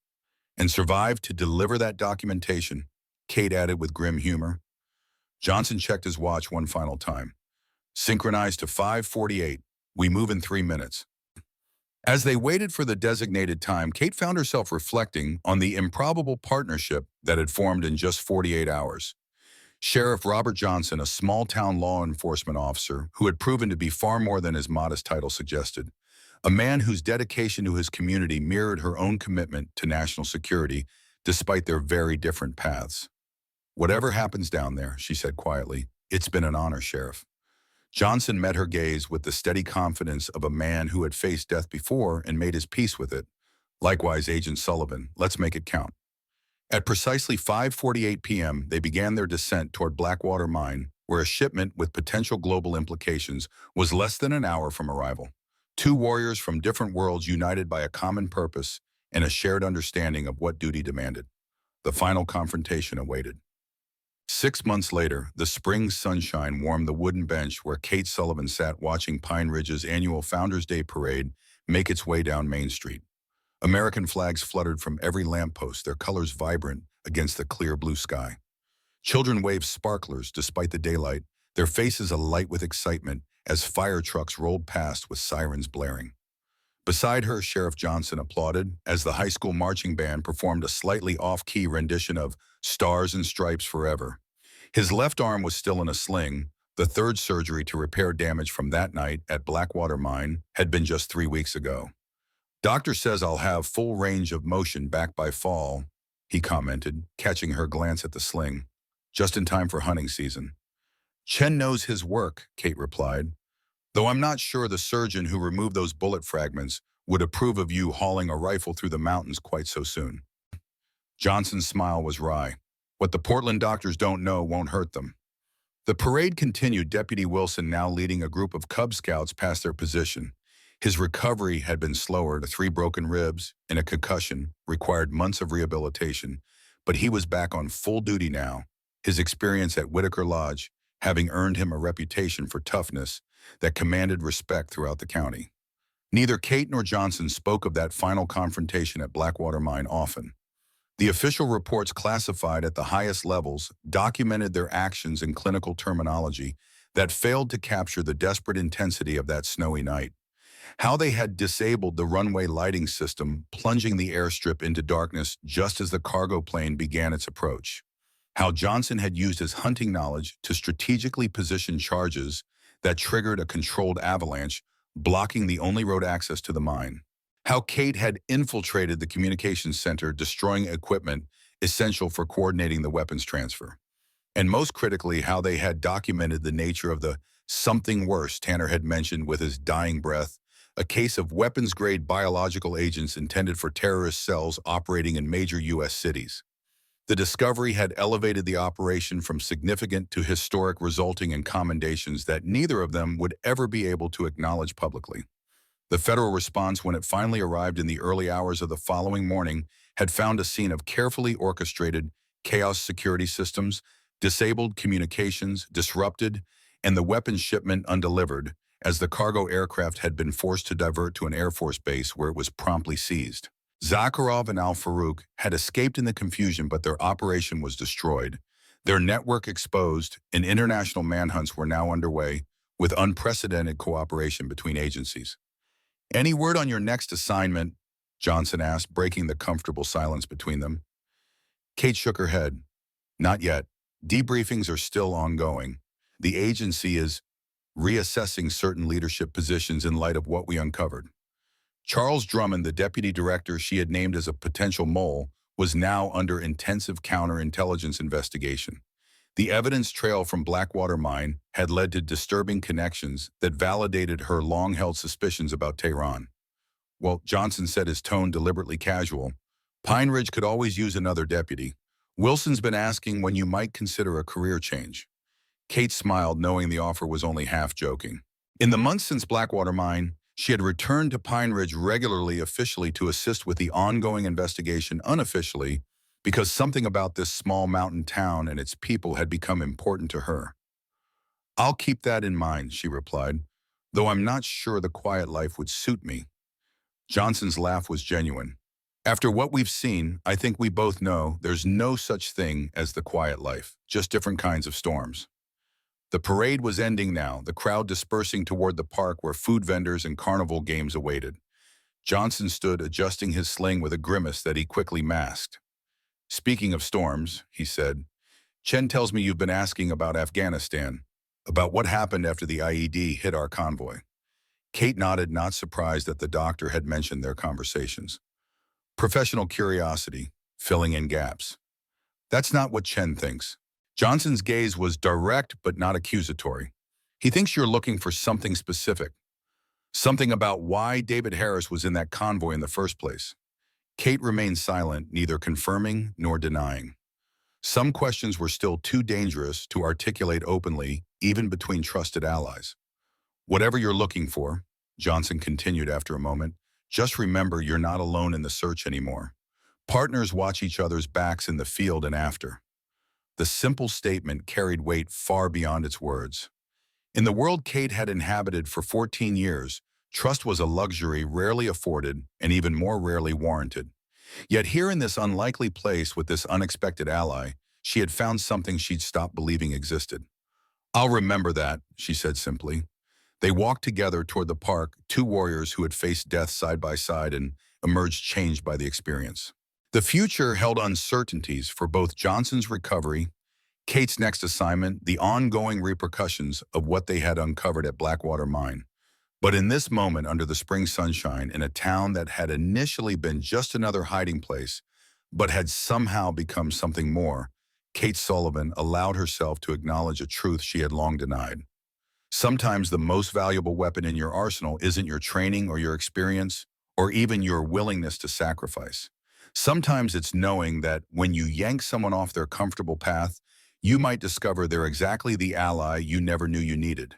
And survive to deliver that documentation, Kate added with grim humor. Johnson checked his watch one final time. Synchronized to 5:48. We move in 3 minutes. As they waited for the designated time, Kate found herself reflecting on the improbable partnership that had formed in just 48 hours. Sheriff Robert Johnson, a small-town law enforcement officer who had proven to be far more than his modest title suggested, a man whose dedication to his community mirrored her own commitment to national security, despite their very different paths. Whatever happens down there, she said quietly, it's been an honor, Sheriff. Johnson met her gaze with the steady confidence of a man who had faced death before and made his peace with it. Likewise, Agent Sullivan, let's make it count. At precisely 5:48 p.m., they began their descent toward Blackwater Mine, where a shipment with potential global implications was less than an hour from arrival. Two warriors from different worlds united by a common purpose and a shared understanding of what duty demanded. The final confrontation awaited. 6 months later, the spring sunshine warmed the wooden bench where Kate Sullivan sat watching Pine Ridge's annual Founders Day parade make its way down Main Street. American flags fluttered from every lamppost, their colors vibrant against the clear blue sky. Children waved sparklers despite the daylight, their faces alight with excitement as fire trucks rolled past with sirens blaring. Beside her, Sheriff Johnson applauded as the high school marching band performed a slightly off-key rendition of Stars and Stripes Forever. His left arm was still in a sling. The third surgery to repair damage from that night at Blackwater Mine had been just 3 weeks ago. Doctor says I'll have full range of motion back by fall, he commented, catching her glance at the sling. Just in time for hunting season. Chen knows his work, Kate replied, though I'm not sure the surgeon who removed those bullet fragments would approve of you hauling a rifle through the mountains quite so soon. Johnson's smile was wry. What the Portland doctors don't know won't hurt them. The parade continued, Deputy Wilson now leading a group of Cub Scouts past their position. His recovery had been slower. 3 broken ribs and a concussion required months of rehabilitation, but he was back on full duty now, his experience at Whitaker Lodge having earned him a reputation for toughness that commanded respect throughout the county. Neither Kate nor Johnson spoke of that final confrontation at Blackwater Mine often. The official reports classified at the highest levels documented their actions in clinical terminology that failed to capture the desperate intensity of that snowy night. How they had disabled the runway lighting system, plunging the airstrip into darkness just as the cargo plane began its approach. How Johnson had used his hunting knowledge to strategically position charges that triggered a controlled avalanche, blocking the only road access to the mine. How Kate had infiltrated the communications center, destroying equipment essential for coordinating the weapons transfer. And most critically, how they had documented the nature of the something worse Tanner had mentioned with his dying breath, a case of weapons-grade biological agents intended for terrorist cells operating in major U.S. cities. The discovery had elevated the operation from significant to historic, resulting in commendations that neither of them would ever be able to acknowledge publicly. The federal response, when it finally arrived in the early hours of the following morning, had found a scene of carefully orchestrated chaos, security systems, disabled communications, disrupted, and the weapons shipment undelivered, as the cargo aircraft had been forced to divert to an Air Force base where it was promptly seized. Zakharov and Al-Farouk had escaped in the confusion, but their operation was destroyed. Their network exposed, and international manhunts were now underway, with unprecedented cooperation between agencies. "Any word on your next assignment?" Johnson asked, breaking the comfortable silence between them. Kate shook her head. "Not yet. Debriefings are still ongoing. The agency is reassessing certain leadership positions in light of what we uncovered." Charles Drummond, the deputy director she had named as a potential mole, was now under intensive counterintelligence investigation. The evidence trail from Blackwater Mine had led to disturbing connections that validated her long-held suspicions about Tehran. "Well," Johnson said, his tone deliberately casual, "Pine Ridge could always use another deputy. Wilson's been asking when you might consider a career change." Kate smiled, knowing the offer was only half joking. In the months since Blackwater Mine, she had returned to Pine Ridge regularly, officially to assist with the ongoing investigation, unofficially, because something about this small mountain town and its people had become important to her. "I'll keep that in mind," she replied, "though I'm not sure the quiet life would suit me." Johnson's laugh was genuine. "After what we've seen, I think we both know there's no such thing as the quiet life, just different kinds of storms." The parade was ending now, the crowd dispersing toward the park where food vendors and carnival games awaited. Johnson stood adjusting his sling with a grimace that he quickly masked. "Speaking of storms," he said, "Chen tells me you've been asking about Afghanistan, about what happened after the IED hit our convoy." Kate nodded, not surprised that the doctor had mentioned their conversations. "Professional curiosity, filling in gaps. That's not what Chen thinks." Johnson's gaze was direct but not accusatory. "He thinks you're looking for something specific, something about why David Harris was in that convoy in the first place." Kate remained silent, neither confirming nor denying. Some questions were still too dangerous to articulate openly, even between trusted allies. "Whatever you're looking for," Johnson continued after a moment, "just remember you're not alone in the search anymore. Partners watch each other's backs in the field and after." The simple statement carried weight far beyond its words. In the world Kate had inhabited for 14 years, trust was a luxury rarely afforded and even more rarely warranted. Yet here in this unlikely place with this unexpected ally, she had found something she'd stopped believing existed. "I'll remember that," she said simply. They walked together toward the park, two warriors who had faced death side by side and emerged changed by the experience. The future held uncertainties for both Johnson's recovery, Kate's next assignment, the ongoing repercussions of what they had uncovered at Blackwater Mine. But in this moment, under the spring sunshine, in a town that had initially been just another hiding place, but had somehow become something more, Kate Sullivan allowed herself to acknowledge a truth she had long denied. Sometimes the most valuable weapon in your arsenal isn't your training or your experience, or even your willingness to sacrifice. Sometimes it's knowing that when you yank someone off their comfortable path, you might discover they're exactly the ally you never knew you needed.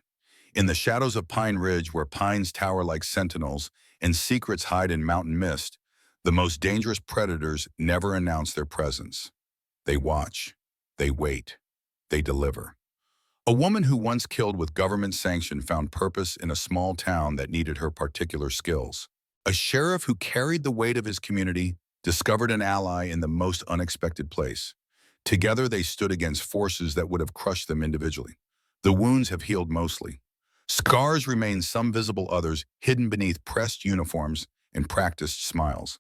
In the shadows of Pine Ridge, where pines tower like sentinels and secrets hide in mountain mist, the most dangerous predators never announce their presence. They watch, they wait, they deliver. A woman who once killed with government sanction found purpose in a small town that needed her particular skills. A sheriff who carried the weight of his community discovered an ally in the most unexpected place. Together they stood against forces that would have crushed them individually. The wounds have healed mostly. Scars remain, some visible, others hidden beneath pressed uniforms and practiced smiles.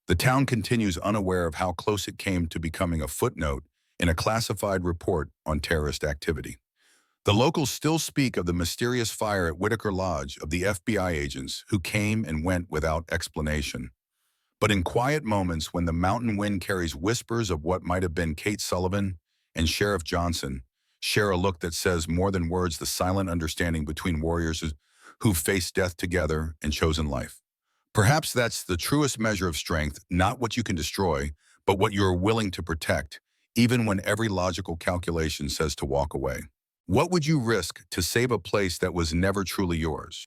The town continues unaware of how close it came to becoming a footnote in a classified report on terrorist activity. The locals still speak of the mysterious fire at Whitaker Lodge, of the FBI agents who came and went without explanation. But in quiet moments when the mountain wind carries whispers of what might have been, Kate Sullivan and Sheriff Johnson share a look that says more than words, the silent understanding between warriors who've faced death together and chosen life. Perhaps that's the truest measure of strength, not what you can destroy, but what you're willing to protect, even when every logical calculation says to walk away. What would you risk to save a place that was never truly yours?